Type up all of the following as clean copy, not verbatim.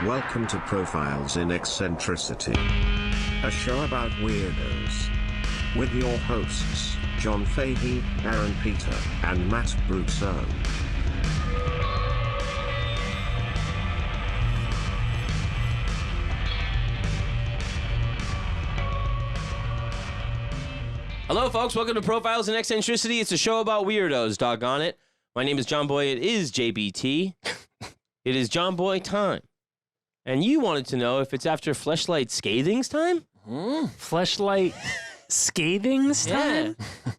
Welcome to Profiles in Eccentricity, a show about weirdos. With your hosts, John Fahey, Aaron Peter, and Matt Brousseau. Hello, folks. Welcome to Profiles in Eccentricity. It's a show about weirdos, doggone it. My name is Johnboy. It is JBT. It is Johnboy time. And you wanted to know if it's after Fleshlight Scathings time? Fleshlight Scathings time? Yeah.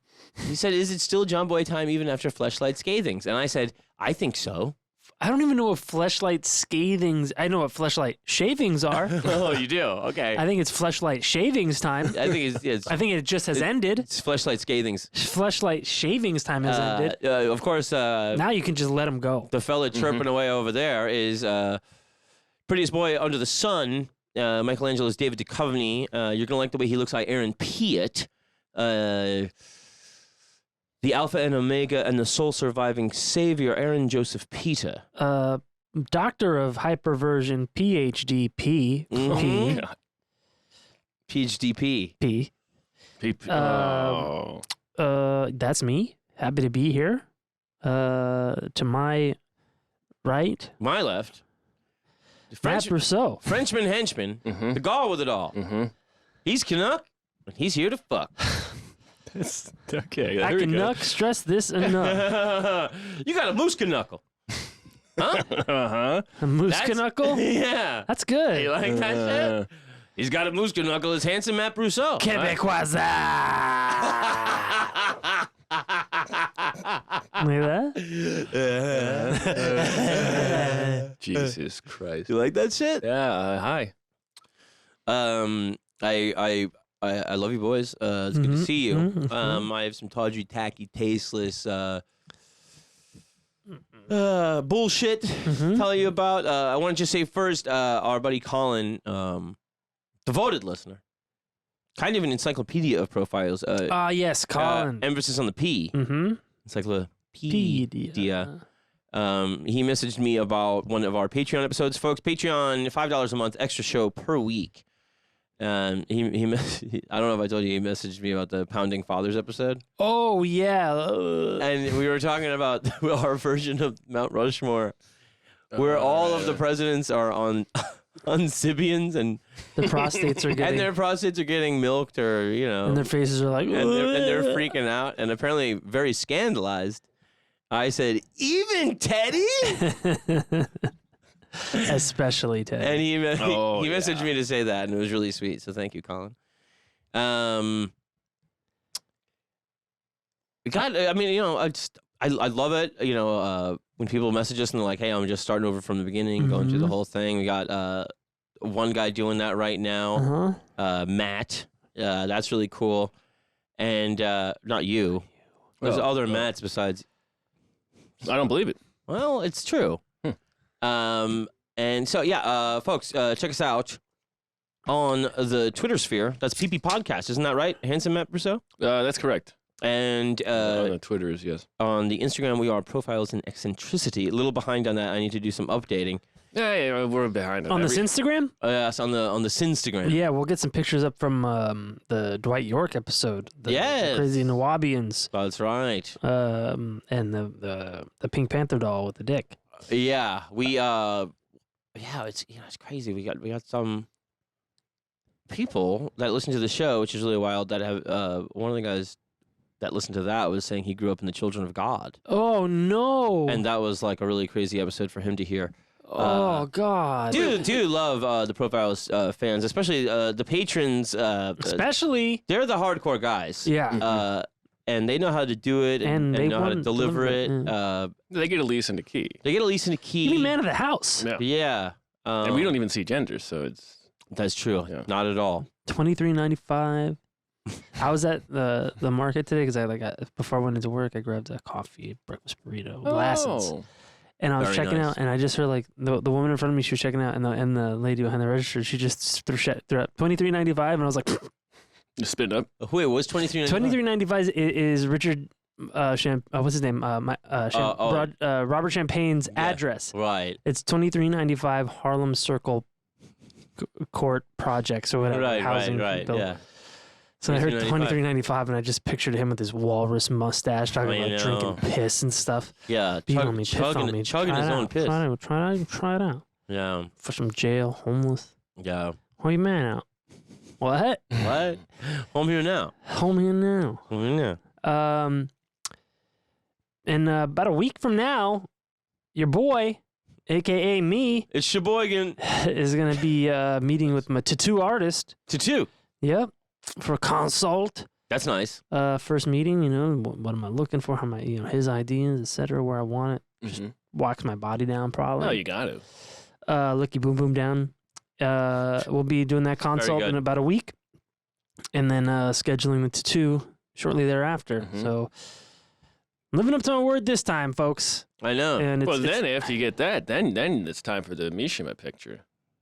You said, is it still Johnboy time even after Fleshlight Scathings? And I said, I think so. I don't even know what Fleshlight Scathings... I know what Fleshlight Shavings are. Oh, you do? Okay. I think it's Fleshlight Shavings time. I think it's I think it just has ended. It's Fleshlight Scathings. Fleshlight Shavings time has ended. Of course... now you can just let them go. The fella chirping away over there is prettiest boy under the sun. Michelangelo's David Duchovny. You're going to like the way he looks like Aaron Piet. The Alpha and Omega and the Soul Surviving Savior, Aaron Joseph Peter. Doctor of Hyperversion, PhD, PhDP. That's me. Happy to be here. To my right. My left. Matt Brousseau. Frenchman henchman. The Gaul with it all. He's Canuck, and he's here to fuck. Okay. I can knuck, stress this enough. You got a moose knuckle. Huh? A moose knuckle? Yeah. That's good. You like that shit? He's got a moose knuckle. It's handsome Matt Brousseau. Québécois. Like that? Jesus Christ. You like that shit? Yeah. Hi. I love you boys. It's good to see you. I have some tawdry, tacky, tasteless bullshit to tell you about. I want to just say first, our buddy Colin, devoted listener, kind of an encyclopedia of profiles. Yes, Colin. Emphasis on the P. Encyclopedia. He messaged me about one of our Patreon episodes, folks. Patreon, $5 a month, extra show per week. He I don't know if I told you, he messaged me about the Pounding Fathers episode. Oh, yeah. And we were talking about our version of Mount Rushmore, where all of the presidents are on Sibians, and the prostates are getting... and their prostates are getting milked, or, you know... And their faces are like... And they're freaking out, and apparently very scandalized. I said, even Teddy? Especially Ted. And he messaged me to say that, and it was really sweet. So thank you, Colin. God, I mean, you know, I love it. You know, when people message us and they're like, "Hey, I'm just starting over from the beginning, going through the whole thing." We got one guy doing that right now, Matt. That's really cool. And not you. There's other Matts besides. I don't believe it. Well, it's true. And so, yeah, folks, check us out on the Twitter sphere. That's PP Podcast, isn't that right? Handsome Matt Brousseau? That's correct. And on the Twitters, yes. On the Instagram, we are Profiles in Eccentricity. A little behind on that. I need to do some updating. Yeah, we're behind on this Instagram. Yes, on the Sinstagram. Yeah, we'll get some pictures up from the Dwight York episode. The Crazy Nawabians. That's right. And the Pink Panther doll with the dick. Yeah, it's crazy. We got some people that listen to the show, which is really wild. That have one of the guys that listened to that was saying he grew up in the Children of God. Oh no! And that was like a really crazy episode for him to hear. Oh God! Do love the Profiles fans, especially the patrons. Especially they're the hardcore guys. Yeah. And they know how to do it, and they know how to deliver it. Yeah. They get a lease and a key. You mean man of the house? Yeah. And we don't even see genders, so it's... That's true. Yeah. Not at all. $23.95. I was at the market today because before I went into work, I grabbed a coffee, breakfast burrito, glasses. And I was checking out, and I just heard like the woman in front of me, she was checking out, and the lady behind the register, she just threw out $23.95, and I was like... You spit it up? Wait, what was $23.95? $23.95 is Richard what's his name? Robert Champagne's address. Right. It's 2395 Harlem Circle Court Projects or whatever. Housing Right. Yeah. So I heard 2395, and I just pictured him with his walrus mustache, talking about drinking piss and stuff. Yeah, chugging his own piss. Try it out. Yeah. For some jail, homeless. Yeah. Where you man out? What? What? Home here now. Home here now. Home here now. And about a week from now, your boy, a.k.a. me. It's Sheboygan. Is going to be meeting with my tattoo artist. Tattoo? Yep. For a consult. That's nice. First meeting, what am I looking for? How am I, his ideas, etc. Where I want it. Just wax my body down, probably. Oh, you got to. Licky boom boom down. We'll be doing that consult in about a week, and then scheduling the tattoo shortly thereafter. So, living up to my word this time, folks. I know. And then after you get that, then it's time for the Mishima picture.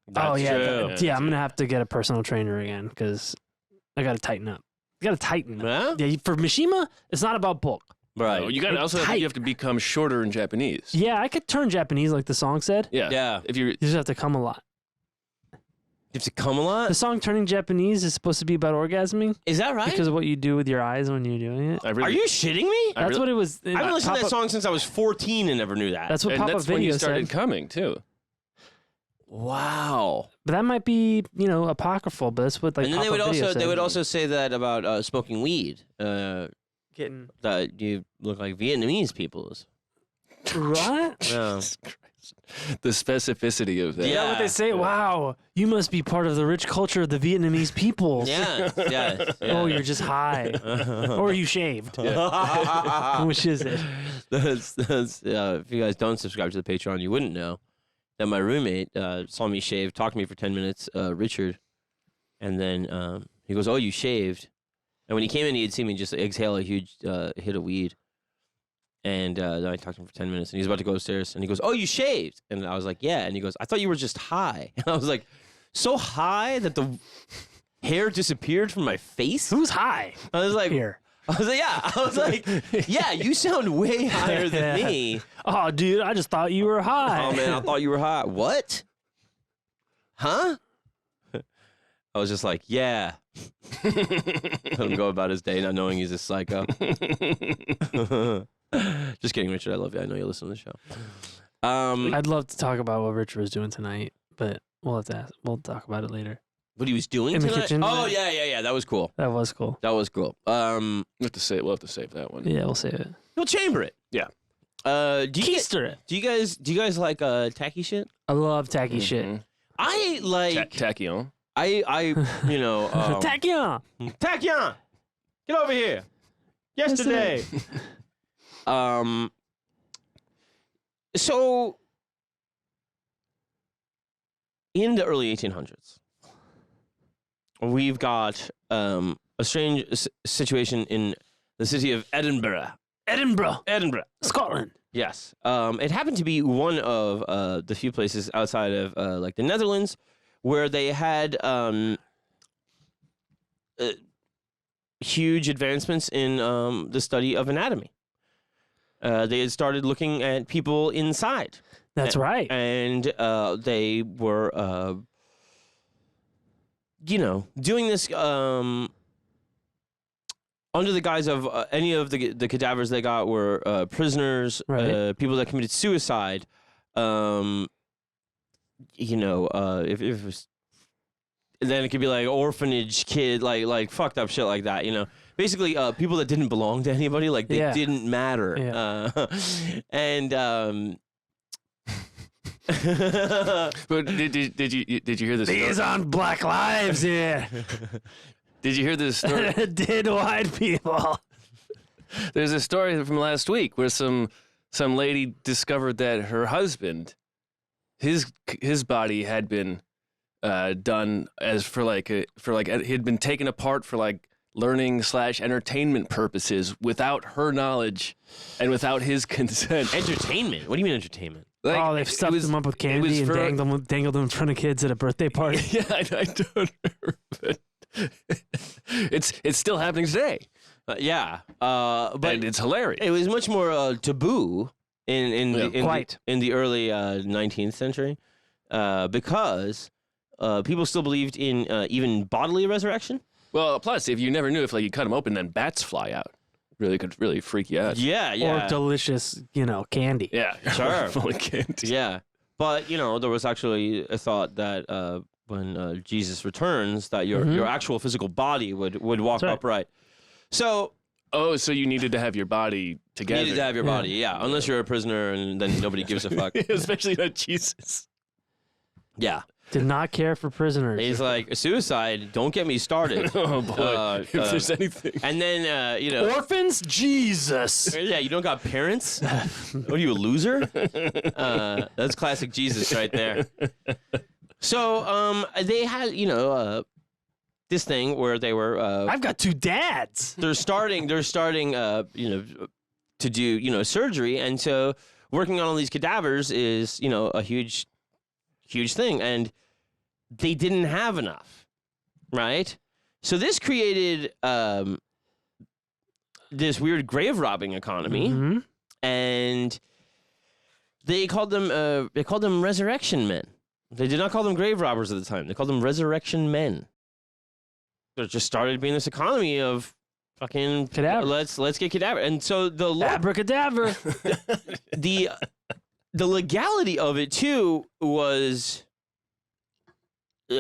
That's true. I'm gonna have to get a personal trainer again because I got to tighten up. I got to tighten. Yeah? Yeah. For Mishima, it's not about bulk. Right. Oh, you got also you have to become shorter in Japanese. Yeah, I could turn Japanese like the song said. Yeah. Yeah. If you just have to come a lot. You have to come a lot? The song Turning Japanese is supposed to be about orgasming. Is that right? Because of what you do with your eyes when you're doing it. Are you shitting me? That's what it was. I've been listening to that song since I was 14 and never knew that. That's what Pop-Up Video when you started said. coming, too. Wow. But that might be, apocryphal, but that's what And then they would also say that about smoking weed. Getting that you look like Vietnamese peoples. What? Yeah. The specificity of that. Yeah, what they say. Wow, you must be part of the rich culture of the Vietnamese peoples. Yeah. Oh, you're just high, or you shaved. Yeah. Which is it? That's if you guys don't subscribe to the Patreon, you wouldn't know that my roommate saw me shave, talked to me for 10 minutes, Richard, and then he goes, "Oh, you shaved." And when he came in, he had seen me just exhale a huge hit of weed. And then I talked to him for 10 minutes, and he's about to go upstairs, and he goes, "Oh, you shaved?" And I was like, "Yeah." And he goes, "I thought you were just high." And I was like, "So high that the hair disappeared from my face?" Who's high? I was like, Here. I was like, "Yeah." I was like, "Yeah, you sound way higher than me." Oh, dude, I just thought you were high. Oh, man, I thought you were high. What? Huh? I was just like, "Yeah." Let him go about his day not knowing he's a psycho. Just kidding, Richard. I love you. I know you listen to the show. I'd love to talk about what Richard was doing tonight, but we'll talk about it later. What he was doing in tonight? the kitchen. Oh yeah. That was cool. That was cool. We'll have to save that one. Yeah, we'll save it. We'll chamber it. Yeah. Do you guys like tacky shit? I love tacky shit. I like tacky on. Tacky on. Tacky on. Get over here. Yesterday. So in the early 1800s, we've got a strange situation in the city of Edinburgh. Edinburgh, Scotland. Yes. It happened to be one of the few places outside of like the Netherlands where they had huge advancements in the study of anatomy. They had started looking at people inside. That's right. And they were, doing this under the guise of any of the cadavers they got were prisoners, right. People that committed suicide. If it was, then it could be like orphanage kid, like fucked up shit like that, Basically, people that didn't belong to anybody, like they didn't matter. Yeah. But did you hear this? These aren't black lives here. Did you hear this story? Did white people? There's a story from last week where some lady discovered that her husband, his body had been done as for he'd been taken apart for like learning/entertainment purposes without her knowledge and without his consent. Entertainment? What do you mean entertainment? Like, they've stuffed them up with candy and dangled them in front of kids at a birthday party. Yeah, I don't remember. It's still happening today. Yeah, but and it's hilarious. it was much more taboo in the early 19th century because people still believed in even bodily resurrection. Well, plus, if you never knew if like you cut them open, then bats fly out. Really could really freak you out. Yeah. Or delicious, candy. Yeah, Sure. Fully candy. Yeah, but there was actually a thought that when Jesus returns, that your actual physical body would walk That's right. upright. So. Oh, so you needed to have your body together. You needed to have your body, yeah. Unless you're a prisoner and then nobody gives a fuck. Especially not Jesus. Yeah. Did not care for prisoners. He's like, suicide, don't get me started. Oh, boy. If there's anything. And then, Orphans? Jesus. yeah, you don't got parents? What are you, a loser? That's classic Jesus right there. So, they had, this thing where they were... I've got 2 dads. They're starting, to do, surgery. And so working on all these cadavers is, a huge thing. And they didn't have enough, right? So this created this weird grave robbing economy. And they called them resurrection men. They did not call them grave robbers at the time. They called them resurrection men. There just started being this economy of fucking cadavers. Let's get cadaver. And so the Abracadabra. the legality of it too was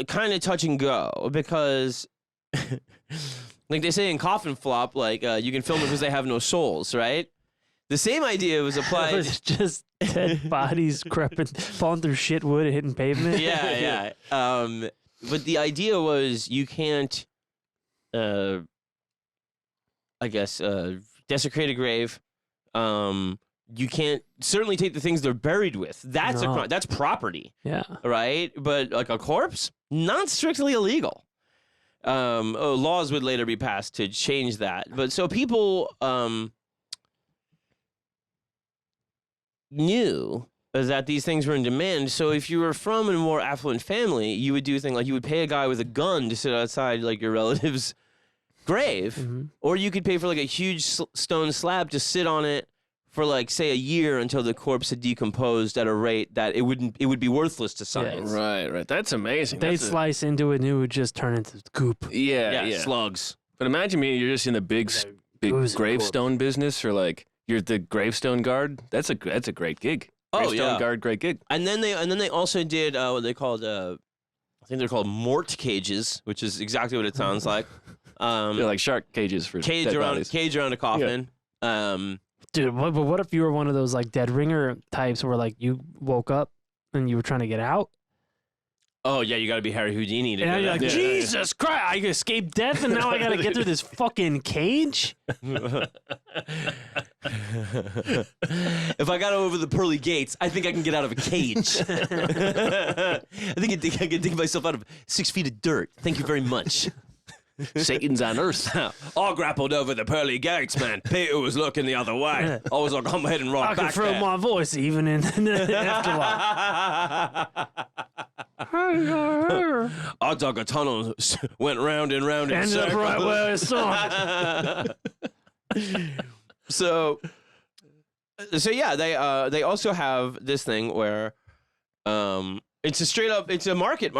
kind of touch and go because like they say in Coffin Flop, like you can film it because they have no souls, right? The same idea was applied. It's just dead bodies falling through shit wood and hitting pavement. Yeah. But the idea was you can't desecrate a grave. You can't certainly take the things they're buried with. That's a crime. That's property. Yeah. Right? But like a corpse, not strictly illegal. Laws would later be passed to change that. But so people knew that these things were in demand. So if you were from a more affluent family, you would do things like you would pay a guy with a gun to sit outside like your relative's grave, or you could pay for like a huge stone slab to sit on it for like say a year until the corpse had decomposed at a rate that it would be worthless to science. Yeah. Right. That's amazing. They'd slice into it and it would just turn into goop. Yeah. Slugs. But imagine me, you're just in the big gravestone business, or like you're the gravestone guard. That's a great gig. Gravestone guard, great gig. And then they also did what they called I think they're called mort cages, which is exactly what it sounds like. They're like shark cages for dead bodies. Cage around a coffin. Yeah. Dude, but what if you were one of those like dead ringer types where like you woke up and you were trying to get out? Oh yeah, you got to be Harry Houdini to do you're that. like, Jesus Christ, I escaped death and now I got to get through this fucking cage? If I got over the pearly gates, I think I can get out of a cage. I think I can dig myself out of 6 feet of dirt. Thank you very much. Satan's on earth. I grappled over the pearly gates, man. Peter was looking the other way. I was like, I'm heading right I back can throw there. my voice even in the afterlife. I dug a tunnel, went round and round in Ended up circles. right where I saw it. So yeah, they also have this thing where it's a straight up, it's a market,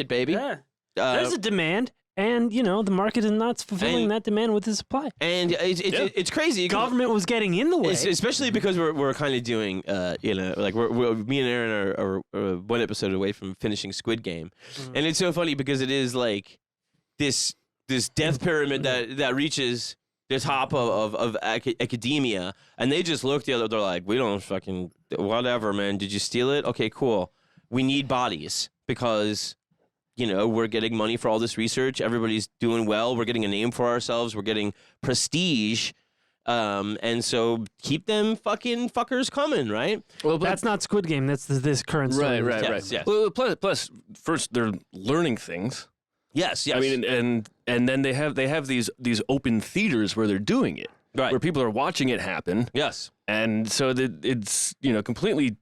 baby. Yeah. There's a demand. And, the market is not fulfilling that demand with the supply. And it's crazy. Government was getting in the way. Especially because we're kind of doing, like me and Aaron are one episode away from finishing Squid Game. And it's so funny because it is like this death pyramid that reaches the top of academia. And they just look the other, they're like, we don't fucking, whatever, man. Did you steal it? Okay, cool. We need bodies because... we're getting money for all this research. Everybody's doing well. We're getting a name for ourselves. We're getting prestige. And so keep them fucking fuckers coming, right? Well, that's not Squid Game. That's this current story. Right. Yes. Well, plus, first they're learning things. Yes. I mean, and then they have these open theaters where they're doing it, right? Where people are watching it happen. Yes. And so that it's completely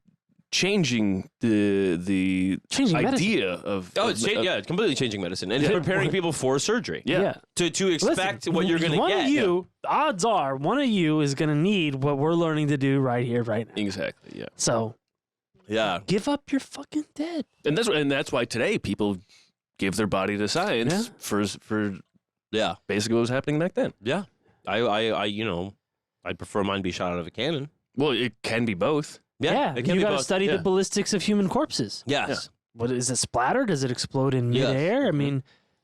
changing the idea medicine. of it's completely changing medicine and preparing people for surgery. Yeah. To expect what you're going to get. One of you, odds are, one of you is going to need what we're learning to do right here, right now. Exactly. Yeah. So, give up your fucking dead. And that's why today people give their body to science for basically what was happening back then. Yeah. I'd prefer mine be shot out of a cannon. Well, it can be both. Yeah, it can you be got to both. study the ballistics of human corpses. Yes. What is it? Splatter? Does it explode in midair? I mean,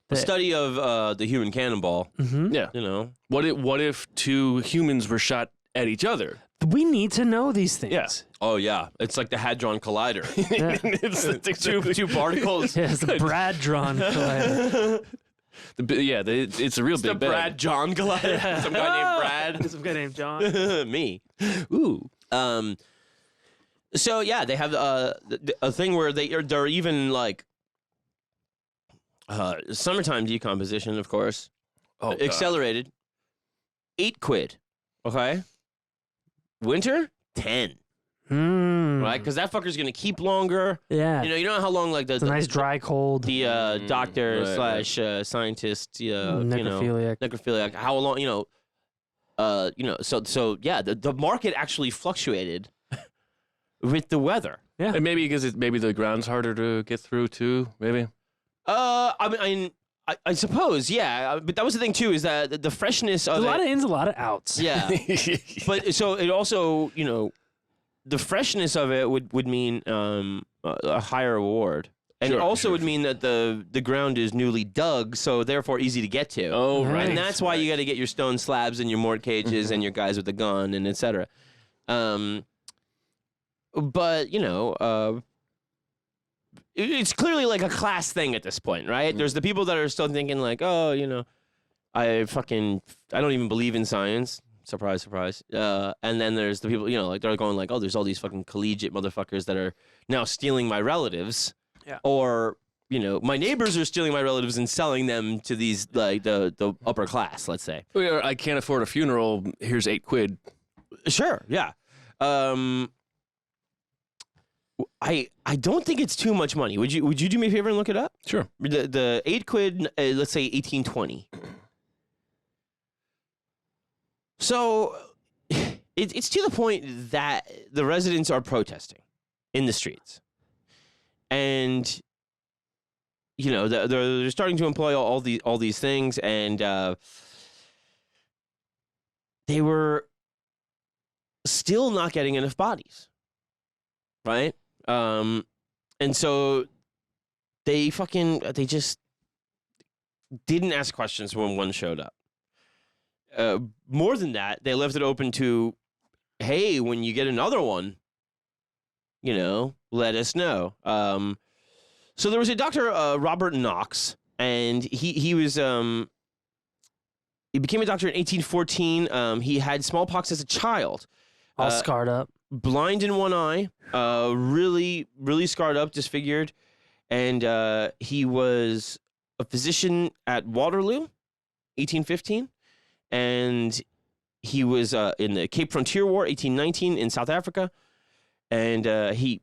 the study of the human cannonball. Yeah. You know, what if two humans were shot at each other? we need to know these things. Yeah. Oh yeah, it's like the Hadron Collider. It's the two particles. Yeah, it's the Brad-Dron collider. It's a real big The Brad John Collider. Some guy named Brad. Some guy named John. Me. Ooh. So yeah, they have a thing where they're even like summertime decomposition, of course. Oh, God. Accelerated. £8. Okay. Winter 10. Right, because that fucker's gonna keep longer. Yeah. You know how long like it's a nice dry cold. The doctor slash scientist, necrophiliac. How long? So yeah, the market actually fluctuated with the weather. Yeah, and maybe because maybe the ground's harder to get through too. Maybe. I suppose, yeah. But that was the thing too, is that the freshness of a lot of ins, a lot of outs. Yeah. But so it also, the freshness of it would mean a higher reward. And it also would mean that the ground is newly dug, so therefore easy to get to. Oh, right. And that's why you got to get your stone slabs and your mort cages and your guys with the gun and etc. But, it's clearly like a class thing at this point, right? There's the people that are still thinking like, oh, I don't even believe in science. Surprise, surprise. And then there's the people, like they're going like, oh, there's all these fucking collegiate motherfuckers that are now stealing my relatives. Yeah. Or, my neighbors are stealing my relatives and selling them to these, like the upper class, let's say. I can't afford a funeral. Here's £8. Sure. Yeah. I don't think it's too much money. Would you do me a favor and look it up? Sure. The £8, let's say 1820. So it's to the point that the residents are protesting in the streets, and they're starting to employ all these things, and they were still not getting enough bodies, right? And so they just didn't ask questions when one showed up. More than that, they left it open to, hey, when you get another one, let us know. So there was a Dr. Robert Knox, and he became a doctor in 1814. He had smallpox as a child. All scarred up. Blind in one eye, really, really scarred up, disfigured. And he was a physician at Waterloo, 1815. And he was in the Cape Frontier War, 1819, in South Africa. And he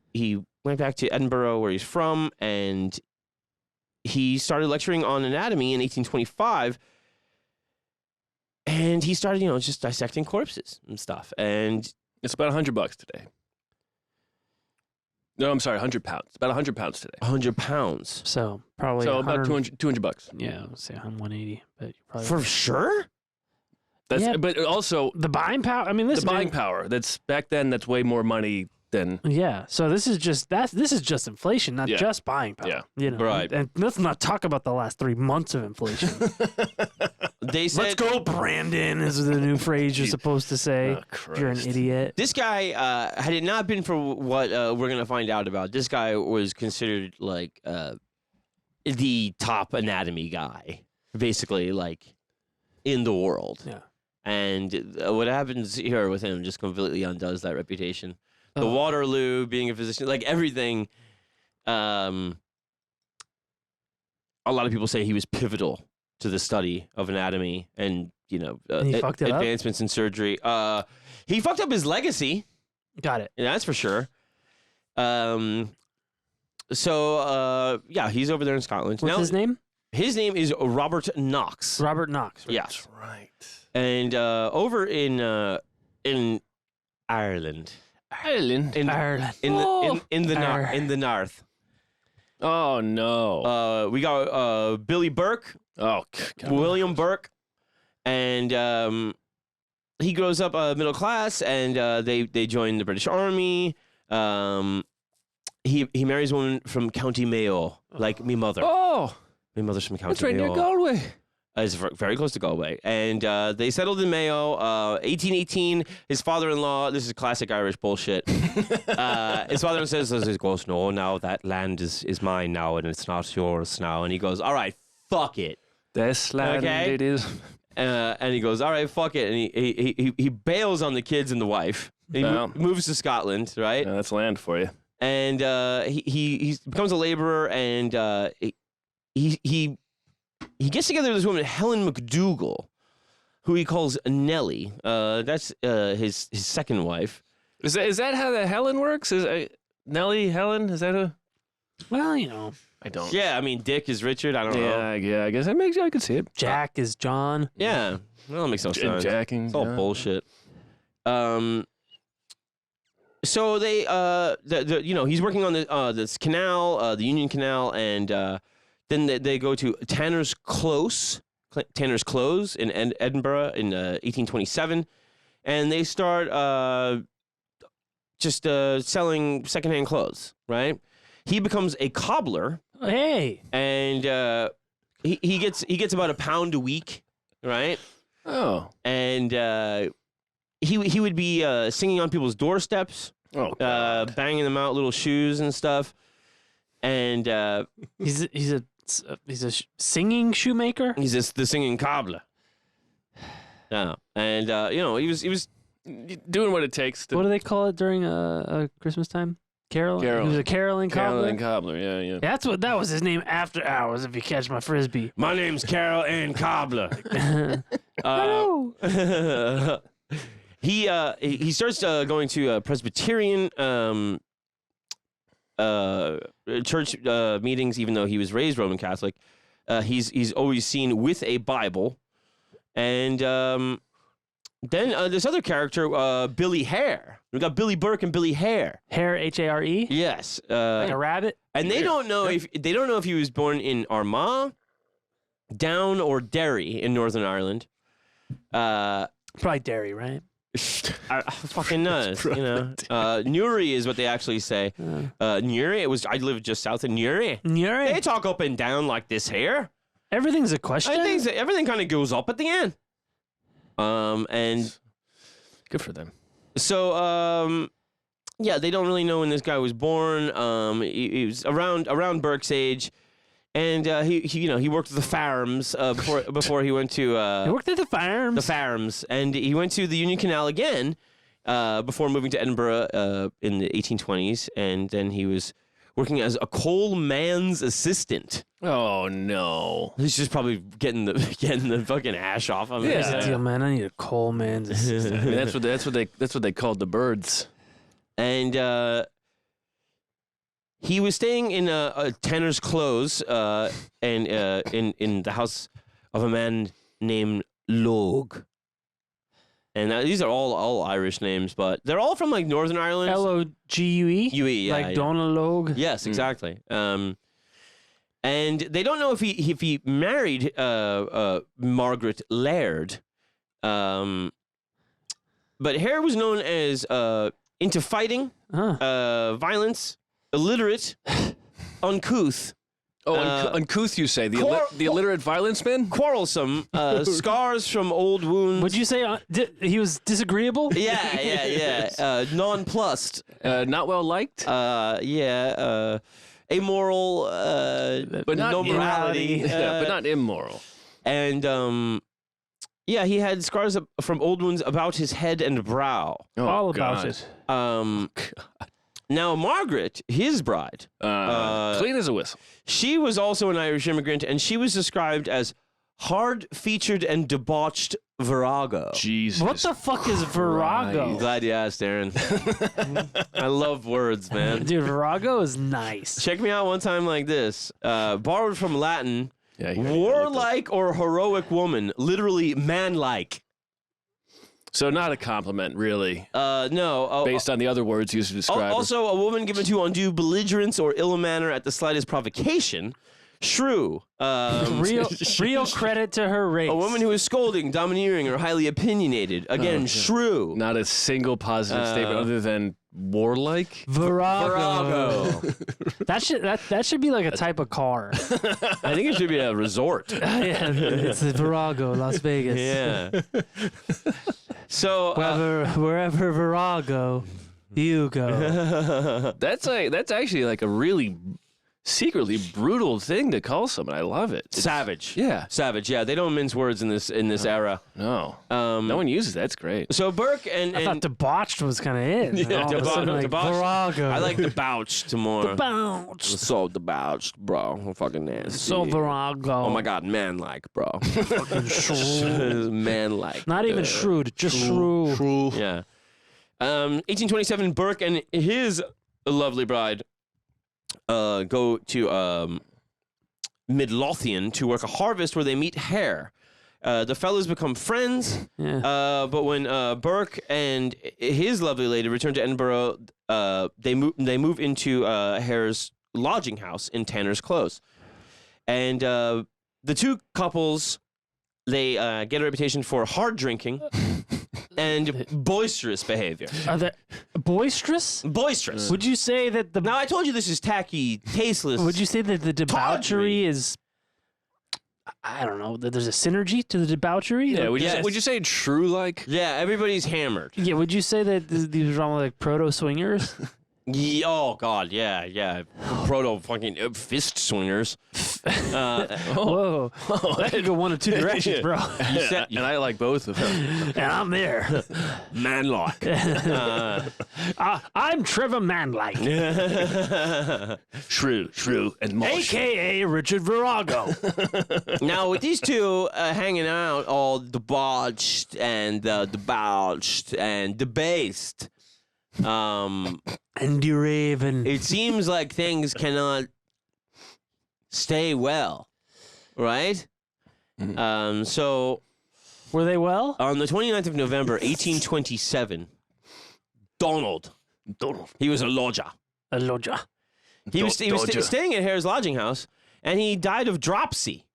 went back to Edinburgh, where he's from, and he started lecturing on anatomy in 1825. And he started, just dissecting corpses and stuff. And it's about $100 today. No, I'm sorry, £100. It's about £100 today. £100. So probably about $200. Yeah, let's say 180. But you probably for sure. But also the buying power. I mean, listen, the buying power. That's back then. That's way more money than. Yeah. So this is just inflation, not just buying power. Yeah. Right. And let's not talk about the last 3 months of inflation. They said, "Let's go, Brandon," is the new phrase you're supposed to say. If you're an idiot. This guy, had it not been for what we're gonna find out about, this guy was considered like the top anatomy guy, basically, like in the world. Yeah. And what happens here with him just completely undoes that reputation. The Waterloo, being a physician, like everything. A lot of people say he was pivotal to the study of anatomy and, And he fucked it up? advancements in surgery. He fucked up his legacy. Got it. That's for sure. Yeah, he's over there in Scotland. What's his name? His name is Robert Knox. Robert Knox. Right? Yeah. That's right. And over in Ireland. Ireland. Ireland. In the north. Oh no. We got Billy Burke. Oh, God. William Burke, and he grows up middle class, and they join the British Army. He marries a woman from County Mayo, like me mother. Oh, My mother's from County that's right Mayo. near Galway. It's very close to Galway. And they settled in Mayo. 1818, his father-in-law, this is classic Irish bullshit. His father-in-law says, he goes, no, now that land is mine now, and it's not yours now. And he goes, all right, fuck it. This land it is. And he goes, all right, fuck it. And he bails on the kids and the wife. He moves to Scotland, right? Yeah, that's land for you. And he becomes a laborer, and he gets together with this woman, Helen McDougall, who he calls Nellie. That's his second wife. Is that how the Helen works? Is Nellie Helen? Is that a? Well, you know. I don't. Yeah, I mean, Dick is Richard. I don't know. Yeah. I guess I could see it. Jack is John. Yeah, well, that makes no sense. Jacking. It's all bullshit. So they, he's working on this canal, the Union Canal, and then they go to Tanner's Close in Edinburgh in 1827, and they start just selling secondhand clothes. Right? He becomes a cobbler. Hey, and he gets about £1 a week. Right? Oh, and he would be singing on people's doorsteps, banging them out, little shoes and stuff. And he's a singing shoemaker. He's the singing cobbler. Yeah, and he was doing what it takes to. What do they call it during Christmas time? Carol. He was a caroling cobbler. Caroling cobbler. Yeah. That was his name after hours. If you catch my frisbee. My name's Carol Ann Cobbler. Hello. He starts going to a Presbyterian church meetings, even though he was raised Roman Catholic. He's always seen with a Bible, and then this other character, Billy Hare. We got Billy Burke and Billy Hare. Hare, Hare. Yes, like a rabbit. And they don't know if he was born in Armagh, Down, or Derry in Northern Ireland. Probably Derry, right? Fucking nuts, Newry is what they actually say. Newry. I live just south of Newry. Newry. They talk up and down like this here. Everything's a question. I think everything kind of goes up at the end. And good for them. So, they don't really know when this guy was born. He was around Burke's age. And he worked at the farms before he went to. He worked at the farms. The farms, and he went to the Union Canal again before moving to Edinburgh in the 1820s, and then he was working as a coal man's assistant. Oh no! He's just probably getting the fucking ash off of it. Here's the deal, man. I need a coal man's assistant. I mean, that's what they called the birds. And he was staying in a Tanner's Close, and in the house of a man named Logue. And these are all Irish names, but they're all from like Northern Ireland. Logue? UE, yeah, like Donald Logue. Yes, exactly. And they don't know if he married Margaret Laird. But Hare was known as into fighting, violence, illiterate, uncouth. Oh, uncouth, you say? The illiterate violence man? Quarrelsome, scars from old wounds. Would you say he was disagreeable? Yeah. Nonplussed. Not well liked? Amoral, but not no morality. But not immoral. And, he had scars from old wounds about his head and brow. Oh, all God. about it. Now, Margaret, his bride, clean as a whistle. She was also an Irish immigrant, and she was described as hard-featured and debauched Virago. Jesus. What the fuck is Virago? I'm glad you asked, Aaron. I love words, man. Dude, Virago is nice. Check me out one time like this. Borrowed from Latin, Yeah, warlike or heroic woman, literally man-like. So not a compliment, really. No. Based on the other words used to describe her. Also, a woman given to undue belligerence or ill manner at the slightest provocation. Shrew. Real credit to her race. A woman who is scolding, domineering, or highly opinionated. Again, shrew. Not a single positive statement other than warlike. Virago. That should be like a type of car. I think it should be a resort. Yeah, it's Virago, Las Vegas. Yeah. So wherever Virago, you go. That's actually like a really secretly brutal thing to call someone. I love it. savage. Yeah. Savage. Yeah, they don't mince words in this era. No. No one uses that. That's great. So Burke and I thought debauched was kind of it. Yeah, All of a sudden, like, debauched. Virago. I like debauched more. Debauched. So debauched, bro. I'm fucking nasty. So Virago. Oh my god, man-like, bro. Fucking shrewd. Man-like. Not even shrewd, just shrew. Yeah. 1827, Burke and his lovely bride go to Midlothian to work a harvest where they meet Hare. The fellows become friends, Yeah. but when Burke and his lovely lady return to Edinburgh, they move into Hare's lodging house in Tanner's Close. And the two couples, they get a reputation for hard drinking and boisterous behavior. Are they boisterous? Boisterous. Would you say that the Now, I told you this is tacky, tasteless. Would you say that the debauchery is? I don't know. That there's a synergy to the debauchery. Yeah. Yes. Would you say true like? Yeah, everybody's hammered. Yeah. Would you say that these are all like proto swingers? Yeah, oh, God, yeah. Proto fucking fist swingers. Whoa, that could go one of two directions, bro. And I like both of them. And I'm there. Manlock. I'm Trevor Manlight, Shrew, and Marsh. a.k.a. Richard Virago. Now, with these two hanging out, all debauched and debauched and debased, And you raven. it seems like things cannot stay well, right? So Were they well? on the 29th of November, 1827, Donald, he was a lodger. A lodger. He was staying at Hare's lodging house, and he died of dropsy.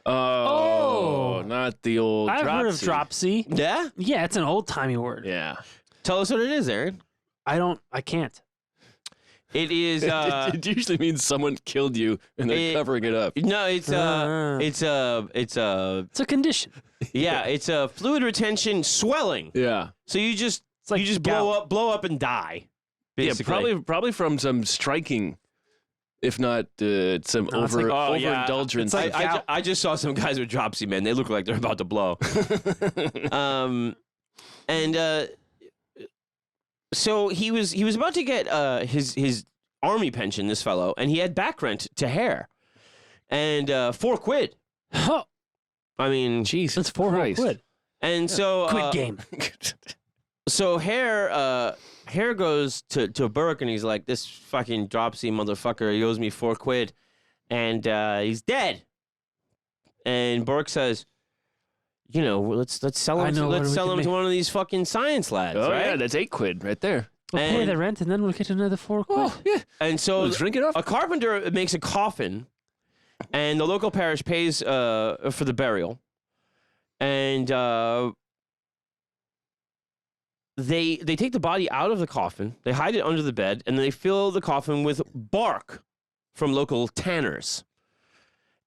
Oh, not the old I've heard of dropsy. dropsy. Yeah? Yeah, it's an old timey word. Yeah. Tell us what it is, Aaron. I can't. It is. It usually means someone killed you and they're covering it up. No, it's It's a condition. yeah, it's a fluid retention swelling. Yeah. So you just like you just gout. blow up and die. Basically. Yeah, probably from some striking, if not some it's like- overindulgence. it's like- I just saw some guys with dropsy, man. They look like they're about to blow. So he was about to get his army pension, this fellow, and he had back rent to Hare, and £4. Huh. I mean, Jesus, That's 400 quid. and so Quid game. So Hare goes to Burke and he's like, this fucking dropsy motherfucker, he owes me £4, and he's dead. And Burke says, you know, let's sell him. Let's sell him to one of these fucking science lads, Oh right? yeah, that's £8 right there. We'll pay And- the rent and then we'll get another 4 quid. Oh yeah. And so Let's drink it off. a carpenter makes a coffin, and the local parish pays for the burial, and they take the body out of the coffin, they hide it under the bed, and they fill the coffin with bark from local tanners,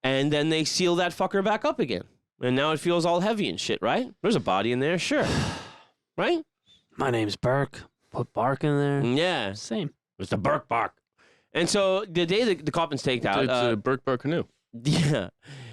and then they seal that fucker back up again, and now it feels all heavy and shit, right? There's a body in there, sure, right? My name's Burke. Put bark in there. Yeah, Same. it's the Burke bark. And so the day the coffin's taken out, It's a Burke canoe. yeah,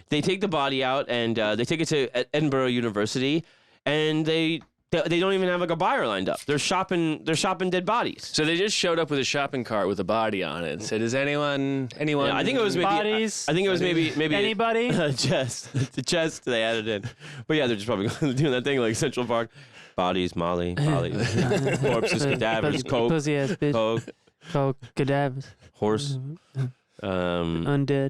they take the body out and they take it to Edinburgh University, and they They don't even have like a buyer lined up. They're shopping dead bodies. So they just showed up with a shopping cart with a body on it and said, "Is anyone?" Yeah, I think it was maybe bodies. I think it was maybe Anybody? the chest they added in. But yeah, they're just probably doing that thing like Central Park. Bodies, Molly, corpses, cadavers, coke, pussy ass bitch, coke, cadavers, horse, undead.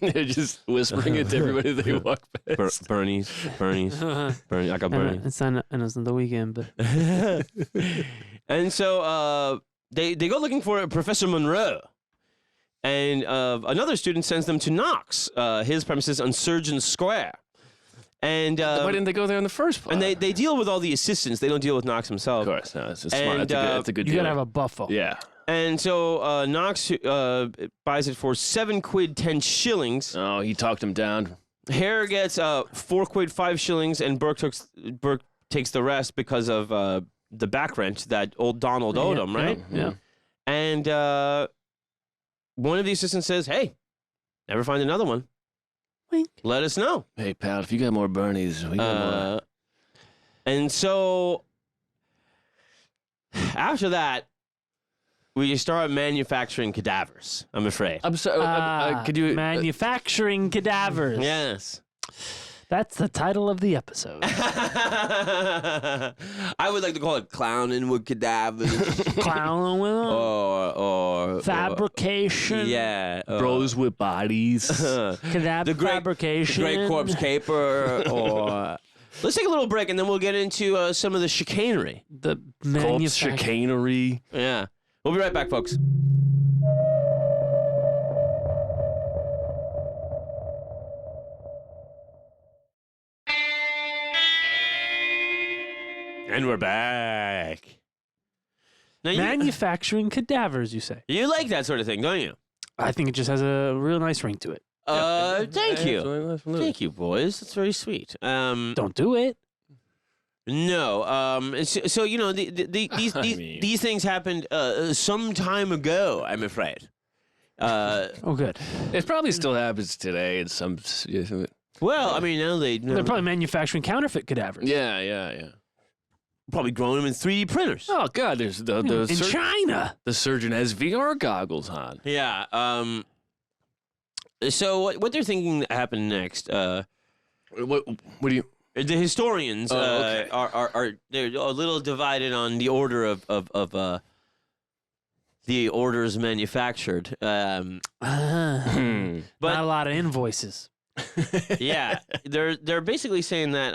They're just whispering it to everybody they walk past. Bernie's. Bernie. I got Bernie. It's on the weekend, but And so they go looking for Professor Monroe, and another student sends them to Knox, his premises on Surgeon Square. And why didn't they go there in the first place? And they deal with all the assistants. They don't deal with Knox himself. Of course, no, it's smart. That's a good you deal. gotta have a buffalo. Yeah. And so Knox buys it for 7 quid 10 shillings. Oh, he talked him down. Hare gets 4 quid 5 shillings, and Burke takes the rest because of the back rent that old Donald owed him, right? Yeah. And one of the assistants says, "Hey, never find another one. Wink. Let us know." Hey, pal, if you got more Bernies, we got more. And so after that, we start manufacturing cadavers, I'm afraid. I'm sorry. Could you manufacturing cadavers? Yes. That's the title of the episode. I would like to call it clowning with cadavers. Clowning with them? or fabrication. Yeah. bros with bodies? Cadaver fabrication. The Great Corpse Caper. Or let's take a little break, and then we'll get into some of the chicanery. The Corpse chicanery. Yeah. We'll be right back, folks. And we're back. Now Manufacturing cadavers, you say? you like that sort of thing, don't you? I think it just has a real nice ring to it. Thank you. Thank you, boys. That's very sweet. Don't do it. No. So you know, these things happened some time ago, I'm afraid. Oh, good. It probably still happens today in some. Well, I mean, now They're probably manufacturing counterfeit cadavers. Yeah. probably growing them in 3D printers. Oh God, there's the in China. The surgeon has VR goggles on. Yeah. So what they're thinking happened next? What do you? The historians okay. are they're a little divided on the order of the orders manufactured. But But not a lot of invoices. yeah, they're basically saying that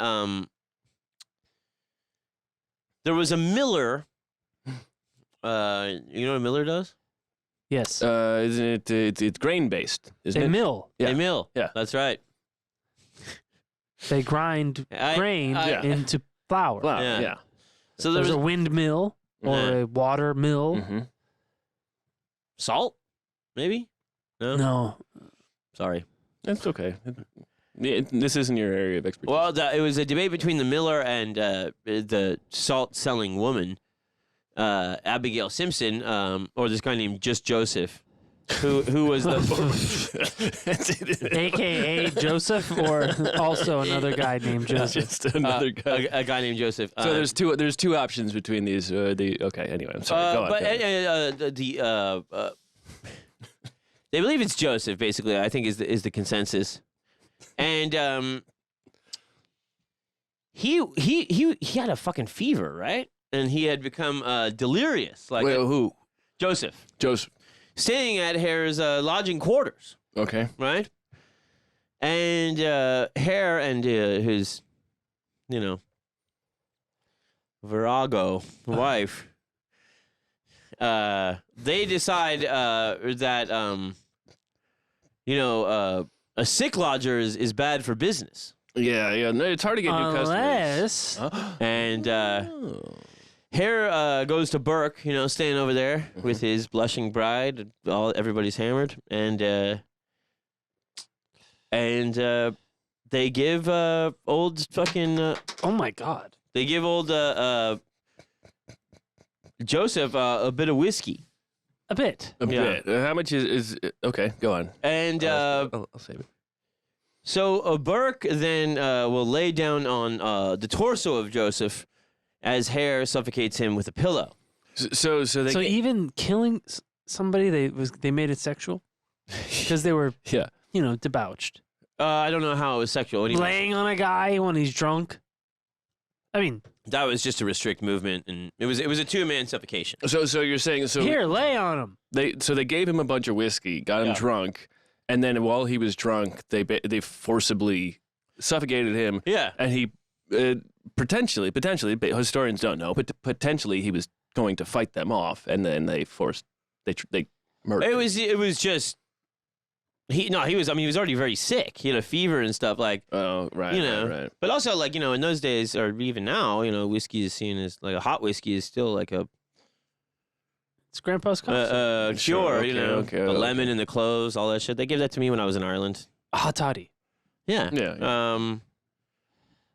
there was a miller. You know what a miller does? Yes. Isn't it? It's grain based. Isn't They it? mill. They mill. Yeah. That's right. They grind grain into flour. Wow. Yeah. Yeah. So There's a windmill or a water mill. Mm-hmm. salt, maybe. No. Sorry. That's okay. This isn't your area of expertise. Well, it was a debate between the miller and the salt-selling woman, Abigail Simpson, or this guy named Just Joseph, who was the AKA Joseph, or also another guy named Joseph. Just another guy. a guy named Joseph. So there's two options between these. Okay. Anyway, I'm sorry. Go on. But they believe it's Joseph. Basically, I think is the consensus, and he had a fucking fever, right? And he had become delirious. Like Wait, who? Joseph. Joseph. Staying at Hare's lodging quarters, Okay. right? And Hare and his, Virago wife, they decide that, a sick lodger is bad for business. Yeah. No, it's hard to get new customers. And Hare goes to Burke, staying over there with his blushing bride. Everybody's hammered, and they give old fucking. Oh my God! They give old Joseph a bit of whiskey. A bit. A bit. How much is? Okay, go on. And I'll save it. so Burke then will lay down on the torso of Joseph as Hare suffocates him with a pillow. So even killing somebody, they made it sexual because they were debauched. I don't know how it was sexual. Anyway. Laying on a guy when he's drunk. I mean, that was just to restrict movement, and it was a 2-man suffocation. So you're saying here, lay on him. They gave him a bunch of whiskey, got him drunk, and then while he was drunk, they forcibly suffocated him. Yeah, and he potentially, historians don't know, but potentially he was going to fight them off, and then they murdered him. It was just. He was already very sick. He had a fever and stuff like. Oh, right. Right. But also, like, in those days, or even now, whiskey is seen as like a hot whiskey is still like a. It's Grandpa's coffee. Sure, the lemon and the cloves, all that shit. They gave that to me when I was in Ireland. A hot toddy. Yeah. Yeah.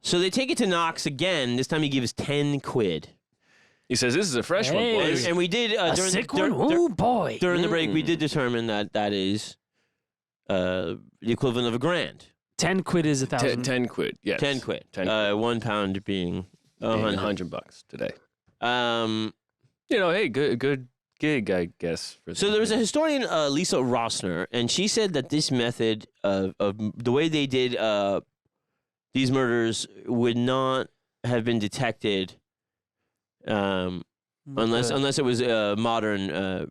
So they take it to Knox again. This time he gives 10 quid. He says, "This is a fresh one, boys." And we did during sick one. Oh boy! During the break, we did determine that is. The equivalent of a grand. 10 quid is 1,000. 10 quid, yes. 10 quid. 10 quid. 1 pound being $100 today. Hey, good gig, I guess. So there was a historian, Lisa Rossner, and she said that this method of the way they did these murders would not have been detected unless it was modern.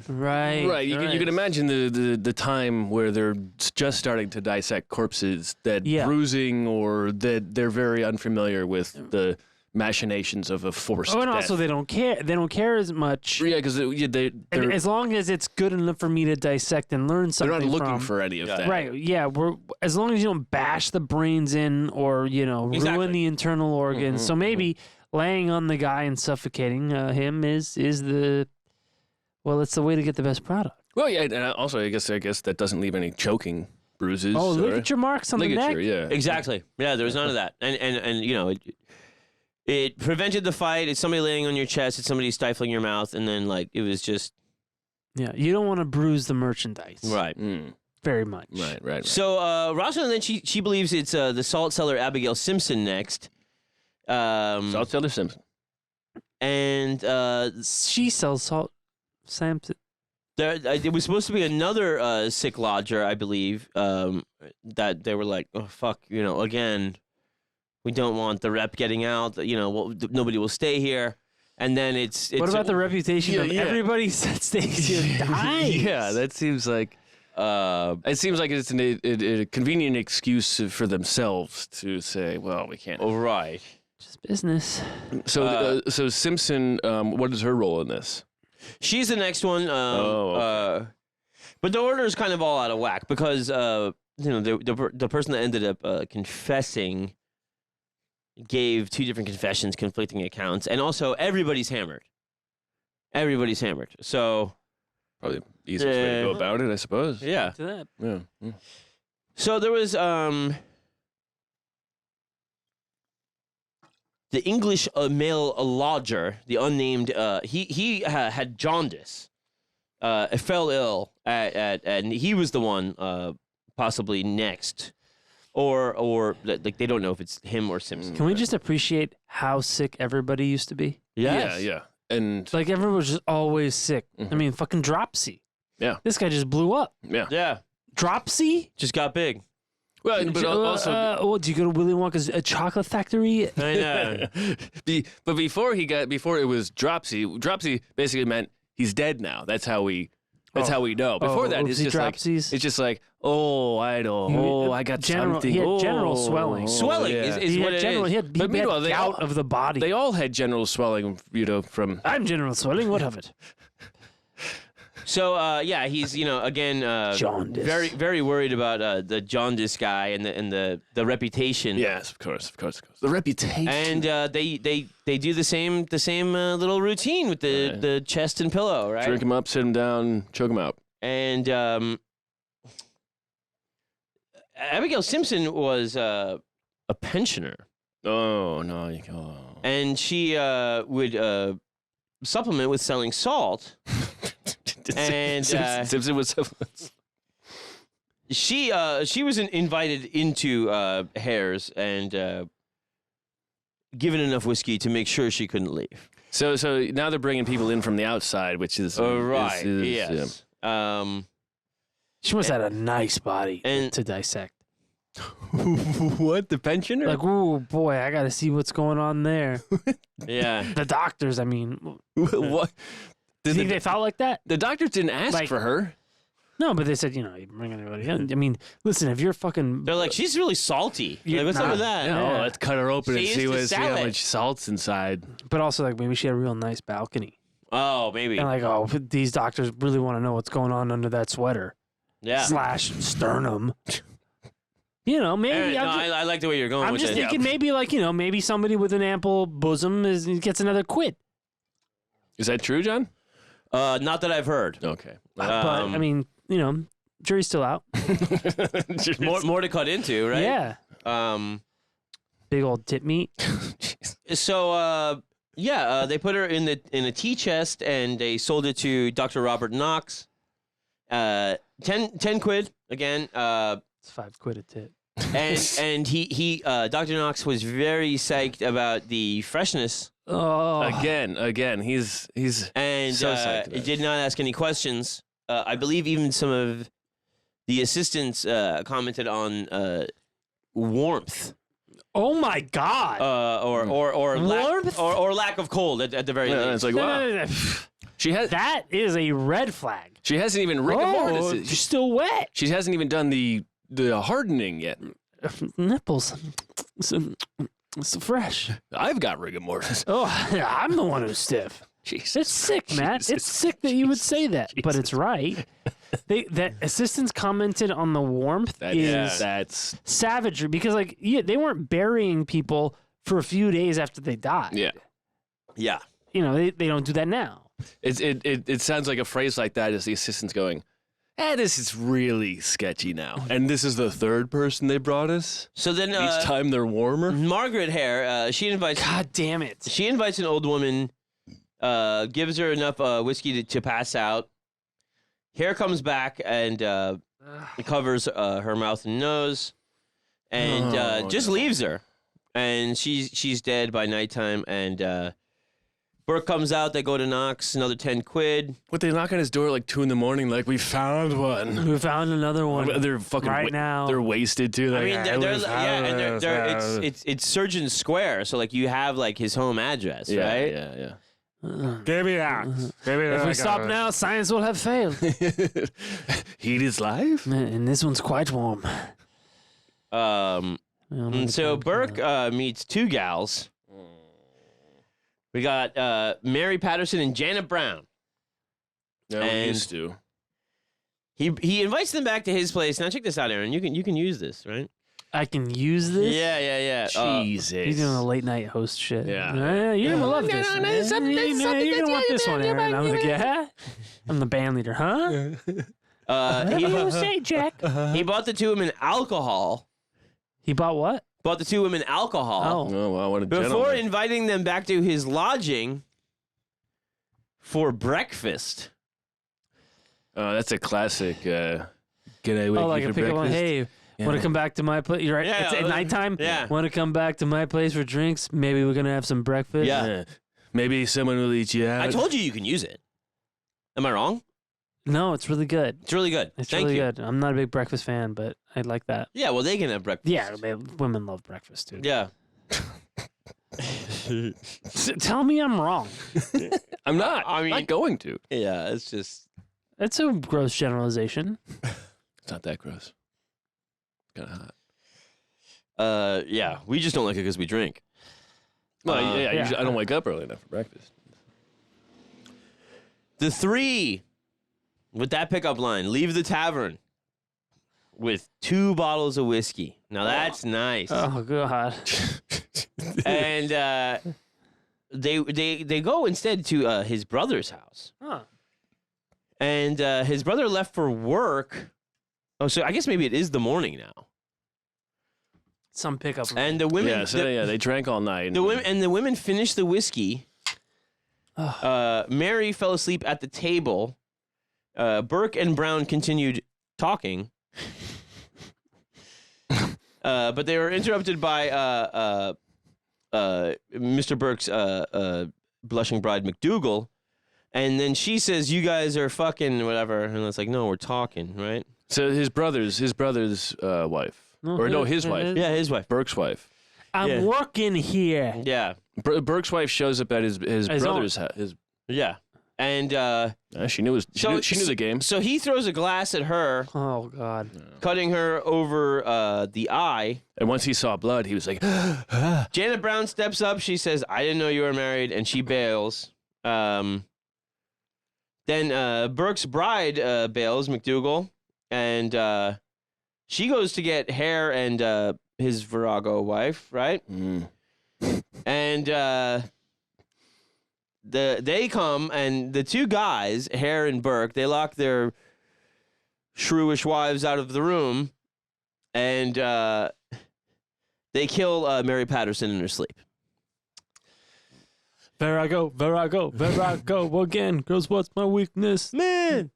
Right. You can imagine the time where they're just starting to dissect corpses, that bruising, or that they're very unfamiliar with the machinations of a forced death. And also they don't care. They don't care as much. Yeah, because they're as long as it's good enough for me to dissect and learn something. They're not looking for any of that. Right. Yeah. As long as you don't bash the brains in or ruin the internal organs. So maybe laying on the guy and suffocating him is the. Well, it's the way to get the best product. Well, yeah, and also I guess that doesn't leave any choking bruises. Oh, look at your marks on the neck. Yeah, exactly. Yeah, there was none of that, and it prevented the fight. It's somebody laying on your chest. It's somebody stifling your mouth, and then it was just. Yeah, you don't want to bruise the merchandise. Right. Very much. Right. So Rosalind, then she believes it's the salt seller Abigail Simpson next. Salt seller Simpson. And she sells salt. Samson. It was supposed to be another sick lodger, I believe, that they were like, oh, fuck, again, we don't want the rep getting out, nobody will stay here. And then it's what about the reputation of everybody that stays here dies? Yeah, that seems like it seems like it's a convenient excuse for themselves to say, well, we can't. Oh, right. Just business. So Simpson, what is her role in this? She's the next one. Okay. But the order is kind of all out of whack because the person that ended up confessing gave 2 different confessions, conflicting accounts, and also everybody's hammered. So probably the easiest way to go about it, I suppose. Yeah. Yeah. So there was the English male lodger, the unnamed, he had jaundice, fell ill, and he was the one possibly next, or they don't know if it's him or Simpson. Can we just appreciate how sick everybody used to be? Yes. Yeah, and everyone was just always sick. I mean, fucking Dropsy. Yeah, this guy just blew up. Yeah. Dropsy just got big. Well, but also, do you go to Willy Wonka's chocolate factory? I know. But before it was Dropsy basically meant he's dead now. That's how we know. Before that, it's just like, I got something. He had general swelling. Swelling is what it is. He had gout of the body. They all had general swelling, from. I'm general swelling. What of it? So he's again jaundice. Very very worried about the jaundice guy and the reputation. Yes, of course, the reputation. And they do the same little routine with the chest and pillow, right? Drink him up, sit him down, choke him out. And Abigail Simpson was a pensioner. Oh no! And she would supplement with selling salt. And Simpson was she was invited into Hare's and given enough whiskey to make sure she couldn't leave. So now they're bringing people in from the outside, which is Right. is, Yes. She must have had a nice body and- to dissect. What? The pensioner? Like, oh boy, I got to see what's going on there. Yeah. The doctors, I mean, what? do you think they thought like that? The doctors didn't ask Like- for her. No, but they said, you know, you bring anybody in. I mean, listen, if you're fucking. They're like, she's really salty. Like, what's up with that? Yeah, Yeah. oh, let's cut her open and She see used to how sell it. much salt's inside. But also, like, maybe she had a real nice balcony. Oh, maybe. And, like, oh, these doctors really want to know what's going on under that sweater. Yeah. / sternum. You know, maybe. I like the way you're going I'm with just it. thinking maybe, like, you know, maybe somebody with an ample bosom gets another quid. Is that true, John? Not that I've heard. Okay. But, I mean, you know, jury's still out. More to cut into, right? Yeah. Big old tit meat. So, they put her in a tea chest and they sold it to Dr. Robert Knox. 10 quid again. It's 5 quid a tit. And he Dr. Knox was very psyched about the freshness. Oh. Again, he's And so psyched about it. did not ask any questions. I believe even some of the assistants commented on warmth. Oh my God. Or Warmth? lack of cold at the very Yeah, least. it's like, wow. No. That is a red flag. She hasn't even rigor mortis. She's still wet. She hasn't even done the hardening yet. Nipples. It's fresh. I've got rigor mortis. Oh, I'm the one who's stiff. Jesus. It's sick, Matt. Jesus It's sick that you would say that, but it's right. That assistants commented on the warmth That's savagery because, like, they weren't burying people for a few days after they died. yeah. Yeah. You know, they don't do that now. It sounds like a phrase like that is the assistant's going, this is really sketchy now. And this is the third person they brought us. So then Each time they're warmer. Margaret Hare, she invites God damn it. She invites an old woman, gives her enough whiskey to pass out. Hare comes back and covers her mouth and nose, and just leaves her. And she's dead by nighttime. And Burke comes out. They go to Knox, another 10 quid. What, they knock on his door at like 2 a.m, like, we found one. We found another one. They're fucking right now. They're wasted too. I Like, mean, it's Surgeon Square, so like you have like his home address, right? Yeah. Give me that. If we stop now, science will have failed. Heat is life. And this one's quite warm. And so Burke meets 2 gals. We got Mary Patterson and Janet Brown. No, we And- used to. He invites them back to his place. Now check this out, Aaron. You can use this, right? I can use this? Yeah. Jesus. He's doing a late night host shit. Yeah. You're going to love this. You're going to want this one, Aaron. I'm like, yeah? I'm the band leader, huh? You say, Jack. He bought the 2 women alcohol. He bought what? Bought the 2 women alcohol. Oh. Oh, wow, what a Before gentleman. inviting them back to his lodging for breakfast. That's a classic. G'day, wake Oh, like you a for pickup line. breakfast. Hey, want to come back to my place? You're right. Yeah, It's at nighttime. yeah. Want to come back to my place for drinks? Maybe we're going to have some breakfast. Yeah. Maybe someone will eat you out. I told you can use it. Am I wrong? No, it's really good. It's really good. It's Thank really you. good. I'm not a big breakfast fan, but I like that. Yeah, well, they can have breakfast. Yeah, women love breakfast, too. Yeah. Tell me I'm wrong. I'm not. I mean- I'm not going to. Yeah, it's just. That's a gross generalization. It's not that gross. Kind of hot. Yeah, we just don't like it because we drink. Well, yeah. usually I don't wake up early enough for breakfast. The 3, with that pickup line, leave the tavern with 2 bottles of whiskey. Now that's nice. Oh, God. And they go instead to his brother's house. Huh. And his brother left for work. Oh, so I guess maybe it is the morning now. Some pickup line. And the women, they drank all night. the women finished the whiskey. Mary fell asleep at the table. Burke and Brown continued talking, but they were interrupted by Mr. Burke's blushing bride McDougal, and then she says, "You guys are fucking whatever," and it's like, "No, we're talking, right?" So his brother's wife, his wife, Yeah, his wife, Burke's wife. I'm working here. Yeah, Burke's wife shows up at his brother's house. yeah, and She knew the game. So he throws a glass at her, Oh God. cutting her over the eye. And once he saw blood, he was like, Janet Brown steps up. She says, "I didn't know you were married," and she bails. Then Burke's bride bails, McDougal, and she goes to get Hare and his Virago wife, right? And they come, and the two guys, Hare and Burke, they lock their shrewish wives out of the room, and they kill Mary Patterson in her sleep. Virago again. Girls, what's my weakness? Man.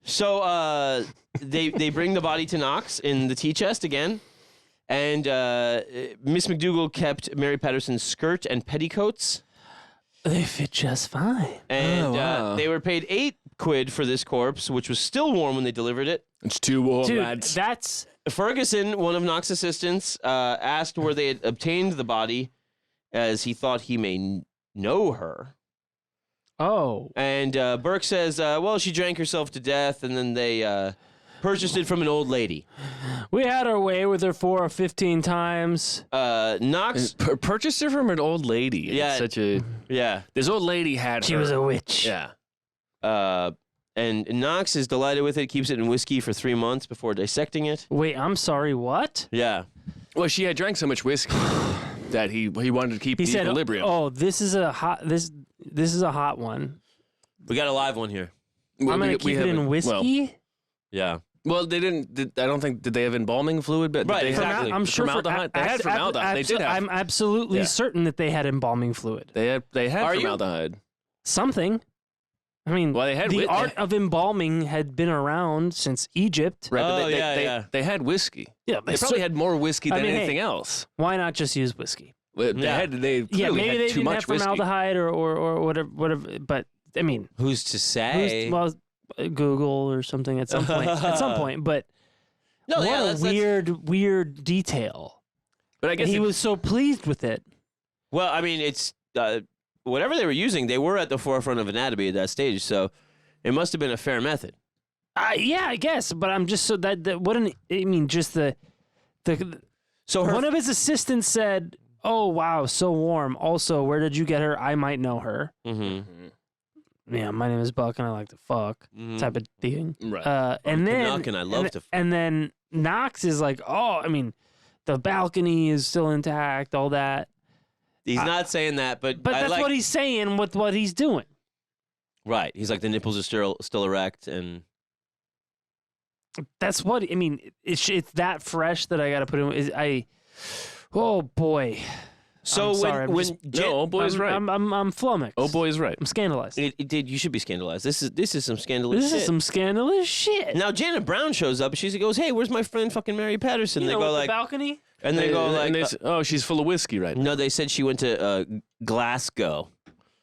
So they bring the body to Knox in the tea chest again, and Miss McDougal kept Mary Patterson's skirt and petticoats. They fit just fine. And they were paid £8 for this corpse, which was still warm when they delivered it. "It's too warm, Dude, lads." that's Ferguson, one of Knox's assistants, asked where they had obtained the body, as he thought he may know her. oh. And Burke says, well, she drank herself to death, and then they purchased it from an old lady. We had our way with her 4 or 15 times. Knox, Purchased her from an old lady. Yeah. It's such a. yeah. This old lady had She her. was a witch. Yeah. And Knox is delighted with it, keeps it in whiskey for 3 months before dissecting it. Wait, I'm sorry, what? Yeah. Well, she had drank so much whiskey that he wanted to keep He the said, equilibrium. "Oh, this is a hot one. We got a live one here. I'm gonna keep it in whiskey." Yeah. Well, they didn't. I don't think did they have embalming fluid, but Right, they exactly. I'm sure formaldehyde. They had formaldehyde. They did have. I'm absolutely Yeah. certain that they had embalming fluid. They had Are you? formaldehyde. Something. I mean, Well, they had the art of embalming had been around since Egypt. Right, Oh, but they, yeah, they, yeah. they had whiskey. Yeah, They probably had more whiskey I than mean, hey, anything else. Why not just use whiskey? They Yeah. clearly Yeah, maybe had they too didn't much have whiskey. formaldehyde or whatever. But I mean, Who's to say? Google or something at some point. At some point, but No, what yeah, a that's- weird detail. But I guess He was so pleased with it. Well, I mean, it's whatever they were using, they were at the forefront of anatomy at that stage, so it must have been a fair method. Yeah, I guess. But I'm just so that what an I mean, just the So her one of his assistants said, "Oh wow, so warm. Also, where did you get her? I might know her." Yeah, my name is Buck, and I like to fuck type of thing. Right. And then Canuck, and I love to. and then Knox is like, "Oh, I mean, the balcony is still intact, all that." He's not saying that, but But I that's like, what he's saying with what he's doing. right. He's like the nipples are still erect, and That's what I mean. It's that fresh that I got to put in. Oh boy. so I'm sorry, I'm when just- Jan- No, old boy's right. I'm flummoxed. Old boy's right. I'm scandalized. it did, you should be scandalized. This is some scandalous This shit. is some scandalous shit. Now Janet Brown shows up. She goes, "Hey, where's my friend fucking Mary Patterson?" You They know, go with like, the balcony. and they go like, and they say, "Oh, she's full of whiskey, right?" no, they said she went to Glasgow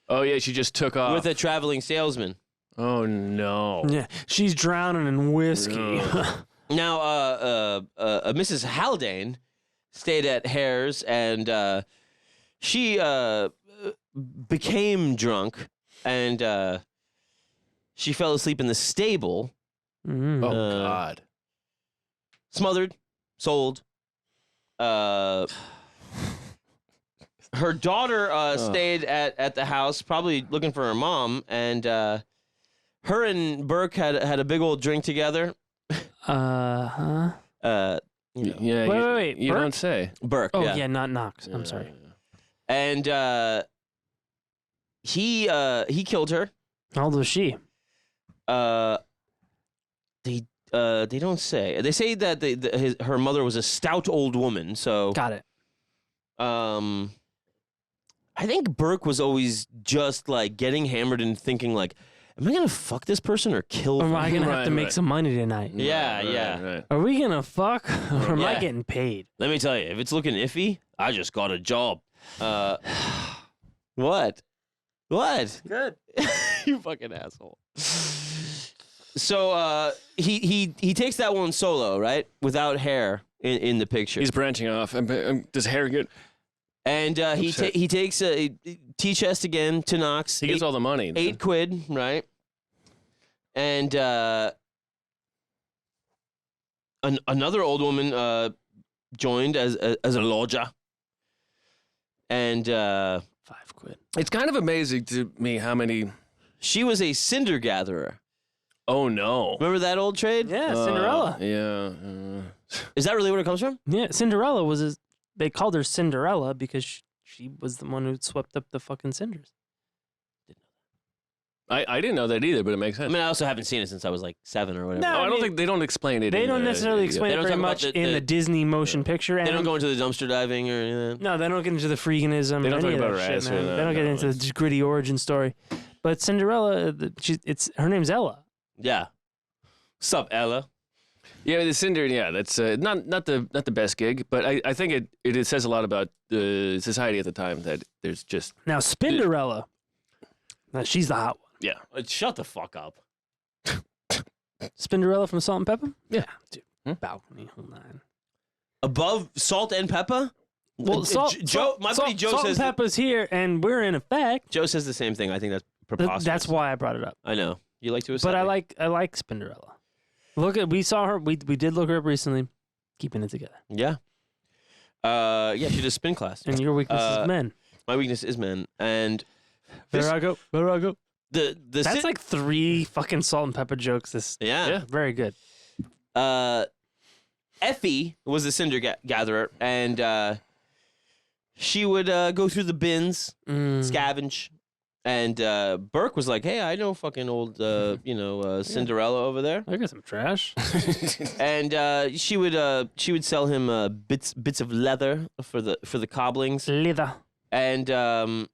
Oh yeah, she just took off with a traveling salesman. Oh no. Yeah, she's drowning in whiskey. Now, Mrs. Haldane stayed at Hare's, and she became drunk, and she fell asleep in the stable, Mm. Oh God. smothered, sold. Her daughter stayed at the house, probably looking for her mom, and her and Burke had a big old drink together. Huh. You know, Yeah. Wait. You Burke? don't say. Burke. Oh yeah. yeah, not Knox. I'm sorry. And he killed her. How old was she? They don't say. They say that her mother was a stout old woman. So Got it. I think Burke was always just like getting hammered and thinking like, am I gonna fuck this person or kill Or them? am I gonna have to make some money tonight? Yeah. Right. Are we gonna fuck or am I Yeah. getting paid? Let me tell you, if it's looking iffy, I just got a job. What? Good. You fucking asshole. So he takes that one solo, right? Without Hare in the picture. He's branching off. Does Hare get? And he takes a T-chest again to Knox. He gets all the money. £8, right? And another old woman joined as a lodger. And $5. It's kind of amazing to me how many. she was a cinder gatherer. Oh no! Remember that old trade? Yeah, Cinderella. Yeah. Is that really where it comes from? Yeah, Cinderella was. They called her Cinderella because she was the one who swept up the fucking cinders. I didn't know that either, but it makes I sense. mean, I also haven't seen it since I was like 7 or whatever. No, I I don't mean, think they don't explain it. They in don't the- necessarily explain They it don't very talk about much the- in the Disney motion picture. They don't go into the dumpster diving or anything. No, they don't get into the freaganism. They or don't any talk of about that her shit, ass or man. that, They don't get no, into it's- the gritty origin story. But Cinderella, it's her name's Ella. Yeah. Sup, Ella? Yeah, the cinder. Yeah, that's not the best gig, but I think it says a lot about the society at the time that there's just Now Spinderella. Now she's the hot one. yeah. Shut the fuck up. Spinderella from Salt and Pepper. Yeah. Dude, balcony, hold on. Above salt and pepper? Well, My buddy Joe Salt says and Pepper's here, and we're in effect. Joe says the same thing. I think that's preposterous. That's why I brought it up. I know. You like to But I like Spinderella. We saw her. We did look her up recently. Keeping it together. Yeah. Yeah, she does spin class. And your weakness is men. My weakness is men. And There I go. the That's like 3 fucking Salt and Pepper jokes. yeah. Very good. Effie was the cinder gatherer, and she would go through the bins, scavenge. And Burke was like, "Hey, I know fucking old, Cinderella over there." I got some trash. And she would sell him bits of leather for the cobblings. Leather. And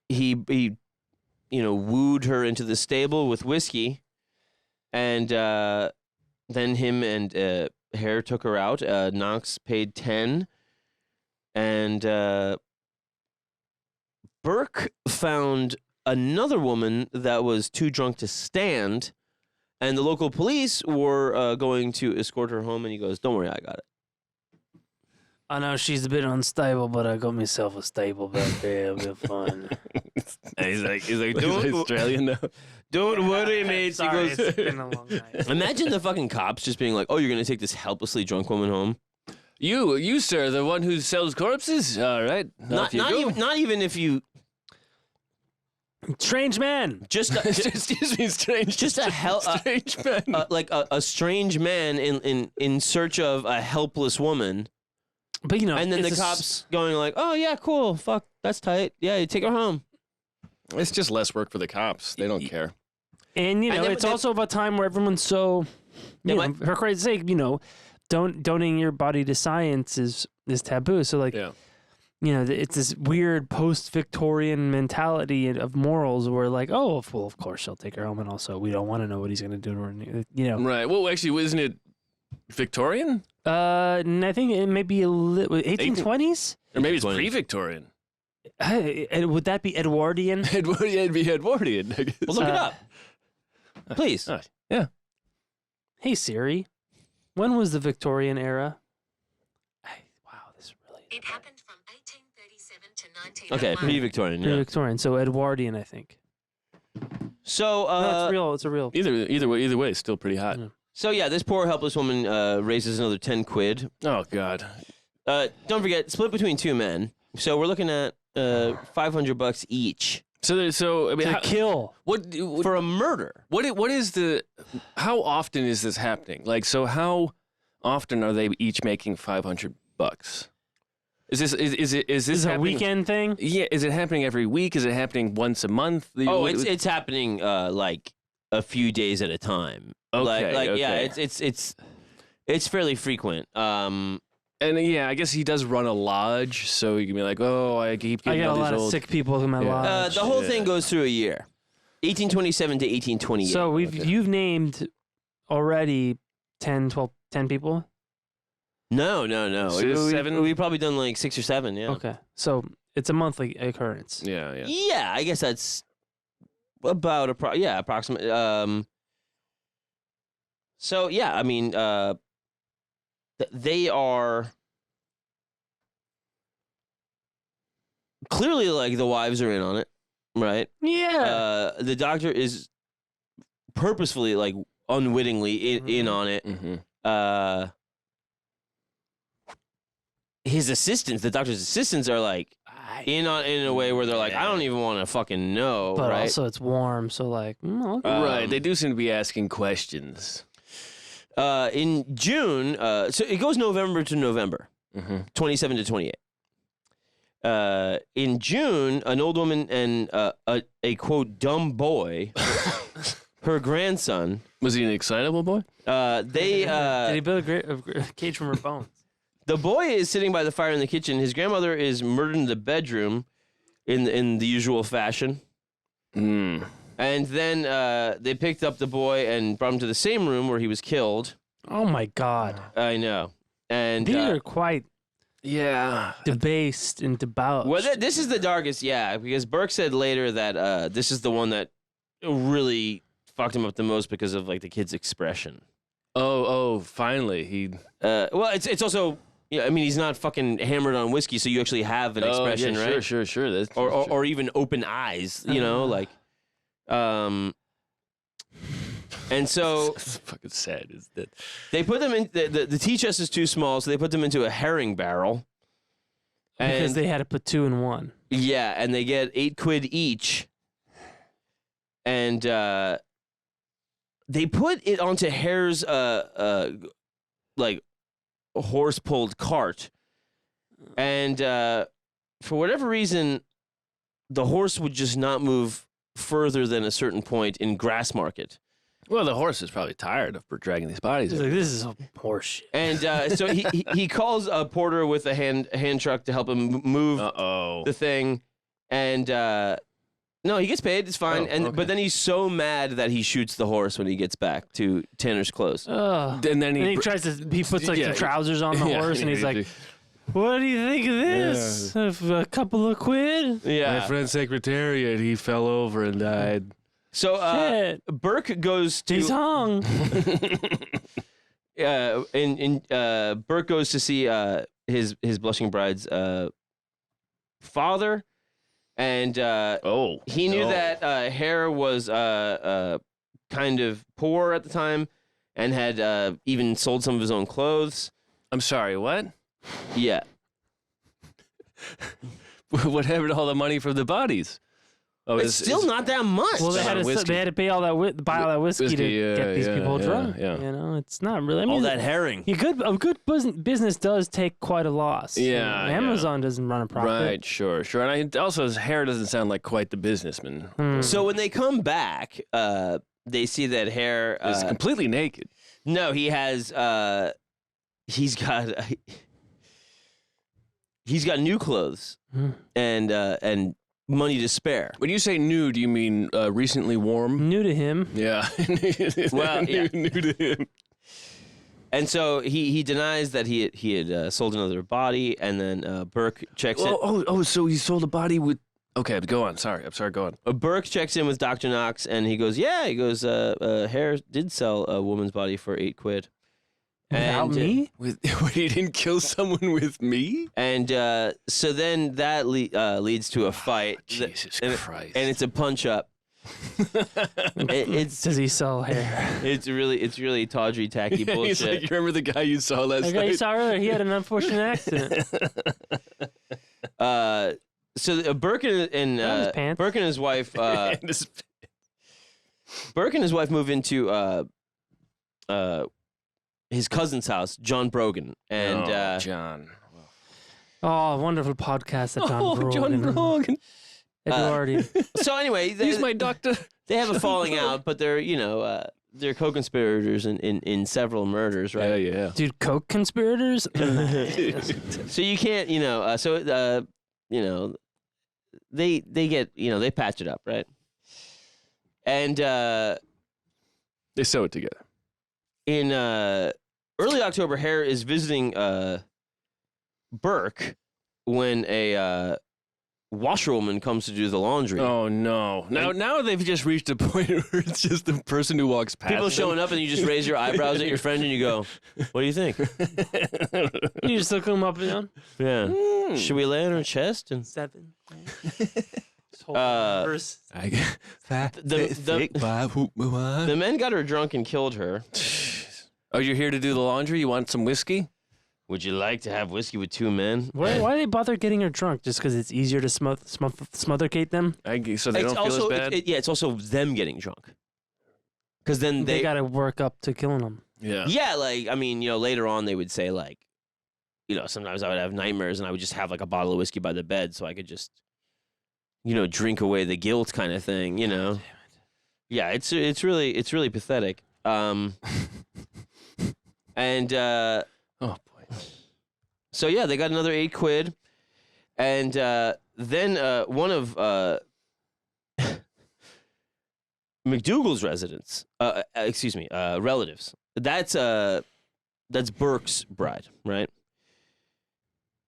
he wooed her into the stable with whiskey, and then him and Hare took her out. Knox paid 10, and Burke found another woman that was too drunk to stand, and the local police were going to escort her home, and he goes, "Don't worry, I got it." I know she's a bit unstable, but I got myself a stable back there. It'll be fun. He's like, He's "Don't Australian now. Don't worry, mate." Sorry, He goes, it's been a long night. imagine the fucking cops just being like, "Oh, you're gonna take this helplessly drunk woman home?" You, sir, the one who sells corpses. All right. Not even if you Strange man. just Excuse me, strange. just a strange man. like a strange man in search of a helpless woman, But and then the cops going like, "Oh yeah, cool, fuck, that's tight. Yeah, you take her home." It's just less work for the cops. They don't care. And And then- it's also about time where everyone's so. Yeah, You know, for Christ's sake, donating your body to science is taboo. So like, Yeah. it's this weird post-Victorian mentality of morals where like, oh, well, of course she'll take her home, and also we don't want to know what he's going to do to her. Right. Well, actually, isn't it Victorian? And I think it may be 1820s. Or maybe it's 20s. pre-Victorian. Would that be Edwardian? It'd be Edwardian. I guess. Well, look it up, please. Yeah. Hey Siri, when was the Victorian era? Wow, this really. It happened from 1837 to 1901. Okay, pre-Victorian. Yeah. Victorian, so Edwardian, I think. So No, it's real. It's a real. Either way, it's still pretty hot. Yeah. So yeah, this poor helpless woman raises another 10 quid. Oh God. Don't forget, split between 2 men. So we're looking at $500 each So I mean, To kill. what for a murder. what is the? How often is this happening? Like, so how often are they each making $500? Is this Is this a happening- weekend thing? Yeah, is it happening every week? Is it happening once a month? Oh, it's happening like a few days at a time. Okay, Yeah, okay. it's fairly frequent. And yeah, I guess he does run a lodge, so you can be like, oh, I keep I getting got all a these lot of old. sick people in my Yeah. lodge. The whole yeah. thing goes through a year. 1827 to 1828. So you've named already 10 people? No. We've probably done like 6 or 7, yeah. Okay. So it's a monthly occurrence. Yeah. Yeah, I guess that's about approximately. So yeah, I mean, they are clearly like the wives are in on it, right? Yeah. The doctor is purposefully, like, unwittingly in on it. Mm-hmm. His assistants, the doctor's assistants, are like in a way where they're like, I don't even want to fucking know, but right? also it's warm, so like, okay. Right. They do seem to be asking questions. In June, so it goes November to November, 27 to 28. In June, an old woman and a quote dumb boy, her grandson. Was he an excitable boy? Did he build a cage from her bones? The boy is sitting by the fire in the kitchen. His grandmother is murdered in the bedroom, in the usual fashion. Mm. And then they picked up the boy and brought him to the same room where he was killed. Oh my God! I know. And These are quite Yeah. debased and debauched. Well, this is the darkest, yeah, because Burke said later that this is the one that really fucked him up the most because of like the kid's expression. Oh, finally he. Well, it's also. Yeah, I mean, he's not fucking hammered on whiskey, so you actually have an expression, yeah, right? Sure. That's Or even open eyes, you know, like, and so That's fucking sad. Is that they put them in the tea chest is too small, so they put them into a herring barrel, because and they had to put 2 in 1. yeah, and they get £8 each, and they put it onto Hare's like horse-pulled cart, and for whatever reason, the horse would just not move further than a certain point in Grassmarket. well, the horse is probably tired of dragging these bodies. He's like, this is horseshit. And so he calls a porter with a hand truck to help him move the thing, and no, he gets paid. It's fine. But then he's so mad that he shoots the horse when he gets back to Tanner's Close. And then he puts like some trousers on the horse, and he's like, "What do you think of this? A couple of quid?" Yeah. My friend Secretariat, he fell over and died. So Burke goes to. He's hung. Burke goes to see his blushing bride's father. And he knew that Hare was kind of poor at the time and had even sold some of his own clothes. I'm sorry, what? Yeah. What happened to all the money from the bodies? Oh, it's still not that much. Well, they had to pay all that buy all that whiskey to get these people drunk. Yeah. You know, it's not really. I mean, all that herring. A good business does take quite a loss. Yeah, you know, Amazon doesn't run a profit. Right, sure. And also, his hair doesn't sound like quite the businessman. So when they come back, they see that Hare is completely naked. No, he has. He's got new clothes and money to spare. When you say new, do you mean recently warm? New to him. Yeah. Well, new to him. And so he denies that he had sold another body, and then Burke checks in. Oh, so he sold a body with. Okay, go on. I'm sorry. Go on. Burke checks in with Dr. Knox, and he goes, Hare did sell a woman's body for £8. Without me? He didn't kill someone with me? And so then that leads to a fight. Jesus Christ. And it's a punch-up. Does he sell hair? It's really tawdry, tacky bullshit. He's like, you remember the guy you saw last night? The guy you saw earlier, he had an unfortunate accident. So Burke and his wife Burke and his wife move into his cousin's house, John Brogan, and John. Oh, wonderful podcast that John Brogan. John Brogan. Eduardi. So anyway, He's my doctor. They have a falling out, but they're they're co-conspirators in several murders, right? Yeah. Dude, coke conspirators? So you can't, they get, they patch it up, right? And They sew it together. in early October, Hare is visiting Burke when a washerwoman comes to do the laundry. Oh no! Now they've just reached a point where it's just the person who walks past. People showing up and you just raise your eyebrows at your friend and you go, "What do you think?" You just look them up and down. Yeah. Should we lay on her chest and 7. the men got her drunk and killed her. Oh, you're here to do the laundry? You want some whiskey? Would you like to have whiskey with 2 men? Why do they bother getting her drunk? Just because it's easier to smothercate them? So they don't feel as bad? It's also them getting drunk. Because then They got to work up to killing them. Yeah. Yeah, like, I mean, later on they would say, like, sometimes I would have nightmares and I would just have, like, a bottle of whiskey by the bed so I could just, drink away the guilt kind of thing, Damn it. Yeah, it's really pathetic. And, Oh, boy. so, yeah, they got another £8. And then one of McDougal's relatives. That's Burke's bride, right?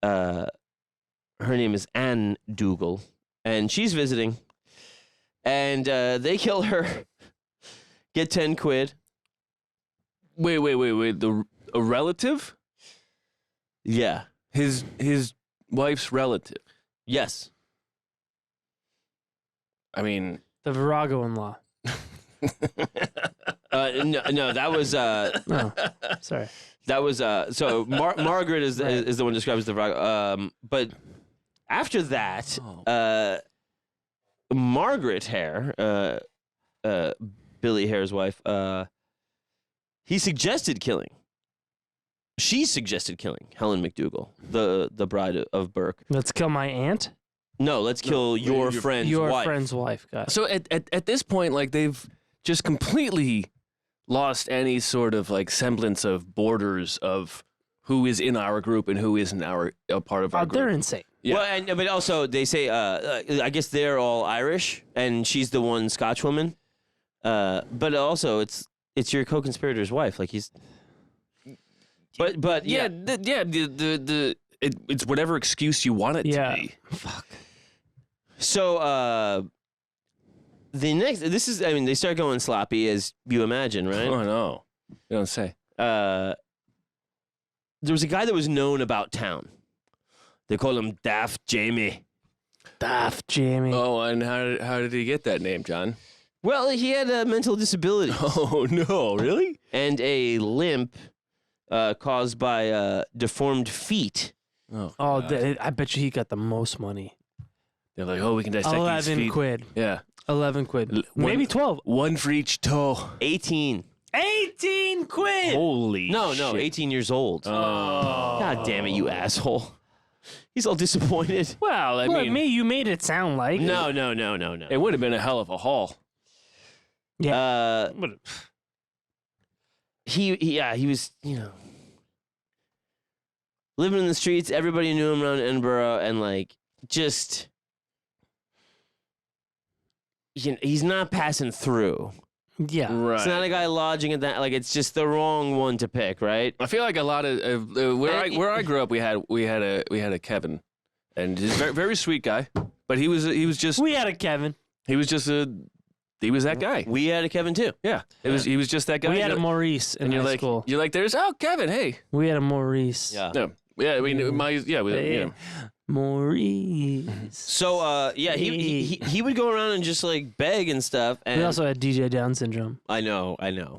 Her name is Anne Dougal, and she's visiting. And they kill her, get £10. Wait. A relative? Yeah. His wife's relative. Yes. I mean, The Virago-in-law. No, that was Oh, sorry. that was so Margaret is the one described as the Virago. But after that, Margaret Hare, Billy Hare's wife, he suggested killing. She suggested killing Helen McDougal, the bride of Burke. Let's kill my aunt. No, let's kill your friend's Your wife. friend's wife, guys. so at this point, like, they've just completely lost any sort of, like, semblance of borders of who is in our group and who isn't a part of our group. They're insane. Yeah. Well, but also they say, I guess they're all Irish, and she's the one Scotch woman. But also, it's your co-conspirator's wife. Like he's. But yeah. It's whatever excuse you want it to be. Fuck. So they start going sloppy, as you imagine, right? Oh no, you don't say. There was a guy that was known about town. They call him Daft Jamie. Daft Jamie. Oh, and how did he get that name, John? Well, he had a mental disability. Oh no, really? And a limp caused by deformed feet. Oh, I bet you he got the most money. they're like, oh, we can dissect these 11 feet. quid. Yeah, 11 quid. One- Maybe 12. one for each toe. 18. 18 quid. Holy No, shit. 18 years old. Oh. God damn it, you asshole. He's all disappointed. Well, I Look, mean, you made it sound like. No. it would have been a hell of a haul. Yeah. He was, living in the streets. Everybody knew him around Edinburgh, and like just, he's not passing through. Yeah. Right. It's not a guy lodging at that. Like it's just the wrong one to pick, right? I feel like a lot of where I grew up, we had a Kevin, and he's a very, very sweet guy, but he was just We had a Kevin. he was that guy. We had a Kevin too. Yeah, he was just that guy. We had a You're- Maurice in and you're high like school. you're like there's Kevin, hey. We had a Maurice. Yeah. Yeah, I mean Maurice. So he would go around and just like beg and stuff. And We also had DJ Down syndrome. I know.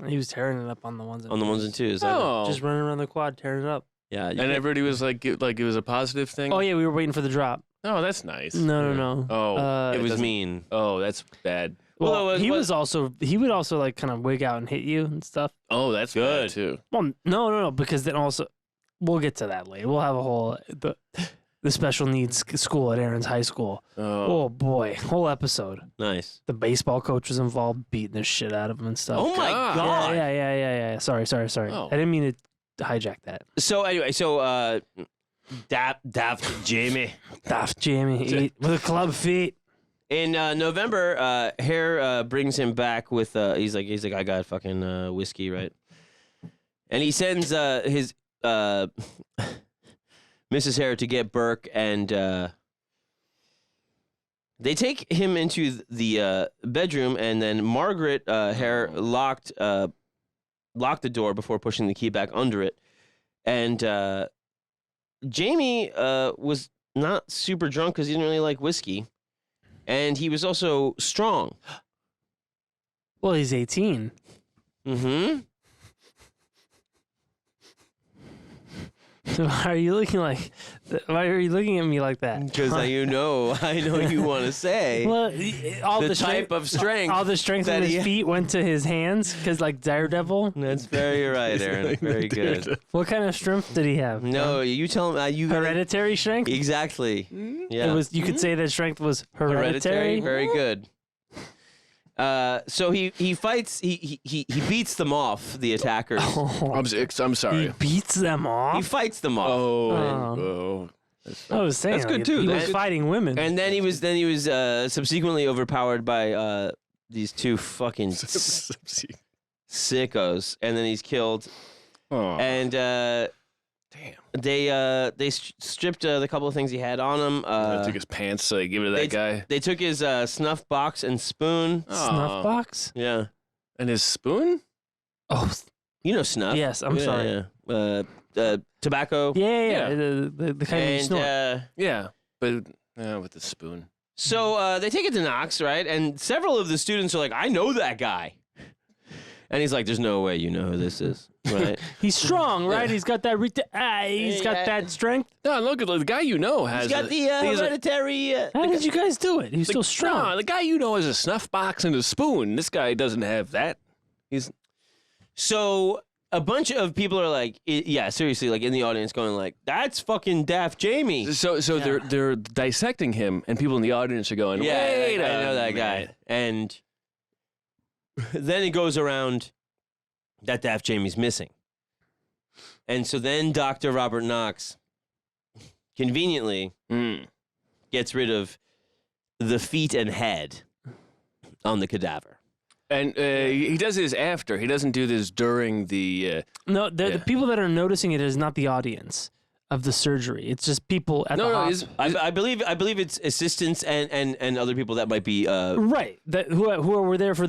He was tearing it up on the ones On the ones and twos. I know. Oh, just running around the quad, tearing it up. Yeah. and everybody was like it was a positive thing. Oh yeah, we were waiting for the drop. Oh, that's nice. No. Oh, it was doesn't- mean. Oh, that's bad. Well, he would also like kind of wig out and hit you and stuff. Oh, that's Good. bad too. Well, no, because then also we'll get to that later. We'll have a whole the special needs school at Aaron's high school. Oh, Oh boy, whole episode. Nice. The baseball coach was involved, beating the shit out of him and stuff. Oh my God. God. Yeah. Sorry. Oh. I didn't mean to hijack that. So anyway, Daft Jamie. Daft Jamie with a club feet. In November, Hare brings him back with he's like I got fucking whiskey, right? And he sends his Mrs. Hare to get Burke, and they take him into the bedroom, and then Margaret Hare locked the door before pushing the key back under it, and Jamie was not super drunk because he didn't really like whiskey. And he was also strong. Well, he's 18. Mm-hmm. Why are you looking like? Why are you looking at me like that? Because I know you want to say Well, all the type of strength. all the strength that of his he- feet went to his hands, because like Daredevil. That's very right, Aaron. Very good. What kind of strength did he have? No, you tell him. You gotta- Hereditary strength. Exactly. Yeah. It was. You could say that strength was hereditary. Very good. So he fights. He beats them off. The attackers. I'm He sorry. beats them He off. fights them off. Oh. I was saying That's good, like, too. He was That- fighting women. And then he was subsequently overpowered by these two fucking sickos, and then he's killed. Oh. And Damn. they stripped the couple of things he had on him. I took his pants, so I give it to that guy. They took his snuff box and spoon. Snuff box. Yeah, And his spoon? Oh, you know snuff. yes. I'm Yeah, sorry. Yeah. Tobacco. Yeah. Yeah. The kind you And snort. Yeah, but with the spoon. so they take it to Knox, right? And several of the students are like, "I know that guy," and he's like, "There's no way you know who this is." Right? He's strong, right? He's got that. He's got that strength. No, look at the guy you know has. He's got the he's a- hereditary. How did you guys do it? He's still strong. No, the guy you know has a snuff box and a spoon. This guy doesn't have that. So a bunch of people are like, yeah, seriously, like in the audience going like, that's fucking Daft Jamie. So they're dissecting him, and people in the audience are going, Yeah, "Wait, I know that guy." minute." And then it goes around that Daft Jamie's missing. And so then Dr. Robert Knox conveniently gets rid of the feet and head on the cadaver. And he does this after. He doesn't do this during the. No, the people that are noticing it is not the audience of the surgery. It's just people at the hospital. I believe it's assistants and other people that might be Right. That who were there for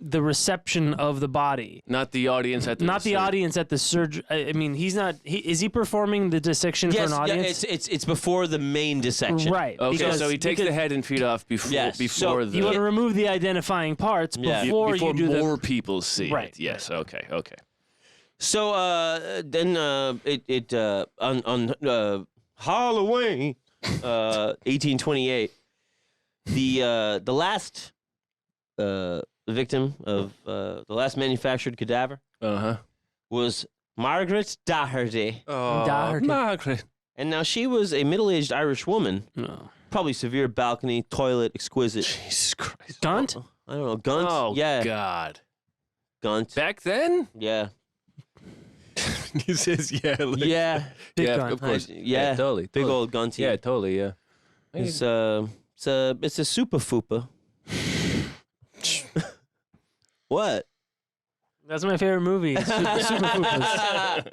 the reception of the body. Not the audience at the. Not the audience at the surgery. I mean, he's not. Is he performing the dissection for an audience? it's before the main dissection. Right. Okay, so he takes because the head and feet off before so the. you want to remove the identifying parts before you do more the. people see Right. it. Yes. Okay. So then on Halloween, 1828, the last victim of the last manufactured cadaver was Margaret Doherty. Oh, Doherty. Margaret. And now she was a middle-aged Irish woman, No. probably severe balcony, toilet, exquisite. Jesus Christ. Gunt? I don't know, gunt? Oh yeah, God. gunt. Back then. Yeah. He says, "Yeah, like, Yeah. Big yeah, gun. of course, Yeah. totally, Big totally. old gunty. yeah, totally, yeah." It's a super fupa. What? That's my favorite movie. Super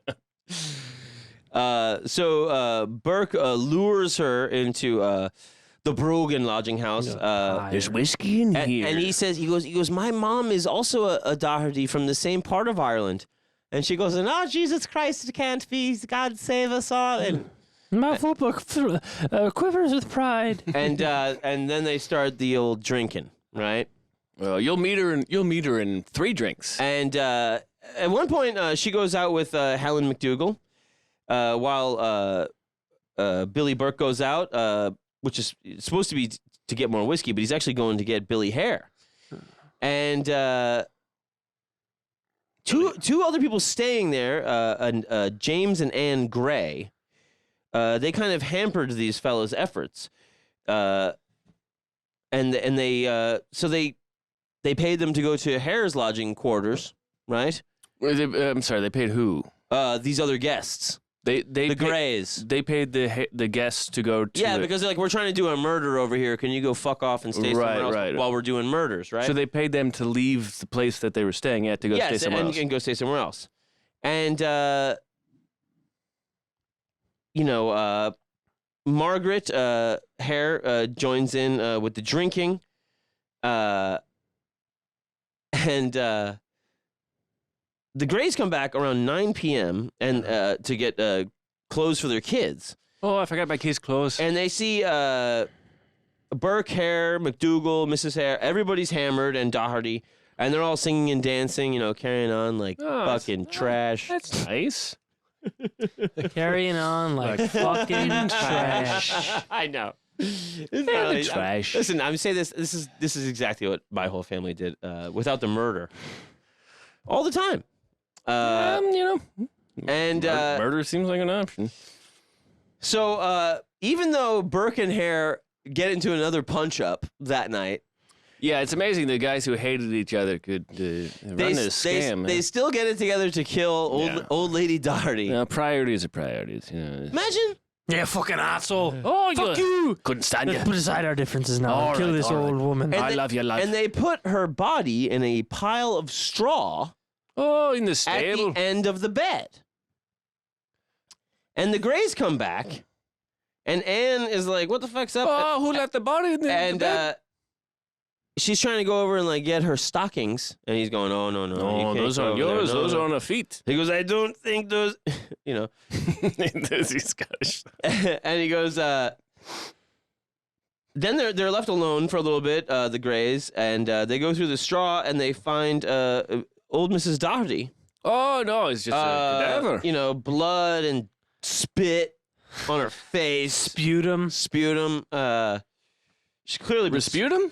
Fupas. So Burke lures her into the Brogan lodging house. There's whiskey in here, And he goes, my mom is also a Doherty from the same part of Ireland. And she goes, oh, Jesus Christ, it can't be. God save us all. And My fupa quivers with pride. and then they start the old drinking, right? Well, you'll meet her in 3 drinks. And at one point, she goes out with Helen McDougal, while Billy Burke goes out, which is supposed to be to get more whiskey, but he's actually going to get Billy Hare. And two other people staying there, James and Anne Gray, they kind of hampered these fellows' efforts, and they paid them to go to Hare's lodging quarters, right? I'm sorry, they paid who? These other guests. the Greys. They paid the guests to go to because they're like, we're trying to do a murder over here. Can you go fuck off and stay somewhere else while we're doing murders, right? So they paid them to leave the place that they were staying at to go stay somewhere else. And go stay somewhere else. And, Margaret Hare joins in with the drinking. And the Greys come back around 9 p.m. and to get clothes for their kids. Oh, I forgot my kids' clothes. And they see Burke, Hare, McDougal, Mrs. Hare. Everybody's hammered and Doherty. And they're all singing and dancing, carrying on like fucking trash. That's nice. Carrying on like fucking trash. I know. Trash. Listen, I'm saying this is exactly what my whole family did without the murder. All the time. And murder seems like an option. So even though Burke and Hare get into another punch-up that night, yeah, it's amazing the guys who hated each other could run this scam. They still get it together to kill old lady Doherty. Priorities are priorities. Imagine. Yeah, fucking asshole. Oh, fuck you. Couldn't stand Let's you. put aside our differences now. All Kill right, this all old right. woman. I love your life. And they put her body in a pile of straw Oh, in the at stable. the end of the bed. And the Greys come back, and Anne is like, what the fuck's up? Oh, who left the body in the bed? She's trying to go over and like get her stockings, and he's going, "Oh no, Oh, those aren't yours. Those are on her feet. He goes, "I don't think those," He's Scottish. and he goes, Then they're left alone for a little bit, the Greys, and they go through the straw and they find old Mrs. Doherty. Oh no, it's just a cadaver. Blood and spit on her face, Sputum. She clearly Rasputin?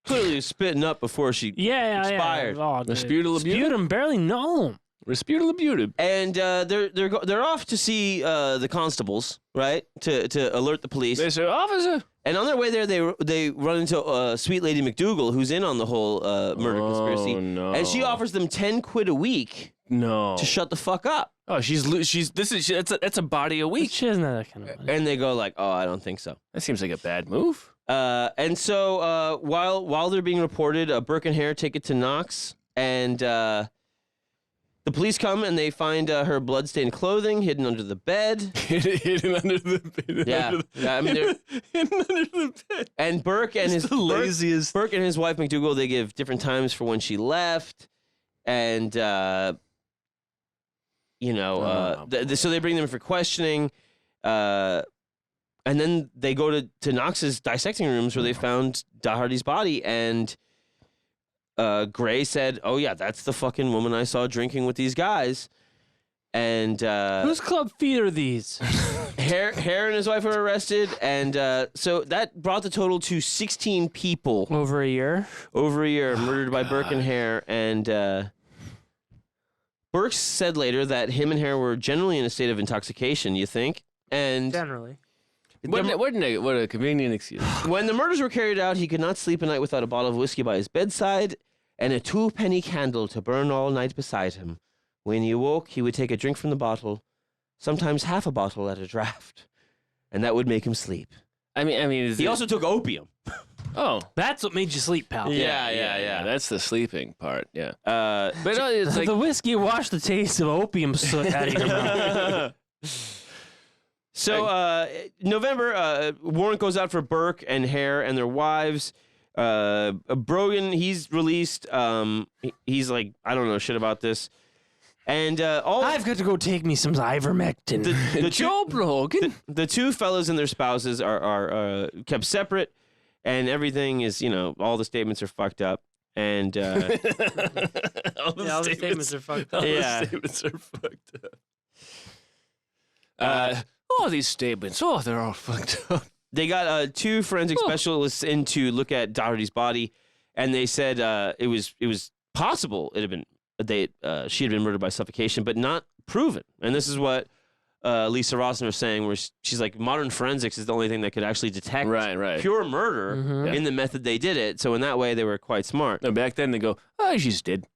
Clearly spitting up before she expired. Yeah. Oh, Sputum? Barely know. Rasputin. And they're off to see the constables, right? To alert the police. They say, officer. And on their way there, they run into Sweet Lady McDougal, who's in on the whole murder conspiracy. No. And she offers them 10 quid a week to shut the fuck up. Oh, that's a body a week. She doesn't have that kind of money. And they go like, oh, I don't think so. That seems like a bad move. And so while they're being reported, Burke and Hare take it to Knox, and the police come and they find her bloodstained clothing hidden under the bed. Hidden under the bed. Yeah. I mean, they're hidden under the bed. And Burke and his laziest. Burke and his wife McDougal, they give different times for when she left, and so they bring them for questioning. And then they go to Knox's dissecting rooms where they found Doherty's body, and Gray said, "Oh yeah, that's the fucking woman I saw drinking with these guys." And whose club feet are these? Hare and his wife were arrested, and so that brought the total to 16 people Over a year murdered by Burke and Hare. And Burke said later that him and Hare were generally in a state of intoxication. You think? And generally. What a convenient excuse. When the murders were carried out, he could not sleep a night without a bottle of whiskey by his bedside and a 2-penny candle to burn all night beside him. When he awoke, he would take a drink from the bottle, sometimes half a bottle at a draught, and that would make him sleep. I mean, he also took opium. Oh, that's what made you sleep, pal. Yeah. That's the sleeping part. Yeah. But it's like the whiskey washed the taste of opium soot out of your mouth. So, November, warrant goes out for Burke and Hare and their wives. Brogan, he's released. He's like, I don't know shit about this. And I've got to go take me some ivermectin. The Joe Brogan. The two fellows and their spouses are kept separate, and everything is, all the statements are fucked up. And all the statements are fucked up. The statements are fucked up. All these statements, they're all fucked up. They got 2 forensic specialists in to look at Doherty's body, and they said it was possible it had been she had been murdered by suffocation, but not proven. And this is what Lisa Rossner was saying, where she's like, modern forensics is the only thing that could actually detect pure murder in the method they did it. So in that way, they were quite smart. No, back then they go, she's dead.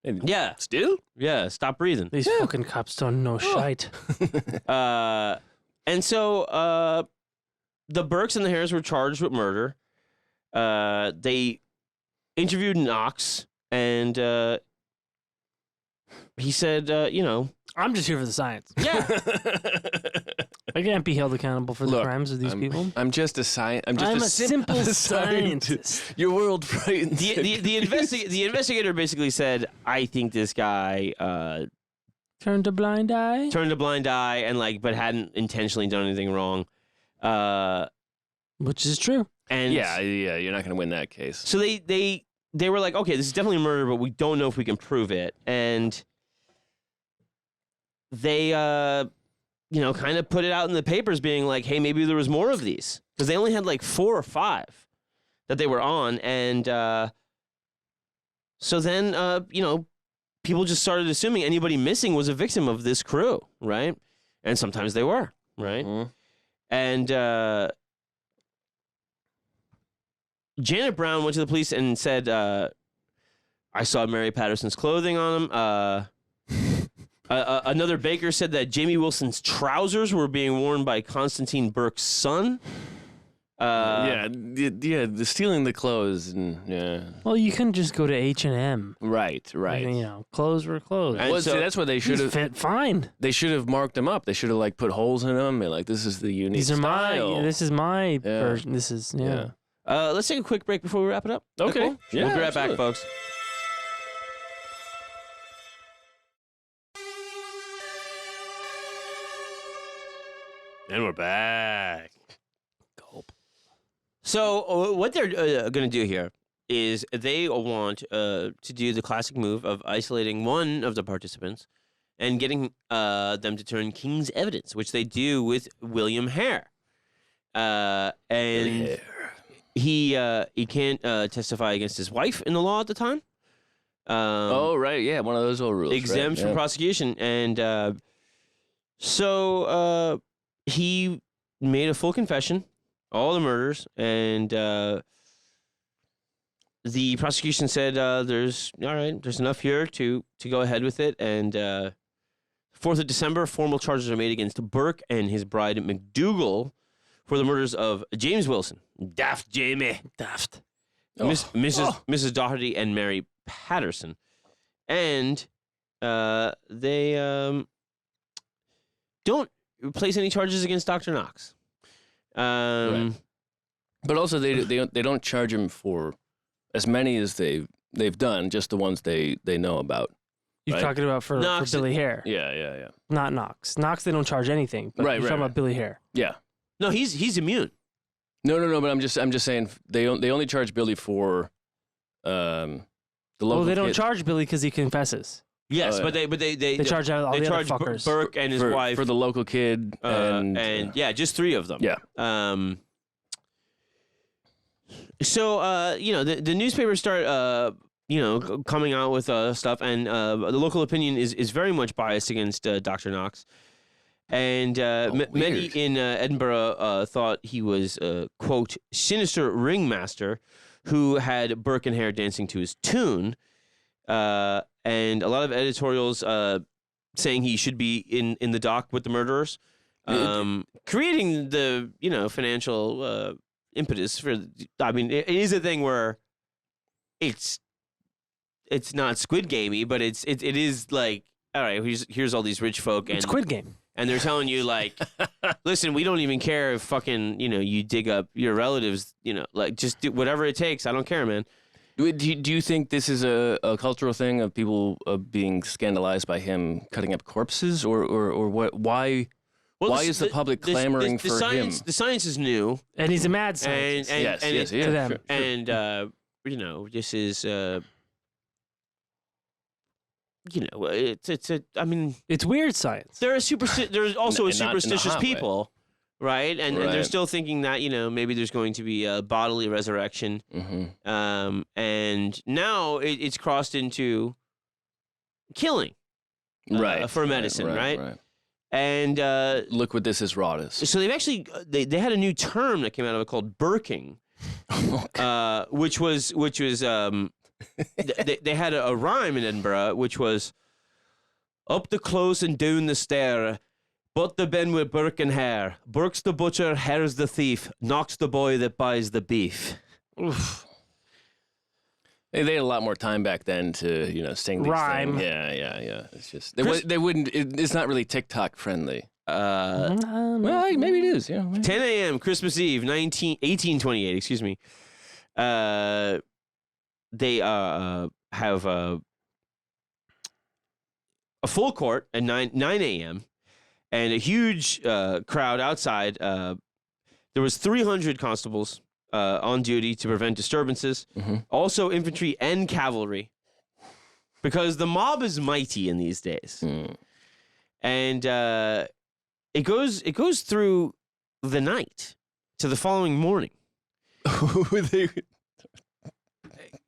Yeah. Still? Yeah, stop breathing. These fucking cops don't know shite. And so the Burkes and the Hares were charged with murder. They interviewed Knox, and he said, I'm just here for the science. yeah. I can't be held accountable for the crimes of these people. I'm just a scientist. I'm a simple scientist. Your world frightens The investigator basically said, I think this guy Turned a blind eye. and but hadn't intentionally done anything wrong. Which is true. And yeah, you're not going to win that case. so they were like, okay, this is definitely murder, but we don't know if we can prove it. And they kind of put it out in the papers being like, hey, maybe there was more of these. Because they only had like 4 or 5 that they were on. And so then, people just started assuming anybody missing was a victim of this crew, right? And sometimes they were, right? Mhm. And Janet Brown went to the police and said, I saw Mary Patterson's clothing on him. Another baker said that Jamie Wilson's trousers were being worn by Constantine Burke's son. The stealing the clothes and Well, you couldn't just go to H&M. right. Clothes were clothes. And Well, so- see, that's what they should have. Fit fine. They should have marked them up. They should have put holes in them. And this is the unique These are style. this is my version. This is Yeah. Let's take a quick break before we wrap it up. Is that Okay. cool? Yeah, we'll be right back, absolutely. folks. And we're back. Gulp. So what they're going to do here is they want to do the classic move of isolating one of the participants and getting them to turn king's evidence, which they do with William Hare. And he can't testify against his wife in the law at the time. Oh, right. Yeah, one of those old rules. Exempt right? from prosecution. And so he made a full confession, all the murders, and the prosecution said there's enough here to go ahead with it. And 4th of December, formal charges are made against Burke and his bride McDougal for the murders of James Wilson, Daft Jamie, Mrs. Doherty, and Mary Patterson. And they don't place any charges against Dr. Knox. Right. But also, they don't charge him for as many as they've done, just the ones they know about. You're Right. talking about for Billy Hare, Yeah. not Knox. Knox, they don't charge anything. But you're talking about Billy Hare. Yeah. No, he's immune. No. But I'm just saying they only charge Billy for the local. Well, they don't kid. charge Billy because he confesses. Yes, Oh, but they charge out all they the other charge fuckers. Burke and his for, wife for the local kid and just 3 of them. Yeah. So the newspapers start coming out with stuff, and the local opinion is very much biased against Dr. Knox. And many in Edinburgh thought he was quote sinister ringmaster who had Burke and Hare dancing to his tune. And a lot of editorials saying he should be in the dock with the murderers, creating the financial impetus for. I mean, it is a thing where it's not Squid Gamey, but it is like, all right, here's all these rich folk and It's Squid Game. and they're telling you like, listen, we don't even care if fucking you dig up your relatives, like just do whatever it takes. I don't care, man. Do you think this is a cultural thing of people being scandalized by him cutting up corpses, or what? Why? Well, why is the public clamoring for him? The science is new, And he's a mad scientist. and Yes, and yes, it- yeah, to them. sure. and this is it's a. I mean, It's weird science. there's also And not in a superstitious hot way. people, right? And they're Right. still thinking that maybe there's going to be a bodily resurrection. Mm-hmm. And now it's crossed into killing Right. for medicine, right? And Look what this has wrought us. so they've actually they had a new term that came out of it called burking, which was they had a rhyme in Edinburgh, which was up the close and down the stair. But the ben with Burke and Hare. Burke's the butcher, Hare's the thief. Knocks the boy that buys the beef. Oof. They had a lot more time back then to, sing these Rhyme. things. Yeah. It's just they wouldn't. It's not really TikTok friendly. Well, maybe it is. 10 a.m. Christmas Eve, 1828. Excuse me. They have a full court at 9 a.m. and a huge crowd outside. There was 300 constables on duty to prevent disturbances. Mm-hmm. Also infantry and cavalry, because the mob is mighty in these days. And it goes through the night to the following morning.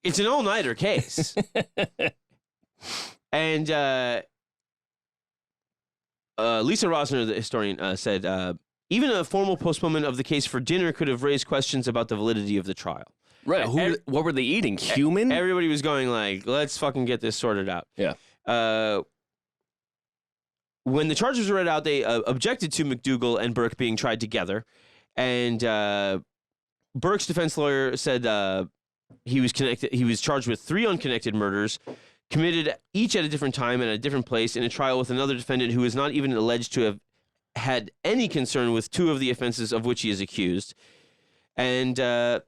It's an all-nighter case. And Lisa Rosner, the historian, said, even a formal postponement of the case for dinner could have raised questions about the validity of the trial. Right. What were they eating? Human? Everybody was going like, let's fucking get this sorted out. Yeah. When the charges were read out, they objected to McDougal and Burke being tried together. And Burke's defense lawyer said he was connected. He was charged with 3 unconnected murders, committed each at a different time and at a different place in a trial with another defendant who is not even alleged to have had any concern with 2 of the offenses of which he is accused. And then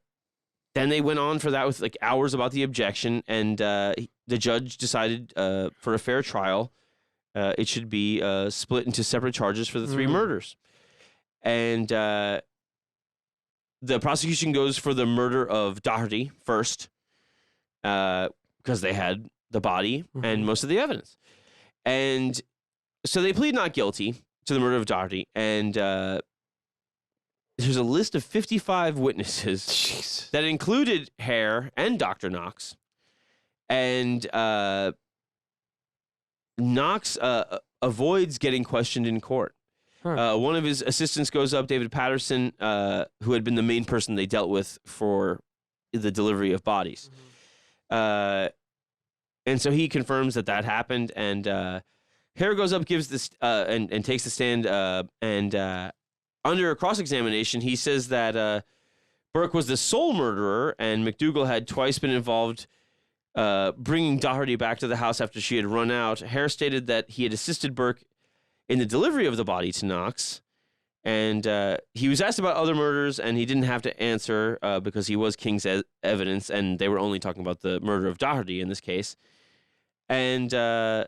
they went on for that with like hours about the objection, and the judge decided for a fair trial, it should be split into separate charges for the 3 murders. And the prosecution goes for the murder of Doherty first, because they had the body and most of the evidence. And so they plead not guilty to the murder of Doherty, and there's a list of 55 witnesses that included Hare and Dr. Knox. And Knox avoids getting questioned in court. One of his assistants goes up, David Patterson, who had been the main person they dealt with for the delivery of bodies. And so he confirms that happened, and Hare goes up, gives this and takes the stand, and under a cross-examination, he says that Burke was the sole murderer, and McDougal had twice been involved bringing Doherty back to the house after she had run out. Hare stated that he had assisted Burke in the delivery of the body to Knox, and he was asked about other murders, and he didn't have to answer because he was King's evidence, and they were only talking about the murder of Doherty in this case. And then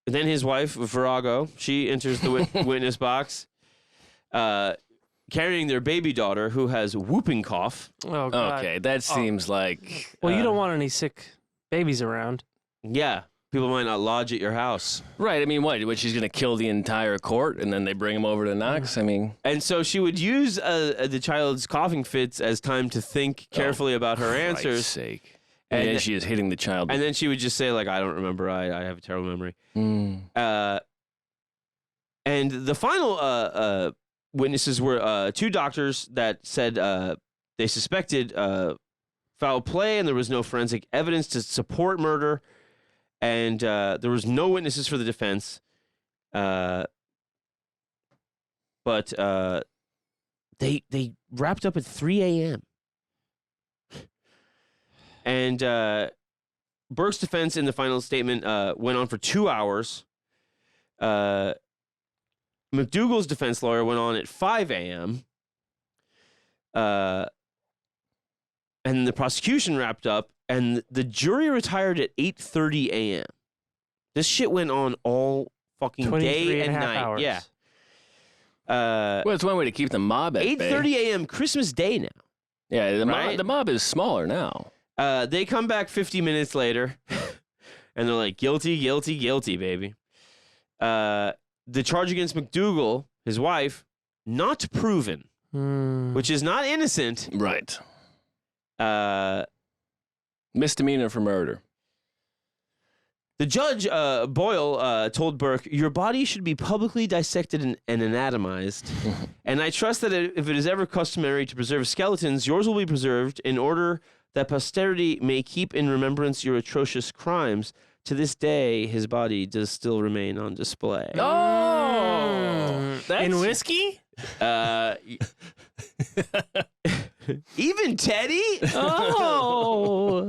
his wife, Virago, she enters the witness box, carrying their baby daughter who has whooping cough. Oh, God. Okay, that seems like... Well, you don't want any sick babies around. Yeah, people might not lodge at your house. Right, I mean, what she's going to kill the entire court and then they bring him over to Knox? I mean... And so she would use the child's coughing fits as time to think carefully about her answers. Sake. And then she is hitting the child. And then she would just say, like, I don't remember. I have a terrible memory. And the final witnesses were 2 doctors that said they suspected foul play, and there was no forensic evidence to support murder, and there was no witnesses for the defense. But they wrapped up at 3 a.m. And Burke's defense in the final statement went on for 2 hours. McDougal's defense lawyer went on at 5 a.m. And the prosecution wrapped up, and the jury retired at 8:30 a.m. This shit went on all fucking day and night. Hours. Yeah. Well, it's one way to keep the mob at bay. 8:30 a.m. Christmas Day now. Yeah, Right? the mob is smaller now. They come back 50 minutes later, and they're like, guilty, guilty, guilty, baby. The charge against McDougal, his wife, not proven, which is not innocent. Right. Misdemeanor for murder. The judge, Boyle, told Burke, your body should be publicly dissected and anatomized, and I trust that if it is ever customary to preserve skeletons, yours will be preserved in order that posterity may keep in remembrance your atrocious crimes. To this day, his body does still remain on display. Oh, in whiskey? Even Teddy? Oh.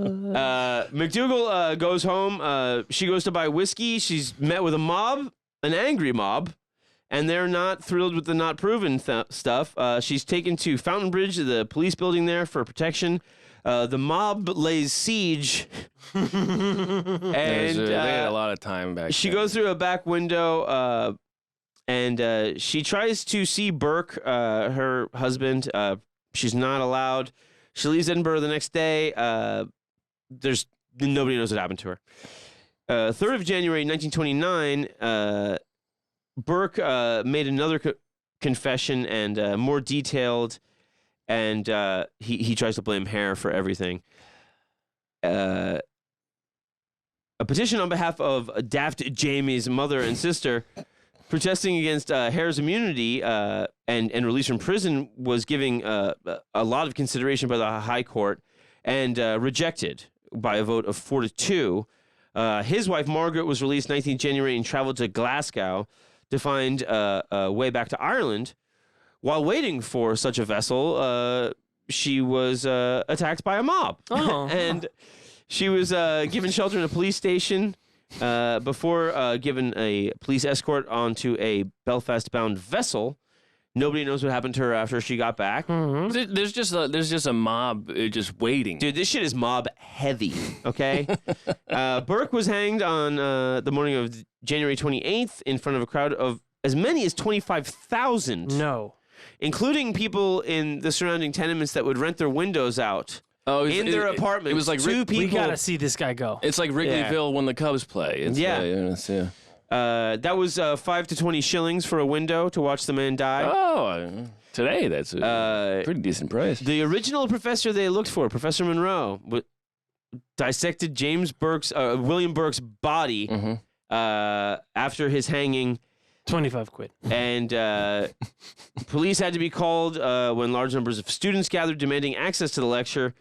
McDougal goes home. She goes to buy whiskey. She's met with a mob, an angry mob, and they're not thrilled with the not proven stuff. She's taken to Fountain Bridge, the police building there, for protection. The mob lays siege. And they had a lot of time back she then. goes through a back window, and she tries to see Burke, her husband. She's not allowed. She leaves Edinburgh the next day. There's nobody knows what happened to her. 3rd of January, 1929, Burke made another confession and more detailed, and he tries to blame Hare for everything. A petition on behalf of Daft Jamie's mother and sister protesting against Hare's immunity and release from prison was giving a lot of consideration by the High Court and rejected by a vote of 4-2. His wife, Margaret, was released 19th January and traveled to Glasgow to find a way back to Ireland. While waiting for such a vessel, she was attacked by a mob. Oh. And she was given shelter in a police station before given a police escort onto a Belfast-bound vessel. Nobody knows what happened to her after she got back. Mm-hmm. There's just a mob just waiting. Dude, this shit is mob heavy, okay? Burke was hanged on the morning of January 28th in front of a crowd of as many as 25,000. No. Including people in the surrounding tenements that would rent their windows out in their apartments. It was like two people. We gotta see this guy go. It's like Wrigleyville when the Cubs play. It's, Yeah. That was 5 to 20 shillings for a window to watch the man die. Today that's a pretty decent price. The original professor they looked for, Professor Monroe, dissected William Burke's body after his hanging. 25 quid. And police had to be called when large numbers of students gathered demanding access to the lecture.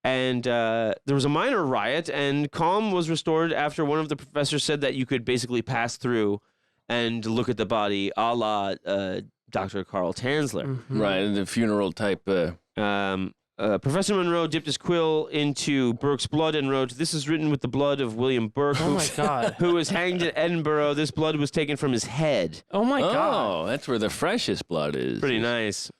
And there was a minor riot, and calm was restored after one of the professors said that you could basically pass through and look at the body, a la Dr. Carl Tanzler. Mm-hmm. Right, the funeral type. Professor Monroe dipped his quill into Burke's blood and wrote, "This is written with the blood of William Burke, Oh my God. who was hanged in Edinburgh. This blood was taken from his head." Oh my God. Oh, that's where the freshest blood is. Pretty nice.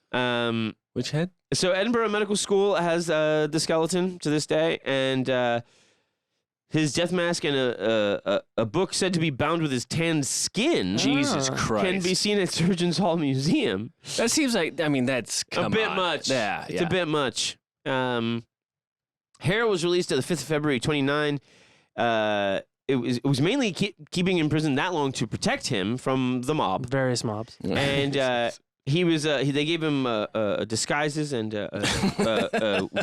Which head? So Edinburgh Medical School has the skeleton to this day, and his death mask and a book said to be bound with his tanned skin Jesus Christ. can be seen at Surgeons Hall Museum. That seems like, I mean, that's A bit much. Yeah, It's a bit much. Hare was released on the 5th of February, 29. It was mainly keeping him in prison that long to protect him from the mob. Various mobs. And he was. They gave him disguises and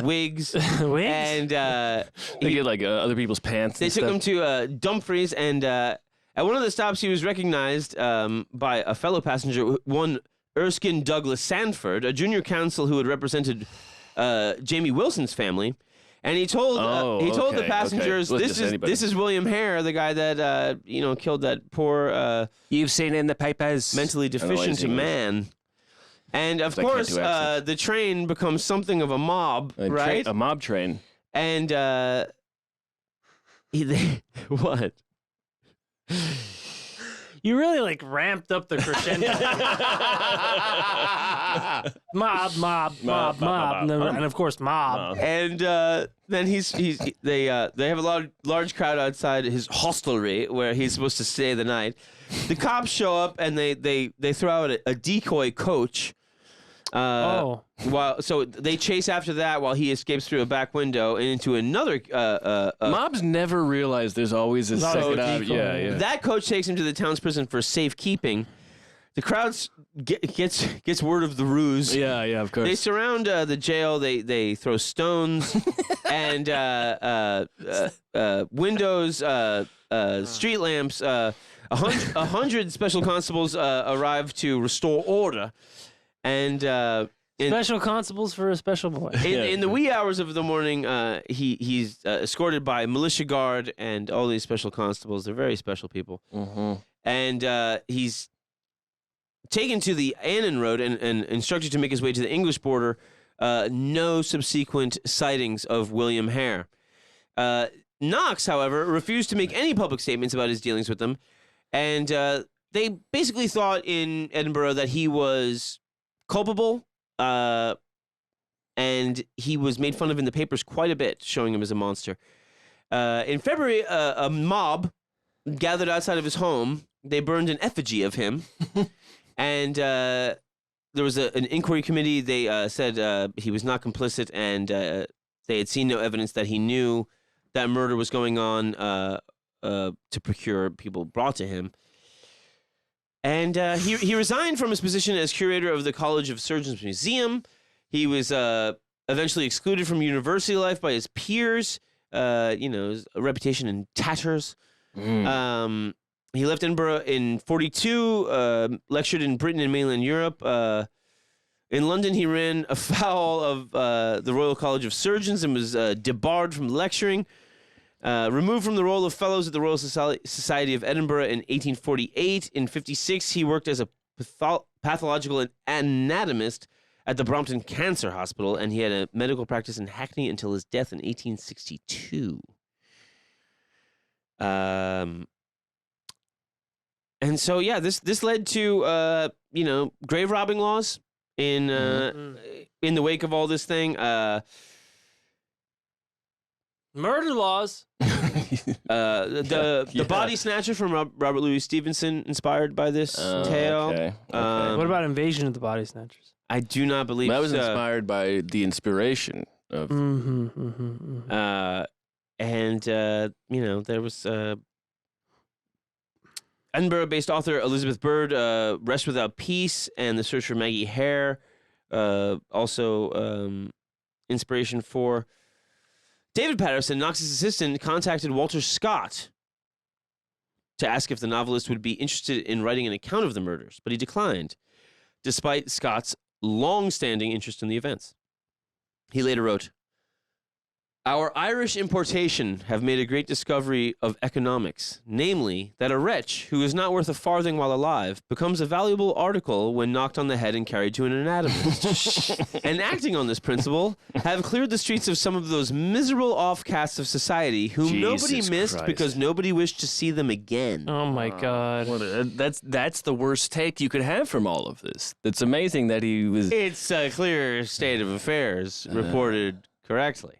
wigs. Wigs? And They get like other people's pants. they and took stuff. him to Dumfries, and at one of the stops, he was recognized by a fellow passenger, one Erskine Douglas Sanford, a junior counsel who had represented Jamie Wilson's family. And he told the passengers, okay. this is William Hare, the guy that killed that poor You've seen in the papers. mentally deficient man. And of I can't course, do accents. the train becomes something of a mob, right? A mob train. And what? You really like ramped up the crescendo. mob, and of course mob. And then they have a large crowd outside his hostelry where he's supposed to stay the night. The cops show up and they throw out a decoy coach. So they chase after that while he escapes through a back window and into another. Mobs never realize there's always a always a second. decoy. Yeah. That coach takes him to the town's prison for safekeeping. The crowd gets word of the ruse. Yeah, of course. They surround the jail. They throw stones and windows, street lamps. 100 special constables arrive to restore order, and Special constables for a special boy. In the wee hours of the morning, he's escorted by militia guard and all these special constables. They're very special people. Mm-hmm. And he's taken to the Annan Road and instructed to make his way to the English border. No subsequent sightings of William Hare. Knox, however, refused to make any public statements about his dealings with them. And they basically thought in Edinburgh that he was culpable. And he was made fun of in the papers quite a bit, showing him as a monster. In February, a mob gathered outside of his home. They burned an effigy of him. And there was an inquiry committee. They said he was not complicit, and they had seen no evidence that he knew that murder was going on to procure people brought to him. And he resigned from his position as curator of the College of Surgeons Museum. He was eventually excluded from university life by his peers. His reputation in tatters. He left Edinburgh in 1942, lectured in Britain and mainland Europe. In London, he ran afoul of the Royal College of Surgeons and was debarred from lecturing. Removed from the role of fellows at the Royal Society of Edinburgh in 1848. In 1956, he worked as a pathological anatomist at the Brompton Cancer Hospital, and he had a medical practice in Hackney until his death in 1862. And so, yeah, this led to grave robbing laws in the wake of all this thing. Murder laws. The Body Snatcher from Robert Louis Stevenson, inspired by this tale. Okay. What about Invasion of the Body Snatchers? I do not believe That was inspired by the inspiration of. There was Edinburgh-based author Elizabeth Bird, Rest Without Peace, and The Search for Maggie Hare, also inspiration for. David Patterson, Knox's assistant, contacted Walter Scott to ask if the novelist would be interested in writing an account of the murders, but he declined, despite Scott's long-standing interest in the events. He later wrote, "Our Irish importation have made a great discovery of economics, namely, that a wretch who is not worth a farthing while alive becomes a valuable article when knocked on the head and carried to an anatomist. And acting on this principle, have cleared the streets of some of those miserable offcasts of society whom nobody missed Christ. Because nobody wished to see them again." Oh my God. That's the worst take you could have from all of this. It's amazing that he was. It's a clear state of affairs, reported correctly.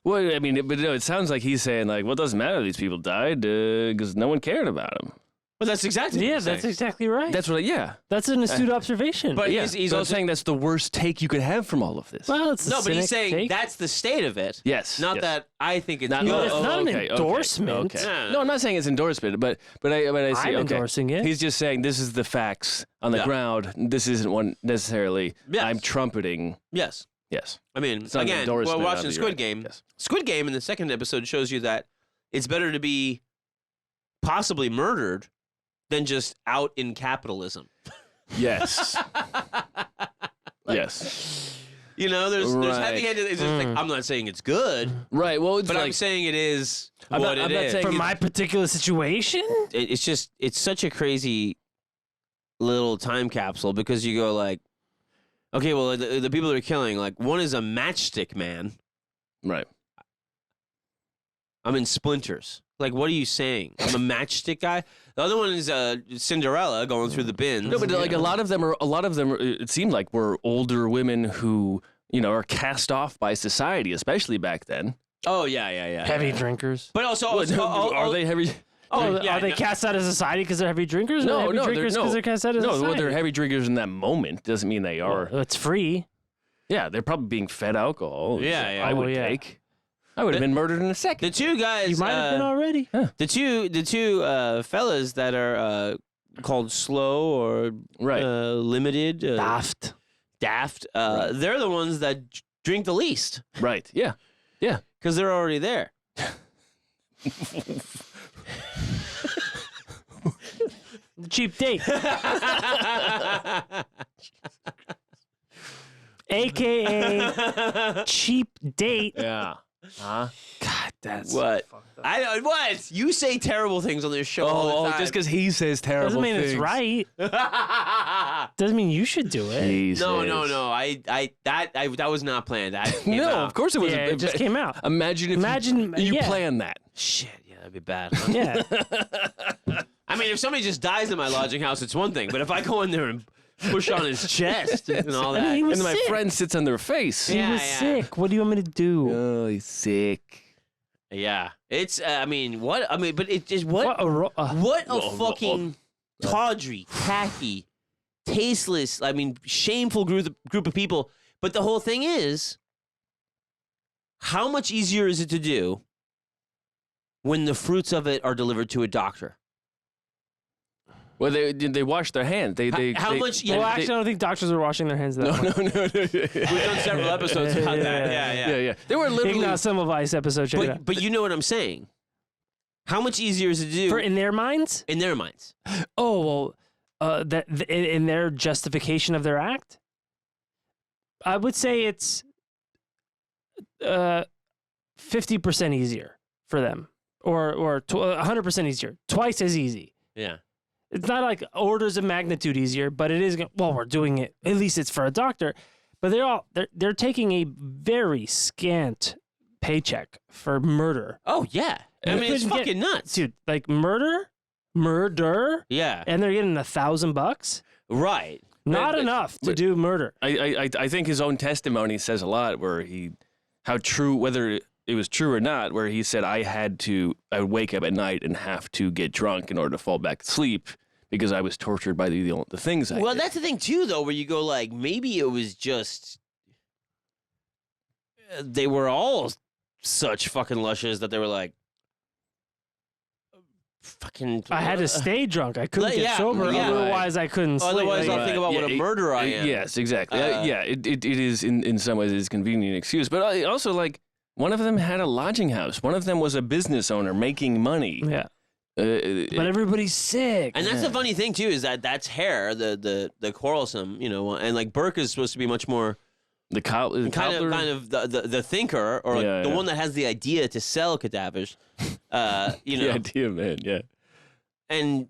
Well, I mean, but no, it sounds like he's saying, like, well, it doesn't matter these people died because no one cared about them. Well, that's exactly what he's that's saying. exactly right. That's what, yeah. That's an astute observation. But Yeah, he's so I'm also saying that's the worst take you could have from all of this. well, it's a No, but he's cynic saying take. that's the state of it. Yes. Not yes. that I think it's Not- good. It's not an okay, endorsement. Okay. No, no. No, I'm not saying it's endorsement, but I see. I'm okay. endorsing it. He's just saying this is the facts on the Yeah. ground. This isn't one necessarily. Yes. I'm trumpeting. Yes. Yes. I mean, It's not an again, we're endorsement watching of the Squid right. Game. Yes. Squid Game in the second episode shows you that it's better to be possibly murdered than just out in capitalism. Yes. Yes. You know, there's Right. heavy-handed. It's just like, I'm not saying it's good, Right. Well, it's but like I'm saying it is I'm what not- I'm it not is. saying For it's- my particular situation? It's such a crazy little time capsule because you go like, okay, well, the people that are killing, like, one is a matchstick man. right. I'm in Splinters. Like, what are you saying? I'm a matchstick guy. The other one is Cinderella going through the bins. No, but like a lot of them are. It seemed like were older women who are cast off by society, especially back then. Oh yeah. Heavy drinkers. But also, Are they heavy? Oh, yeah, are they no. cast out of society because they're heavy drinkers? No, or heavy no, they're- drinkers no. because they're cast out of No, society? well, they're heavy drinkers in that moment. Doesn't mean they are. Well, it's free. Yeah, they're probably being fed alcohol. Yeah, so yeah. I would Oh, yeah. take. I would have been murdered in a second. The two guys, You might have been already. the two fellas that are called slow or Right. limited, Daft. daft. They're the ones that drink the least Right. Yeah. Yeah. because they're already there. The cheap date. AKA cheap date. Yeah. Huh? God, that's What? What? You say terrible things on this show all the time. Just because he says terrible doesn't mean things. it's right. Doesn't mean you should do it. Jesus. No. That was not planned. That came No, out. of course it was. Yeah, it just came out. Imagine if you yeah. planned that. Shit, yeah, that'd be bad. Huh? Yeah. I mean, if somebody just dies in my lodging house, it's one thing. But if I go in there and push on his chest and all that, he was And then my sick. friend sits on their face. He was sick. What do you want me to do? Oh, he's sick. yeah, it's. I mean, what? I mean, but it just what? What a Fucking tawdry, tacky, tasteless. I mean, shameful group of people. But the whole thing is, how much easier is it to do when the fruits of it are delivered to a doctor? Well, they wash their hands. How much? Well, actually, I don't think doctors are washing their hands that much. No. We've done several episodes about that. Yeah. They were literally. Ignore Semmelweis episode. Check it out. But you know what I'm saying. How much easier is it to do In their minds? in their minds? Oh, well, in their justification of their act? I would say it's 50% easier for them. Or 100% easier. Twice as easy. Yeah. It's not like orders of magnitude easier, but it is. Well, we're doing it. At least it's for a doctor. But they're taking a very scant paycheck for murder, Oh yeah. I mean, it's fucking nuts, dude. Like murder, Yeah. and they're getting $1,000. Right. Not But- enough to but- do murder. I think his own testimony says a lot. Where whether it was true or not, where he said I would wake up at night and have to get drunk in order to fall back to sleep because I was tortured by the things I Well, did. that's the thing too, though, where you go like, maybe it was just they were all such fucking lushes that they were like, fucking. I had to stay drunk. I couldn't get Yeah, sober. yeah. Otherwise, I couldn't sleep. Otherwise, Like, I'll think about what a murderer I am. Yes, exactly. Uh, Yeah, it is in some ways it's a convenient excuse, but also like one of them had a lodging house. One of them was a business owner making money. yeah. But everybody's sick. And that's the funny thing too, is that that's Hare, the quarrelsome, and like Burke is supposed to be much more kind of the thinker, or Yeah, the yeah. one that has the idea to sell cadavers. the idea, man. Yeah. And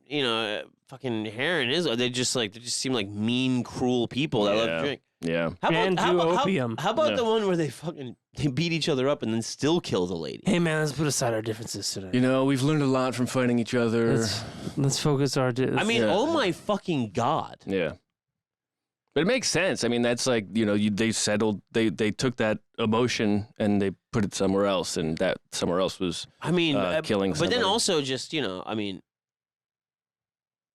fucking Hare and Izzo, they just seem like mean, cruel people that love to drink. Yeah. And do opium. How about Yeah. the one where they beat each other up and then still kill the lady? Hey man, let's put aside our differences today. We've learned a lot from fighting each other. Let's focus our. I mean, Yeah. oh my fucking God. Yeah. But it makes sense. I mean, that's like, they settled, they took that emotion and they put it somewhere else, and that somewhere else was I mean, killing but then somebody. also just I mean,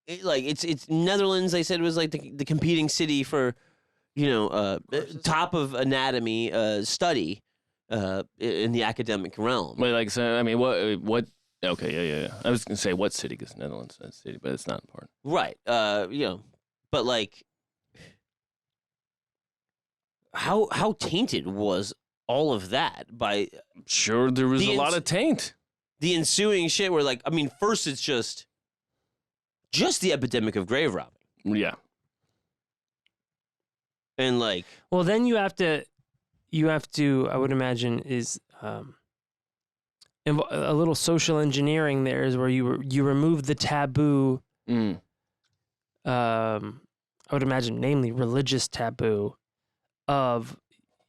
it's Netherlands. They said was like the competing city for top of anatomy study in the academic realm. But like, so, I mean, what? Okay, yeah. I was gonna say what city, because Netherlands is a city, but it's not important. Right. But like, how tainted was all of that by Sure, there was The a lot of taint. the ensuing shit? Where like, I mean, first it's just the epidemic of grave robbing, Yeah. and like, well, then you have to. I would imagine is a little social engineering. There is where you remove the taboo. Mm. I would imagine, namely religious taboo, of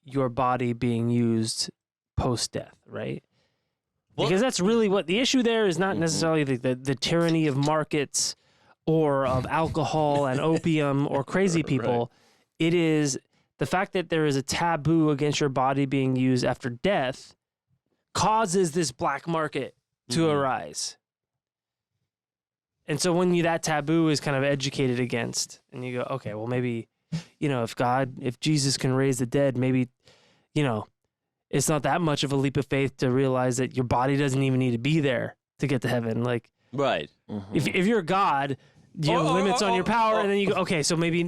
your body being used post-death, right? Well- Because that's really what the issue there is, not necessarily the tyranny of markets or of alcohol and opium or crazy people. It is the fact that there is a taboo against your body being used after death causes this black market to arise. And so when that taboo is kind of educated against, and you go, okay, well, maybe, if Jesus can raise the dead, maybe, it's not that much of a leap of faith to realize that your body doesn't even need to be there to get to heaven. Like, right. if you're God, you have limits on your power, and then you go, okay, so maybe,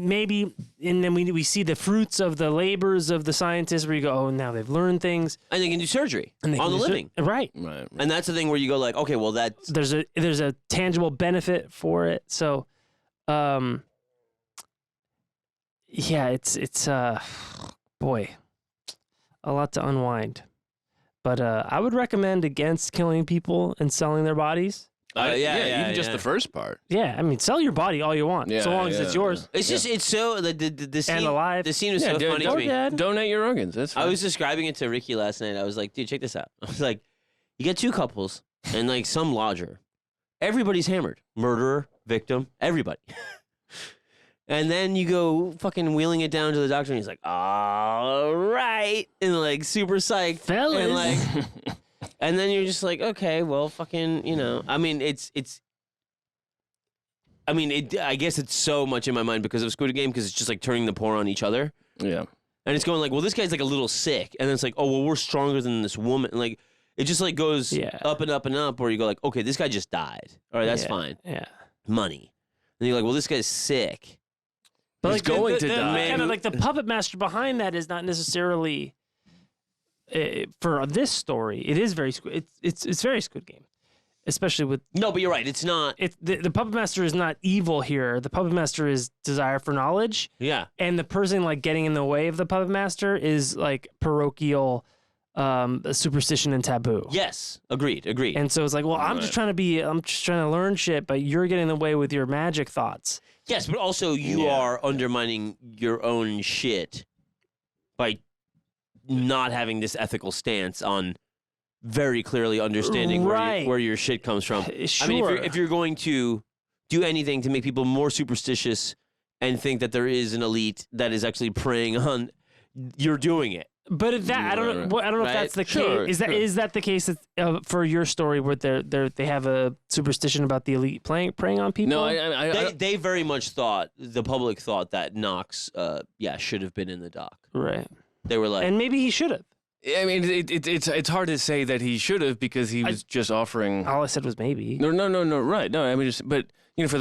and then we see the fruits of the labors of the scientists where you go, oh, now they've learned things. And they can do surgery And they on can the do living. Right. Right. And that's the thing where you go like, okay, well that's There's a tangible benefit for it. So, yeah, it's Boy, a lot to unwind. But I would recommend against killing people and selling their bodies. Even just the first part. Yeah, I mean, sell your body all you want, so long as it's yours. It's just, it's so, the scene, and alive. The scene was so funny to me. Donate your organs. That's fine. I was describing it to Ricky last night. I was like, dude, check this out. I was like, you get two couples and like some lodger. Everybody's hammered. Murderer, victim, everybody. And then you go fucking wheeling it down to the doctor and he's like, all right. And like super psyched. Fellas. And like... And then you're just like, okay, well, fucking, you know. I mean, I guess it's so much in my mind because of Squid Game because it's just like turning the pour on each other. Yeah. And it's going like, well, this guy's like a little sick. And then it's like, oh, well, we're stronger than this woman. And like, it just like goes up and up and up where you go like, okay, this guy just died. All right, that's fine. Yeah. Money. And you're like, well, this guy's sick. But he's going to die. Kind of like the puppet master behind that is not necessarily... for this story, it is very it's very Squid Game, especially with no. But you're right. It's not. It's the puppet master is not evil here. The puppet master is desire for knowledge. Yeah. And the person like getting in the way of the puppet master is like parochial, superstition and taboo. Yes. Agreed. And so it's like, well, I'm just trying to learn shit, but you're getting in the way with your magic thoughts. Yes, but also you are undermining your own shit by not having this ethical stance on very clearly understanding where your shit comes from. Sure. I mean, if you're going to do anything to make people more superstitious and think that there is an elite that is actually preying on, you're doing it. But if that I don't know if that's the case. Is that the case for your story where they have a superstition about the elite preying on people? No, they very much thought, the public thought that Knox should have been in the dock. Right. They were like, and maybe he should have. I mean, it's hard to say that he should have because he was just offering. All I said was maybe. No, right? No, I mean, but you know, for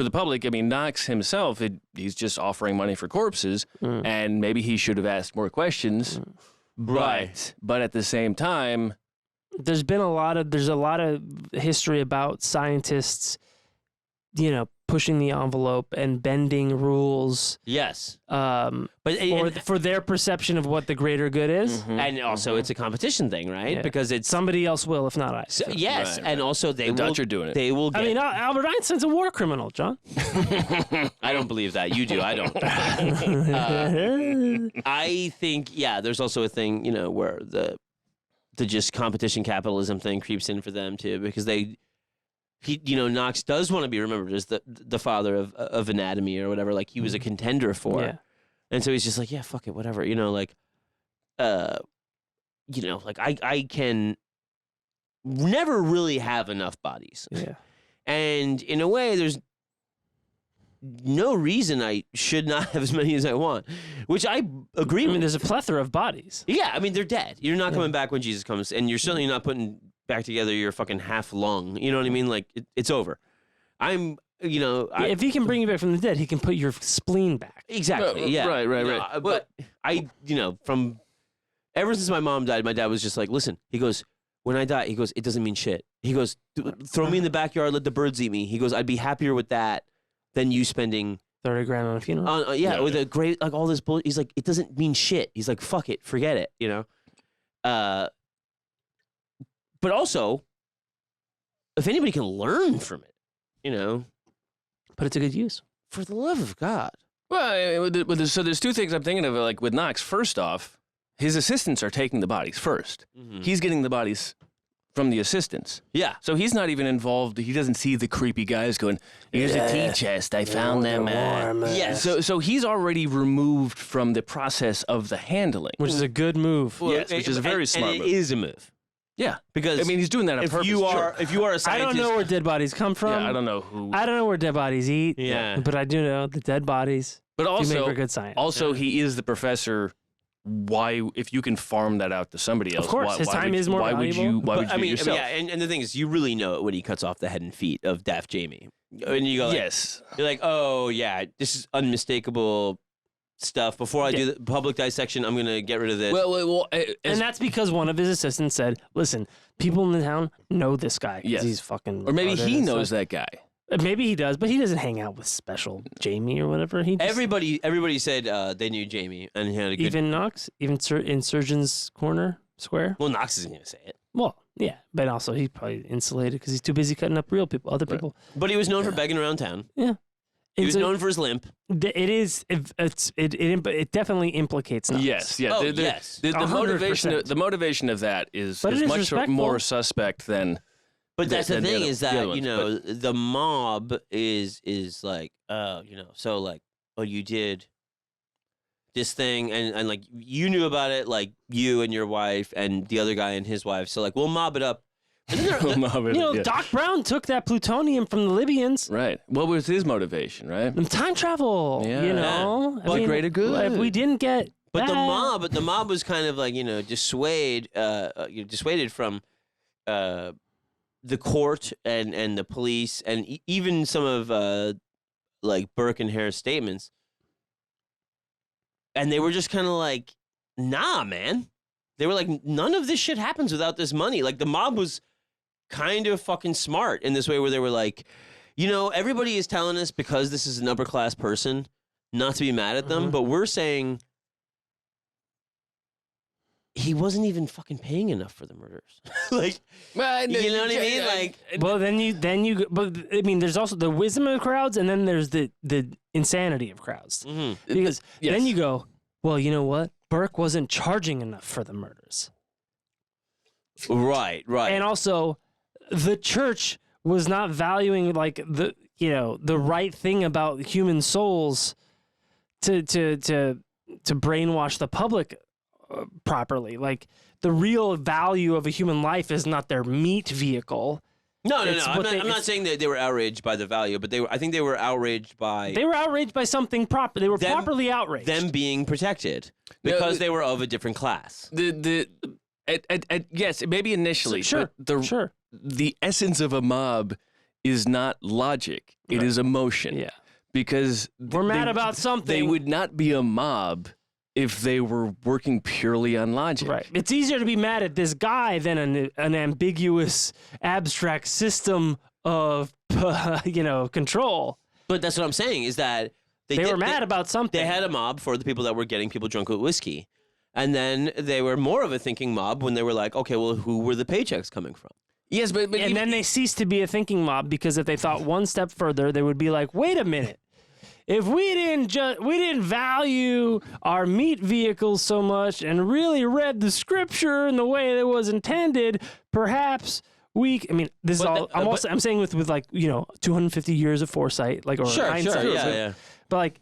the public, I mean, Knox himself, he's just offering money for corpses, and maybe he should have asked more questions. Right. But at the same time, there's a lot of history about scientists, you know, pushing the envelope and bending rules. Yes. For their perception of what the greater good is. Mm-hmm. And also it's a competition thing, right? Yeah. Because it's somebody else will, if not I. So, yes. Right. And also the Dutch are doing it. They will get... I mean, Albert Einstein's a war criminal, John. I don't believe that. You do. I don't. I think, there's also a thing, you know, where the just competition capitalism thing creeps in for them too, because Knox does want to be remembered as the father of anatomy or whatever. Like he was a contender for, and so he's just like, yeah, fuck it, whatever. You know, like, like I can never really have enough bodies. Yeah, and in a way, there's no reason I should not have as many as I want, which I agree. I mean, there's a plethora of bodies. Yeah, I mean, they're dead. You're not coming back when Jesus comes, and you're certainly not putting back together your fucking half lung. You know what I mean? Like, it's over. If he can bring you back from the dead, he can put your spleen back. Exactly. Yeah. Right. But from ever since my mom died, my dad was just like, listen, he goes, when I die, he goes, it doesn't mean shit. He goes, throw me in the backyard, let the birds eat me. He goes, I'd be happier with that than you spending $30,000 on a funeral. With a great, like all this bullshit. He's like, it doesn't mean shit. He's like, fuck it, forget it, you know? But also, if anybody can learn from it, you know. But it's a good use. For the love of God. Well, so there's two things I'm thinking of. Like with Knox, first off, his assistants are taking the bodies first. Mm-hmm. He's getting the bodies from the assistants. Yeah. So he's not even involved. He doesn't see the creepy guys going, here's a tea chest. I found them. Yes. So he's already removed from the process of the handling. Which is a good move. Well, yes, which is a very smart move. It is a move. Yeah. Because I mean, he's doing that on purpose. If you are a scientist. I don't know where dead bodies come from. Yeah, I don't know who. I don't know where dead bodies eat. Yeah. But I do know the dead bodies do make for good science. Also, he is the professor. Why, if you can farm that out to somebody else, of course, his time is more valuable. Why would you do it yourself? And the thing is, you really know it when he cuts off the head and feet of Daft Jamie. And you go, like, yes. You're like, oh, yeah, this is unmistakable stuff. Before I do the public dissection, I'm going to get rid of this. Well, and that's because one of his assistants said, listen, people in the town know this guy. Yes. He's fucking. Or maybe he knows that guy. Maybe he does, but he doesn't hang out with Special Jamie or whatever. Everybody said they knew Jamie, and he had a good. Even Knox, even in Surgeon's Corner Square. Well, Knox isn't gonna say it. Well, yeah, but also he's probably insulated because he's too busy cutting up real people, other people. But he was known for begging around town. Yeah, he was known for his limp. It definitely implicates Knox. Yes, yeah. Oh, yes. The 100%. motivation of that is But it is much respectful. more suspect than. But that's the thing other- is the other that ones, the mob is like so like you did this thing and like you knew about it, like you and your wife and the other guy and his wife, so like we'll mob it up. And then Doc Brown took that plutonium from the Libyans. Right. What was his motivation, right? And time travel. Yeah. You know, For the greater good. If we didn't get but that, the mob was kind of like dissuaded from the court and the police and even some of like Burke and Hare's statements, and they were just kind of like, nah, man. They were like, none of this shit happens without this money. Like the mob was kind of fucking smart in this way where they were like, everybody is telling us because this is an upper class person not to be mad at them, but we're saying he wasn't even fucking paying enough for the murders. Like, you know what I mean? Like, well, but I mean, there's also the wisdom of crowds, and then there's the insanity of crowds. mm-hmm. Because Yes. then you go, well, you know what? Burke wasn't charging enough for the murders, Right. and also the church was not valuing like the right thing about human souls to brainwash the public properly. Like the real value of a human life is not their meat vehicle. No. It's I'm what not, I'm not saying that they were outraged by the value, but I think they were outraged by They were outraged by something proper. They were Them- properly outraged. them being protected because they were of a different class. Yes, maybe initially. Sure, but sure. The essence of a mob is not logic. It is emotion. Yeah. Because We're mad about something. They would not be a mob if they were working purely on logic. Right. It's easier to be mad at this guy than an ambiguous, abstract system of, control. But that's what I'm saying is that They were mad about something. They had a mob for the people that were getting people drunk with whiskey. And then they were more of a thinking mob when they were like, okay, well, who were the paychecks coming from? Yes, but and then they ceased to be a thinking mob because if they thought one step further, they would be like, wait a minute. If we didn't value our meat vehicles so much and really read the scripture in the way it was intended, perhaps this is all. I'm saying with like 250 years of foresight, like or hindsight. Sure, yeah. But like,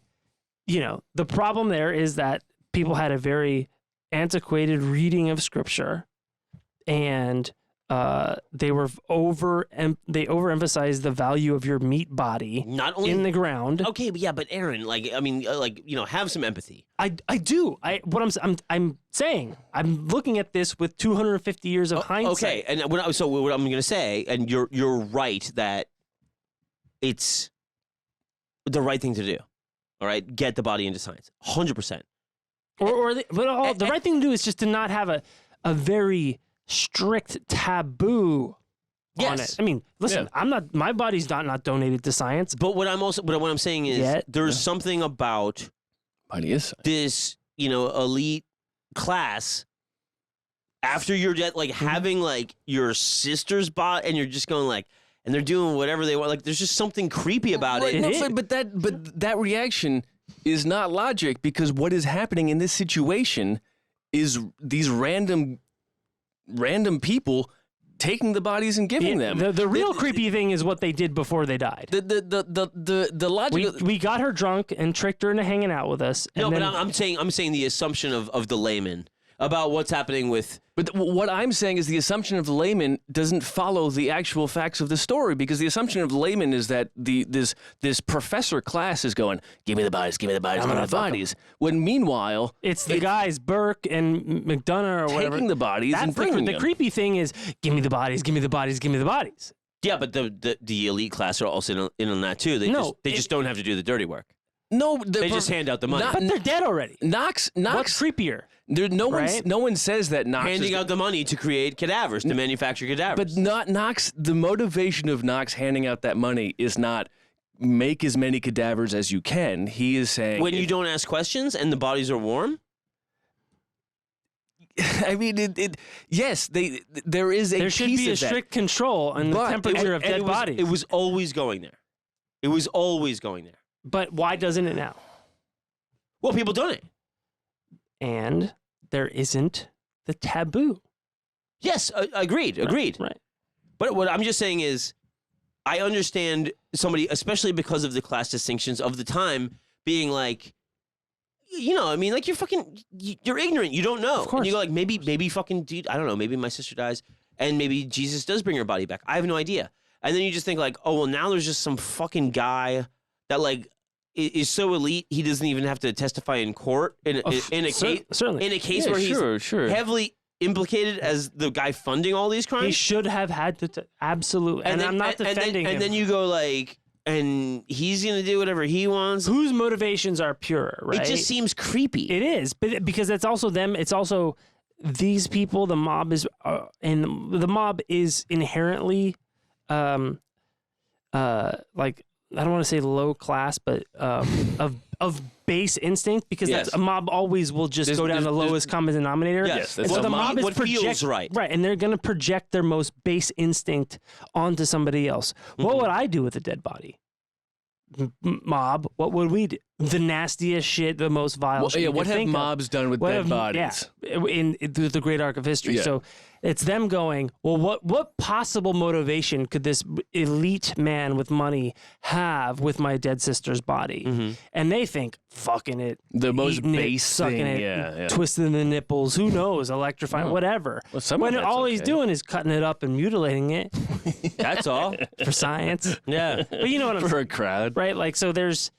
the problem there is that people had a very antiquated reading of scripture, and they overemphasized the value of your meat body Not only in the ground. Okay, but Aaron, have some empathy. I do. I'm saying I'm looking at this with 250 years of hindsight. Okay, and what I'm going to say, and you're right that it's the right thing to do. All right, get the body into science, 100%. The right thing to do is just to not have a very strict taboo on it. I mean, listen, my body's not donated to science. But what I'm saying is there's something about this, elite class after you're dead, like having like your sister's bot, and you're just going like, and they're doing whatever they want. Like, there's just something creepy about it. But that reaction is not logic, because what is happening in this situation is these random people taking the bodies and giving them. The real creepy thing is what they did before they died. The logic. We got her drunk and tricked her into hanging out with us. No, but I'm saying the assumption of the layman about what's happening with. But what I'm saying is the assumption of the layman doesn't follow the actual facts of the story, because the assumption of the layman is that this professor class is going, give me the bodies, give me the bodies, give me the bodies. When meanwhile, it's the guys Burke and McDonough or whatever taking the bodies and bringing them. The creepy thing is, give me the bodies, give me the bodies, give me the bodies. Yeah, but the elite class are also in on that too. They just don't have to do the dirty work. No, they just hand out the money. But they're dead already. Knox. What's creepier? No right? one says that Knox handing is out the money to create cadavers, to manufacture cadavers. But not Knox. The motivation of Knox handing out that money is not make as many cadavers as you can. He is saying when you don't ask questions and the bodies are warm. I mean, yes, there is a there should piece be a of that. strict control on the temperature of dead bodies. It was always going there. It was always going there. But why doesn't it now? Well, people donate. And there isn't the taboo. Yes, agreed. Right. But what I'm just saying is, I understand somebody, especially because of the class distinctions of the time, being like, you know, I mean, like you're ignorant. You don't know. Of course. And you go like, maybe fucking dude, I don't know. Maybe my sister dies, and maybe Jesus does bring her body back. I have no idea. And then you just think like, oh well, now there's just some fucking guy that like is so elite he doesn't even have to testify in court in a case. Certainly. In a case where he's heavily implicated as the guy funding all these crimes. He should have had to absolutely. And I'm not defending him. And then you go like, and he's gonna do whatever he wants. Whose motivations are pure, right? It just seems creepy. It is, but because it's also them. It's also these people. The mob is, and the mob is inherently, like I don't want to say low class, but of base instinct, because that's, a mob always will just go down the lowest common denominator. Yes, and so the mob is what feels right, and they're going to project their most base instinct onto somebody else. What would I do with a dead body? Mob, what would we do? The nastiest shit, the most vile shit. Yeah, you what could have think of. mobs done with dead bodies? Yeah, in the great arc of history. Yeah. So it's them going, well, what possible motivation could this elite man with money have with my dead sister's body? And they think, fucking it. The most eating base it, sucking thing, it, yeah. twisting the nipples, who knows, electrifying, whatever. Well, when all he's doing is cutting it up and mutilating it That's all. for science. Yeah. But you know what I'm saying. For a crowd. Right? Like, so there's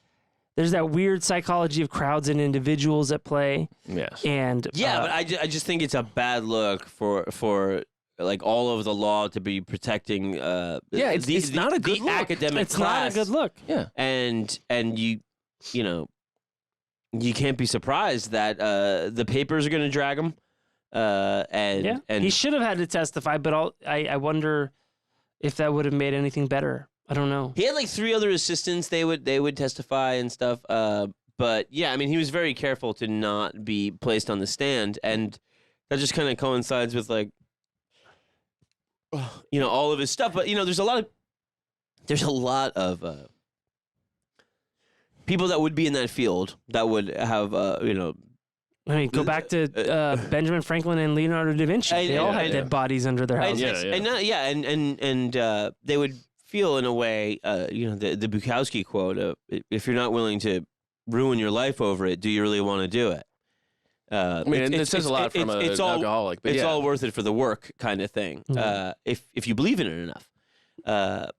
that weird psychology of crowds and individuals at play. Yes. And Yeah, but I just think it's a bad look for like all of the law to be protecting. It's not a good look. Academic it's class. not a good look. Yeah. And you know, you can't be surprised that the papers are going to drag him. And he should have had to testify, but I wonder if that would have made anything better. I don't know. He had like 3 other assistants. They would testify and stuff. But yeah, I mean, he was very careful to not be placed on the stand, and that just kind of coincides with like, you know, all of his stuff. But you know, there's a lot of people that would be in that field that would have you know. I mean, go back to Benjamin Franklin and Leonardo da Vinci. They all had dead bodies under their houses. And they would feel in a way, you know, the Bukowski quote of, if you're not willing to ruin your life over it, do you really want to do it? I mean, it says a lot from an alcoholic. But it's all worth it for the work kind of thing, if you believe in it enough.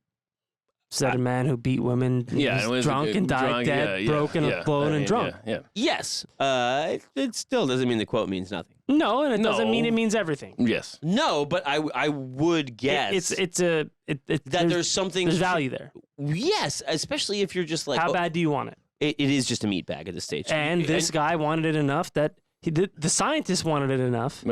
Said a man who beat women, was drunk and died dead, broken, blown, and drunk. Yes. It still doesn't mean the quote means nothing. No, and it doesn't mean it means everything. Yes. No, but I would guess that there's something. There's value there. Yes, especially if you're just like, how bad do you want it? It is just a meat bag at this stage. And this guy wanted it enough that the scientist wanted it enough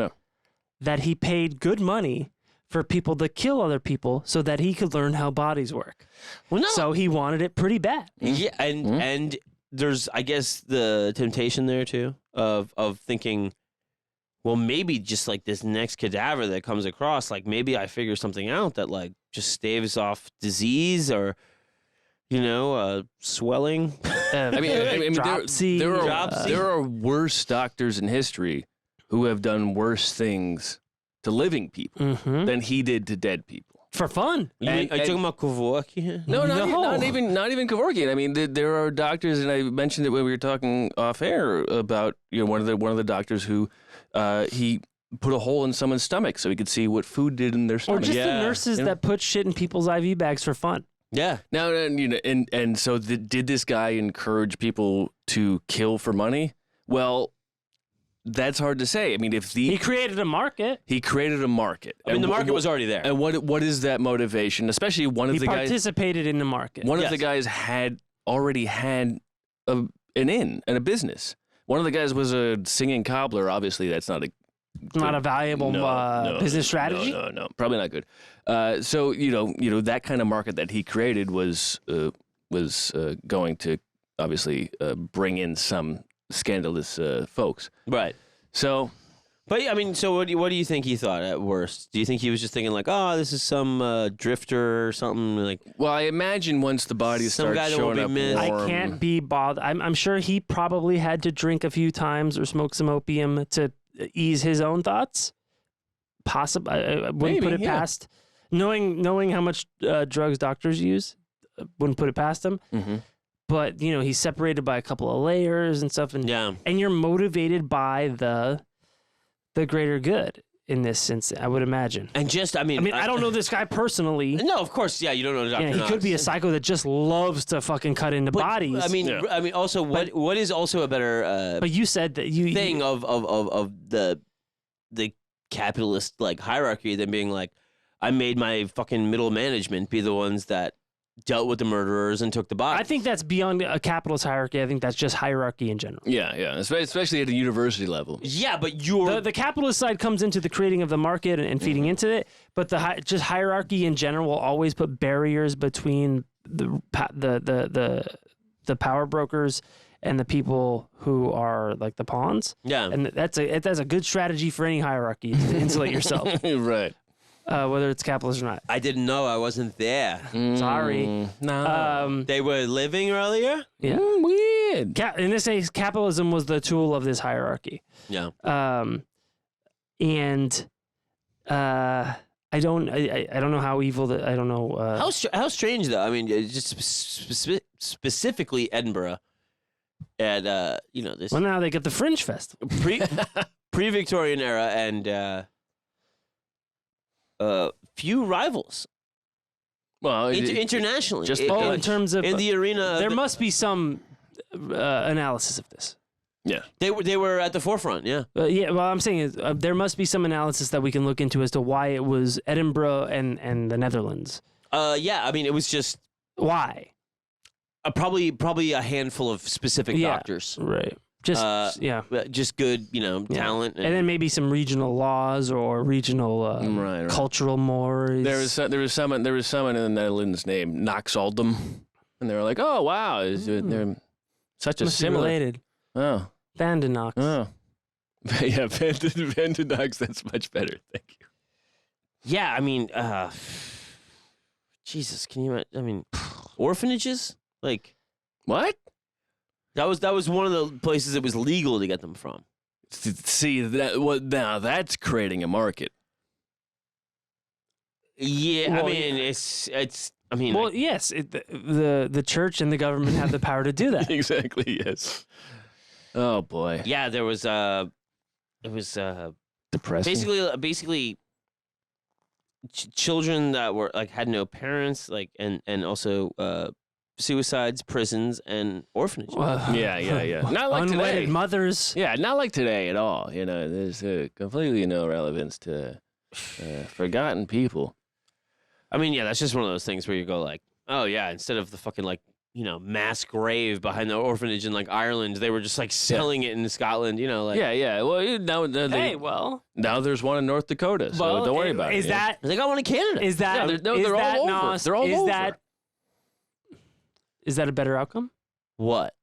that he paid good money for people to kill other people so that he could learn how bodies work. Well, no. So he wanted it pretty bad. Yeah, and there's, I guess, the temptation there too of thinking, well, maybe just like this next cadaver that comes across, like maybe I figure something out that like just staves off disease or, you know, swelling. I mean, dropsy, there are worse doctors in history who have done worse things to living people than he did to dead people. For fun. Are you talking about Kevorkian? No, not even Kevorkian. I mean, there are doctors, and I mentioned it when we were talking off air about, you know, one of the doctors who he put a hole in someone's stomach so he could see what food did in their stomach. Or just the nurses that put shit in people's IV bags for fun. Yeah. Now, you know, and so did this guy encourage people to kill for money? Well, that's hard to say. I mean, he created a market. He created a market. I mean, the market was already there. And what is that motivation? Especially one of the guys participated in the market. One of the guys had already had an inn and a business. One of the guys was a singing cobbler. Obviously, that's not a valuable business strategy. No, probably not good. So that kind of market that he created was going to obviously bring in some scandalous folks. Right. So. But I mean, so what do you think he thought at worst? Do you think he was just thinking like, oh, this is some drifter or something like? Well, I imagine once the bodies start showing up, I can't be bothered. I'm sure he probably had to drink a few times or smoke some opium to ease his own thoughts. Possibly, I wouldn't put it past. Knowing how much drugs doctors use, wouldn't put it past him. Mm-hmm. But he's separated by a couple of layers and stuff, and you're motivated by the greater good in this sense, I would imagine. And just, I mean, I don't know this guy personally. No, of course, you don't know Dr. He could be a psycho that just loves to fucking cut into bodies. I mean, also, what is also a better but you said that thing of the capitalist like hierarchy than being like, I made my fucking middle management be the ones that dealt with the murderers and took the bodies. I think that's beyond a capitalist hierarchy. I think that's just hierarchy in general. Yeah, especially at a university level. Yeah, but the capitalist side comes into the creating of the market and feeding into it, but just hierarchy in general will always put barriers between the power brokers and the people who are like the pawns. Yeah, and that's a good strategy for any hierarchy to insulate yourself. Right. Whether it's capitalist or not. I didn't know. I wasn't there. Sorry. No. They were living earlier? Yeah. Weird. In this case, capitalism was the tool of this hierarchy. Yeah. And I don't know how evil that, I don't know. How strange, though. I mean, just specifically Edinburgh at, this. Well, now they get the Fringe Festival. Pre-Victorian era and... few rivals. Well, internationally, just in terms of in the arena, there must be some analysis of this. Yeah, they were at the forefront. Yeah, yeah. Well, I'm saying is there must be some analysis that we can look into as to why it was Edinburgh and the Netherlands. Yeah. I mean, it was just why. Probably a handful of specific doctors. Right. Just just good, talent, and then maybe some regional laws or regional cultural mores. There was someone in the Netherlands named Knox Oldham, and they were like, "Oh wow, they're such a similar." Related. Oh, Vandenox. Oh, yeah, Vandenox. That's much better. Thank you. Yeah, I mean, Jesus, can you? I mean, orphanages, like what? That was one of the places it was legal to get them from. See now that's creating a market. Yeah, well, I mean it's. I mean, well, yes, the church and the government have the power to do that. Exactly. Yes. Oh boy. Yeah, there was it was depressing. Basically, children that were like had no parents, like and also. Suicides, prisons, and orphanages. Yeah. Not like unwedded today. mothers. Yeah, not like today at all. There's completely no relevance to forgotten people. I mean, yeah, that's just one of those things where you go like, oh yeah, instead of the fucking like, mass grave behind the orphanage in like Ireland, they were just like selling it in Scotland, like. Yeah. Well, now there's one in North Dakota, so don't worry about it. They got one in Canada. Is that? Yeah, they're all over. They're all over. Is that a better outcome? What?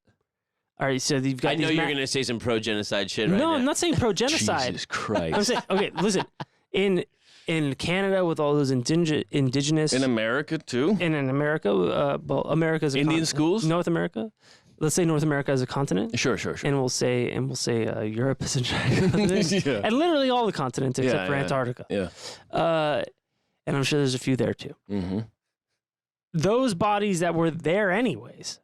All right, so you've got. I know you're going to say some pro-genocide shit right now. No, I'm not saying pro-genocide. Jesus Christ. I'm saying, okay, listen. In Canada, with all those indigenous. In America too. And in America, America's a Indian schools. North America. Let's say North America as a continent. Sure. And we'll say Europe is a continent. Yeah. And literally all the continents except for Antarctica. Yeah. And I'm sure there's a few there too. Mm-hmm. Those bodies that were there anyways.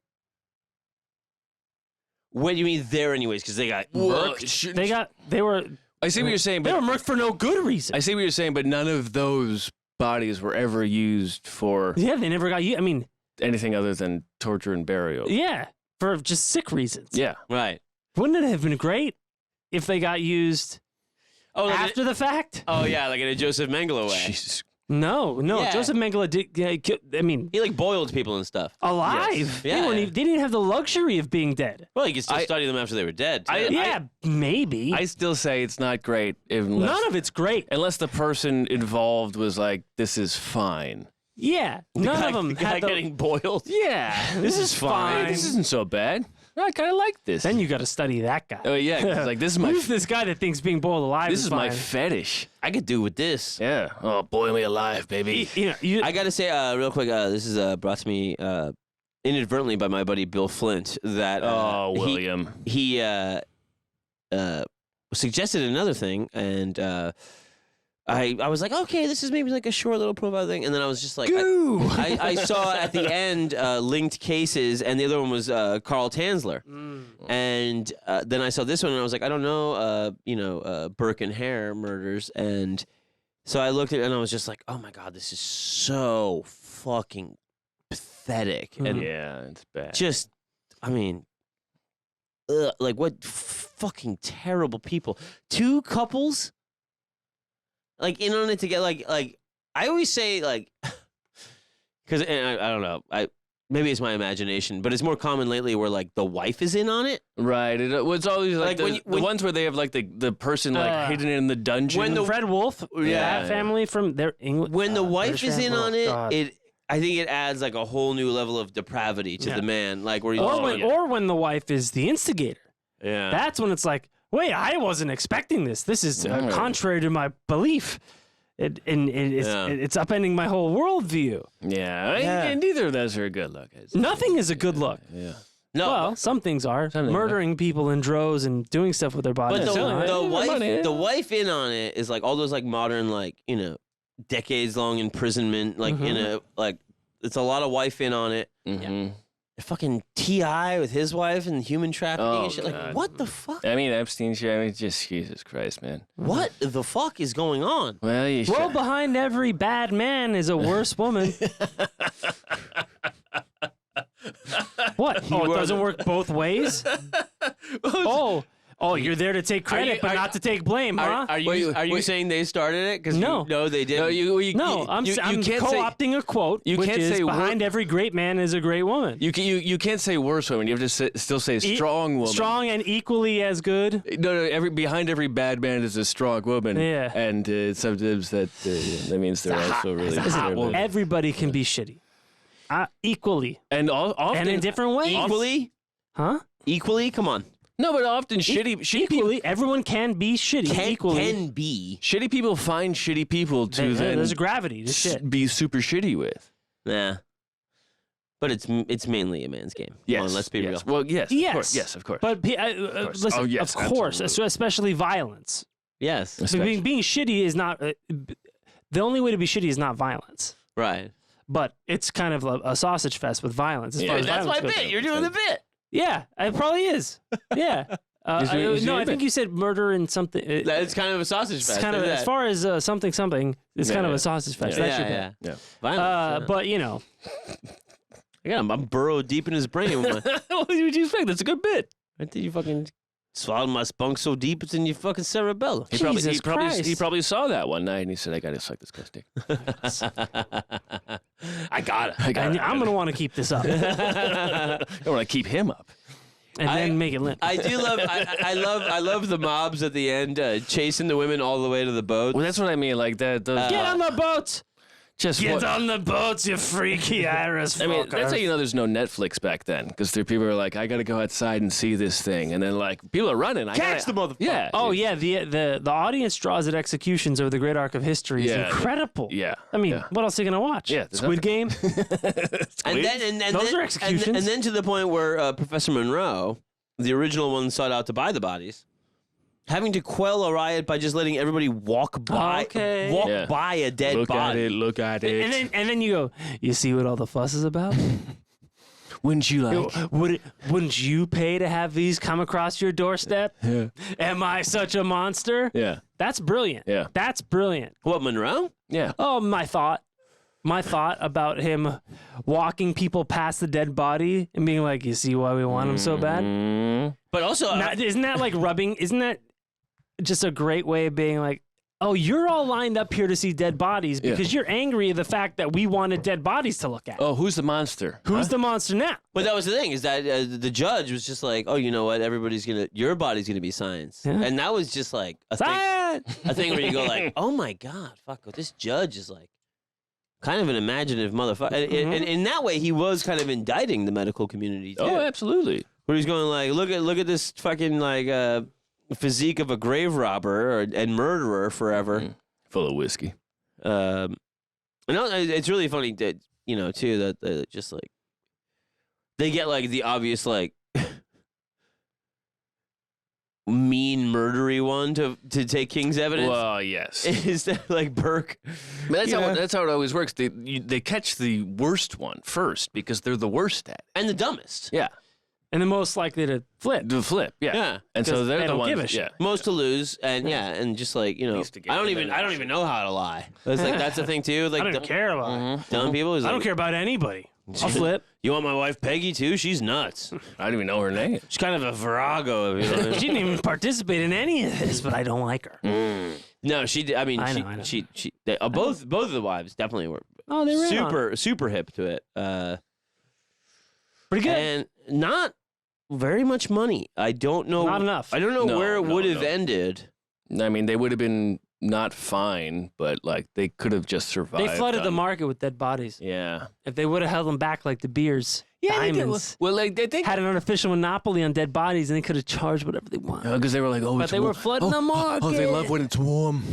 What do you mean there anyways? Because they got murked? They were... I see what you're saying, but... They were murked for no good reason. I see what you're saying, but none of those bodies were ever used for... Yeah, they never got used. I mean... Anything other than torture and burial. Yeah, for just sick reasons. Yeah. Right. Wouldn't it have been great if they got used after the fact? Oh, yeah, like in a Joseph Mengele way. Jesus. No. Yeah. Joseph Mengele did. I mean, He like boiled people and stuff. alive. Yes. They, Yeah. they didn't have the luxury of being dead. Well, you can still study them after they were dead. Too. Maybe. I still say it's not great unless, None of it's great. unless the person involved was like, this is fine. Yeah, none of them The guy had the. getting boiled. Yeah, This is fine. This isn't so bad. I kind of like this. Then you got to study that guy. oh yeah, 'cause, like this is my Who's this guy that thinks being boiled alive this is is my fine? fetish. I could do with this. Yeah. Oh, boil me alive, baby. I gotta say, real quick, this is brought to me inadvertently by my buddy Bill Flint. That William. he suggested another thing, and I was like, okay, this is maybe like a short little profile thing, and then I was just like, I saw at the end linked cases, and the other one was Carl Tanzler, and then I saw this one, and I was like, I don't know, Burke and Hare murders, and so I looked at it, and I was just like, oh my god, this is so fucking pathetic, and Yeah, it's bad. just, I mean, like what fucking terrible people. Two couples, like in on it together. Like I always say, like, because I don't know, maybe it's my imagination, but it's more common lately where like the wife is in on it. Right. It's always like, Like, the ones where they have like the person like hidden in the dungeon. When the- Fred Wolf, that family from their England. When the wife is in on it, God. I think it adds like a whole new level of depravity to the man. Like where he's or when the wife is the instigator. yeah. That's when it's like, wait, I wasn't expecting this. This is contrary to my belief. It's upending my whole worldview. Yeah. And neither of those are a good look. Nothing is a good look. Yeah. no, Well, some things are. Murdering people in droves and doing stuff with their bodies. but Right? the wife in on it is like all those like modern like decades long imprisonment like in a like it's a lot of wife in on it. Mm-hmm. Fucking T.I. with his wife and human trafficking and shit. Like God. what the fuck? I mean, Epstein shit. I mean, just Jesus Christ, man. What the fuck is going on? Well, you Well, behind every bad man is a worse woman. What? Oh, it doesn't work both ways? Oh, you're there to take credit, but not to take blame, huh? Are you saying they started it? Because No. they didn't. No, I'm can't co-opting a quote, you which can't is say behind every great man is a great woman. You can't say worse woman. You have to still say strong woman. Strong and equally as good. No. Behind every bad man is a strong woman. Yeah. And sometimes that means they're also really terrible. Everybody can be shitty. Equally. And often And in different ways. equally? Huh? Equally? Come on. No, but often shitty people. Equally. Everyone can be shitty. Equally. Can be. Shitty people find shitty people to then There's gravity to shit. be super shitty with. Nah. But it's mainly a man's game. Yes. Come on, let's be real. Well, yes. Yes. Of course. Yes, of course. But listen, Oh, yes, of course, absolutely. especially violence. Yes. Being shitty is not the only way to be shitty is not violence, Right. but it's kind of a sausage fest with violence. As far as That's my violence goes. bit. You're doing the bit. Yeah, it probably is. Yeah. He's doing No, I your think bit. you said murder and something. It's kind of a sausage fest. It's kind of isn't as it? far as something. It's kind of Yeah. a sausage fest. Yeah. That's your yeah, bit. yeah. Yeah. Violence. But you know, I'm burrowed deep in his brain. With my, What would you expect? That's a good bit. I think you fucking swallowed my spunk so deep it's in your fucking cerebellum. Jesus Christ. He probably saw that one night and he said, "I gotta suck this guy's dick." I got it. and I'm gonna want to keep this up and I want to keep him up. then make it limp. I do love. I love the mobs at the end chasing the women all the way to the boat. Well, that's what I mean. Like that. Get on the boat. Just Get what- on the boats, you freaky Irish. I mean, that's how you know there's no Netflix back then, because people are like, "I gotta go outside and see this thing," and then like people are running. Catch the motherfucker. Yeah. Oh dude. yeah, the audience draws at executions over the great arc of history is Yeah. incredible. Yeah. I mean, Yeah. what else are you gonna watch? Yeah, there's Squid Game. And then Those then, are executions. And then to the point where Professor Monroe, the original one, sought out to buy the bodies, having to quell a riot by just letting everybody walk by, Yeah. by a dead Look body. at it. Look at it. And then you go, you see what all the fuss is about? Wouldn't you like? Wouldn't you pay to have these come across your doorstep? Yeah. Am I such a monster? Yeah. That's brilliant. Yeah. That's brilliant. What, Monroe? Yeah. Oh, my thought about him walking people past the dead body and being like, you see why we want him so bad? But also, Isn't that like rubbing? Isn't that just a great way of being like, oh, you're all lined up here to see dead bodies because you're angry at the fact that we wanted dead bodies to look at. Oh, who's the monster? Who's the monster now? But that was the thing, is that the judge was just like, oh, you know what? Your body's going to be science. Yeah. And that was just like a thing where you go like, oh my God, fuck, this judge is like kind of an imaginative motherfucker. And in that way, he was kind of indicting the medical community too. Oh, absolutely. Where he's going like, look at this fucking like physique of a grave robber and murderer forever. Full of whiskey. And it's really funny that, too, that just like, they get like the obvious like mean murdery one to take King's evidence. Well, yes. Is that like Burke? But that's how it always works. They catch the worst one first because they're the worst at it. And the dumbest. Yeah. And the most likely to flip. The flip, yeah. Yeah. And so they're they the don't ones. give a shit. Most to lose, and and just like Least to get I don't revenge. even know how to lie. It's like that's the thing too. Like I don't care about it. dumb people. Is I like, don't care about anybody. I'll flip. You want my wife Peggy too? She's nuts. I don't even know her name. She's kind of a virago. She didn't even participate in any of this, but I don't like her. No, she did. I mean, I know. both of the wives definitely were Oh, they were super hip to it. pretty good. And not very much money. I don't know. Not enough. I don't know No, where it no, would have no. ended. I mean, they would have been not fine, but like they could have just survived. They flooded the on- market with dead bodies. Yeah. If they would have held them back like the beers, They did. diamonds, Well, like they had an artificial monopoly on dead bodies, and they could have charged whatever they want. because they were like, oh, But it's they were warm. flooding the market. Oh, they love when it's warm.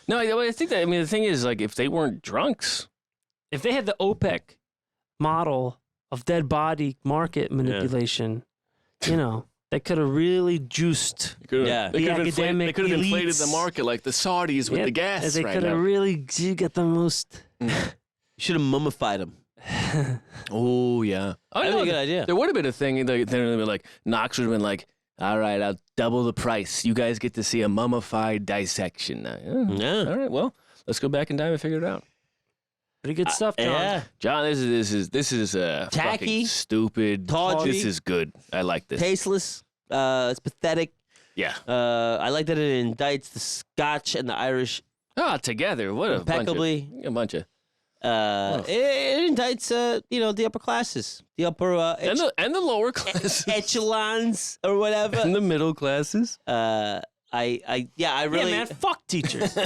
No, I think that. I mean, the thing is, like, if they weren't drunks, If they had the OPEC model of dead body market manipulation, they could have really juiced. Yeah. they The could have academic they could have inflated elites. the market like the Saudis with the gas. They right could have now. really got the most. You should have mummified him. Oh yeah, That'd be a good idea. There would have been a thing. Then it would have been like Knox would have been like, "All right, I'll double the price. You guys get to see a mummified dissection." Yeah. All right. Well, let's go back in time and figure it out. Pretty good stuff, John. Yeah. John, this is Tacky. fucking stupid. Tawdry. This is good. I like this. Tasteless. It's pathetic. Yeah. I like that it indicts the Scotch and the Irish Together. What impeccably. a bunch of It indicts the upper classes, the upper and the lower classes echelons or whatever. and the middle classes. I really. Yeah, man. Fuck teachers.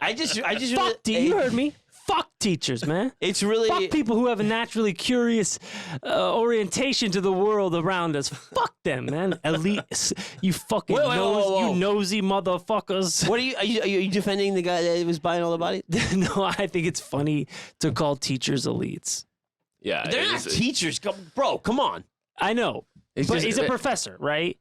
I just Fuck you heard me. Fuck teachers, man. It's really Fuck people who have a naturally curious orientation to the world around us. Fuck them, man. Elites. You fucking whoa. you nosy motherfuckers. What are you defending the guy that was buying all the bodies? No, I think it's funny to call teachers elites. Yeah, They're not teachers, bro. Come on. I know, It's but just- he's a professor, right?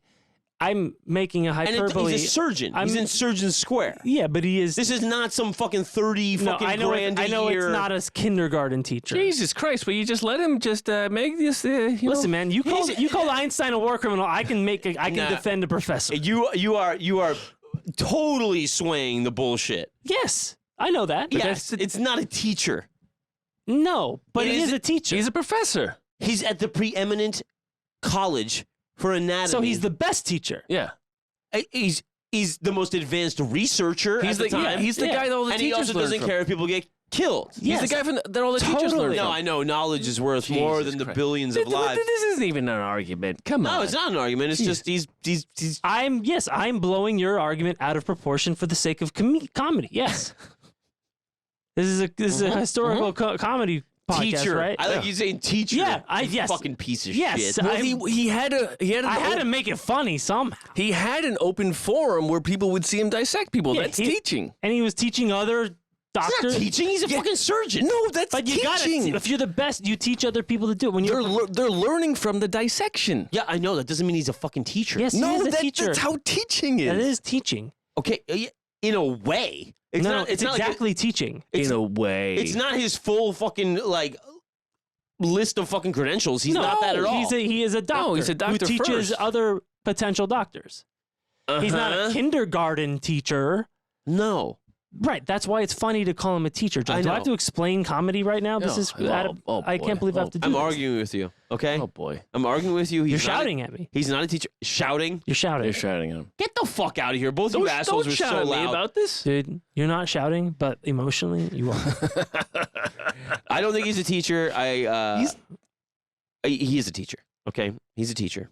I'm making a And hyperbole. he's a surgeon. He's in Surgeon Square. Yeah, but he is. This is not some fucking 30 no, fucking I know. grand I know a year. it's not a kindergarten teacher. Jesus Christ! But you just let him just make this. Listen, man, you called Einstein a war criminal. I can Nah. defend a professor. You are totally swaying the bullshit. Yes, I know that. Yes, it's not a teacher. No, but It he is- is a teacher. He's a professor. He's at the preeminent college for anatomy. So he's the best teacher. Yeah, he's the most advanced researcher he's at the time. he's the guy that all the and he teachers also learn doesn't from. care if people get killed. Yes. He's the guy that all the teachers learn Totally. from. No, I know knowledge is worth more Jesus than the Christ. billions of lives. This isn't even an argument. Come on. No, it's not an argument. It's just he's I'm blowing your argument out of proportion for the sake of comedy. Yes. This is a historical comedy podcast, teacher. right? I like you saying teacher. Yeah, You yes. fucking piece of Yes, shit. Well, he had to make it funny somehow. He had an open forum where people would see him dissect people. Yeah, That's he- teaching. And he was teaching other He's doctors. not teaching. He's a fucking surgeon. No, that's But you teaching. if you're the best, you teach other people to do it. When you're They're learning from the dissection. Yeah, I know. That doesn't mean he's a fucking teacher. yes, he No, is a teacher. that's how teaching is. That is teaching. Okay, in a way. It's no, not. it's not exactly teaching. in a way. It's not his full fucking list of fucking credentials. He's not that at all. He is a doctor. he's a doctor who teaches first. other potential doctors. He's not a kindergarten teacher. No. Right. That's why it's funny to call him a teacher, John. Do I have to explain comedy right now? This is I can't believe I have to do I'm this. arguing with you, okay? Oh, boy. I'm arguing with you. You're shouting at me. He's not a teacher. Shouting? You're shouting. You're shouting at him. Get the fuck out of here. Both you assholes Don't are shout so at me loud. about this. Dude, you're not shouting, but emotionally, you are. I don't think he's a teacher. He is a teacher, okay? He's a teacher.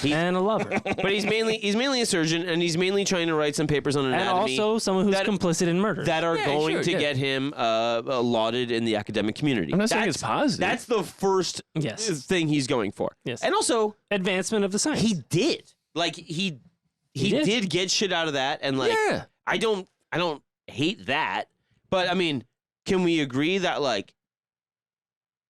And a lover. But he's mainly a surgeon, and he's mainly trying to write some papers on And anatomy. also someone who's complicit in murder. That are going to get him lauded in the academic community. I'm not saying it's positive. That's the first thing he's going for. Yes. And also, advancement of the science. he did. Like, he did get shit out of that, and like, I don't hate that. But, I mean, can we agree that, like,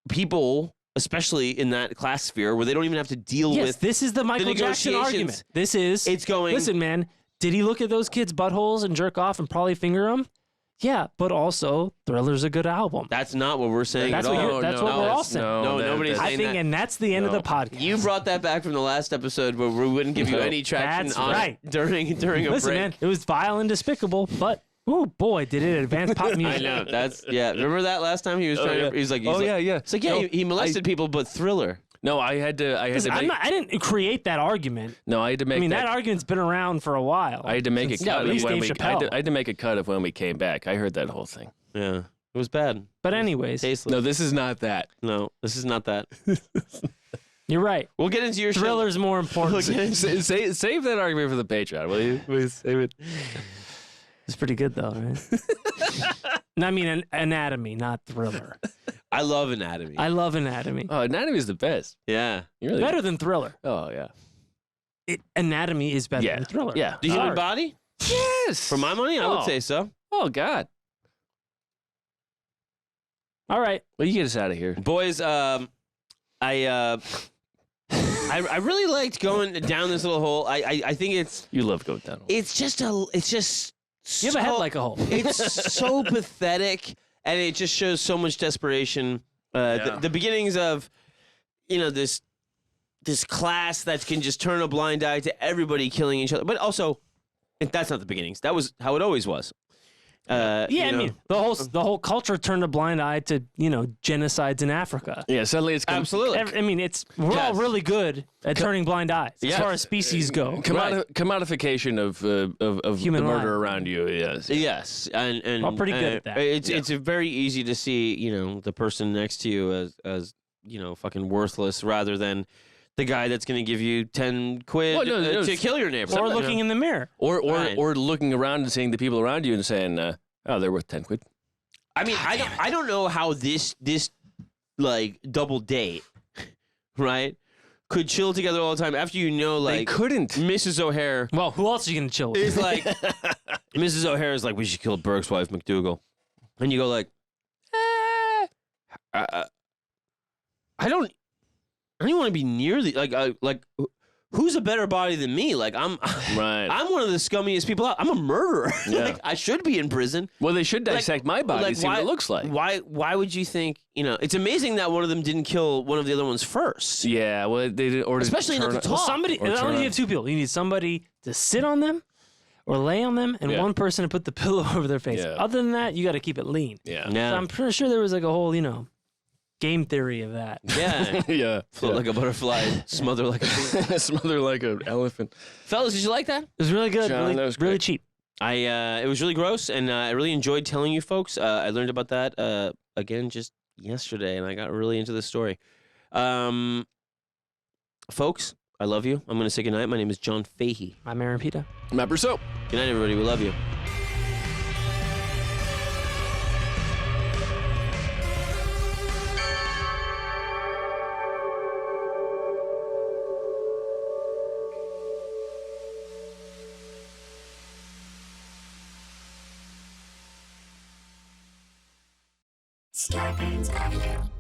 people, especially in that class sphere where they don't even have to deal with this is the Michael Jackson argument. Listen, man, did he look at those kids' buttholes and jerk off and probably finger them? Yeah, but also Thriller's a good album. That's not what we're saying That's at what all. that's what we're all saying. No, nobody's saying I think, that. and that's the end of the podcast. You brought that back from the last episode where we wouldn't give you any traction That's on right. it during a Listen, break. man, it was vile and despicable, but oh boy, did it advance pop music. I know. Remember that last time he was trying to? He's like, yeah. It's like, yeah, he molested people, but Thriller. No, I had to make. I didn't create that argument. No, I had to make. I mean, that argument's been around for a while. I had to make a cut at least of when Dave we. Chappelle. I had to make a cut of when we came back. I heard that whole thing. Yeah, it was bad. But anyways, Tasteless. No, this is not that. No, this is not that. You're right. We'll get into your Thriller's more important. Save that argument for the Patreon, will you? Please save it. It's pretty good though, right? No, I mean anatomy, not Thriller. I love anatomy. I love anatomy. Oh, anatomy is the best. Yeah. You really Better than Thriller. Oh yeah. Anatomy is better Yeah. than Thriller. Yeah. The human body? Yes. For my money, I would say so. Oh God. All right. Well, you get us out of here. Boys, I really liked going down this little hole. I think You love going down. it's just You have a head like a hole. It's so pathetic, and it just shows so much desperation. The beginnings of, this class that can just turn a blind eye to everybody killing each other. But also, that's not the beginnings. That was how it always was. I mean, the whole culture turned a blind eye to genocides in Africa. Yeah, suddenly it's absolutely. I mean, we're all really good at turning blind eyes as far as species go. Commodification of Human the life. murder around you. Yes. Yes, and We're pretty good at that. It's very easy to see the person next to you as fucking worthless rather than the guy that's going to give you 10 quid to kill your neighbor. Or looking in the mirror. Or looking around and seeing the people around you and saying, "Oh, they're worth 10 quid." I mean, I don't know how this like double date, right, could chill together all the time after they couldn't. Mrs. O'Hare. Well, who else are you going to chill with? Is like Mrs. O'Hare is like, we should kill Burke's wife, McDougal, and you go like, I don't want to be near the like. Who's a better body than me? Like I'm one of the scummiest people out. I'm a murderer. Yeah. Like I should be in prison. Well, they should dissect my body to see what it looks like. Why would you think? It's amazing that one of them didn't kill one of the other ones first. Yeah, well, they did, or especially not to talk. Somebody. Not only do you have two people, you need somebody to sit on them or lay on them, and one person to put the pillow over their face. Yeah. Other than that, you got to keep it lean. Yeah. So I'm pretty sure there was like a whole game theory of that. Yeah. Yeah. Float like a butterfly, smother like a bee. Smother like an elephant. Fellas, did you like that? It was really good. John, really, that was really great. cheap. It was really gross, and I really enjoyed telling you folks. I learned about that again just yesterday, and I got really into the story. Folks, I love you. I'm going to say goodnight. My name is John Fahey. I'm Aaron Pita. Matt Brousseau. Good night, everybody. We love you. Starburns Audio.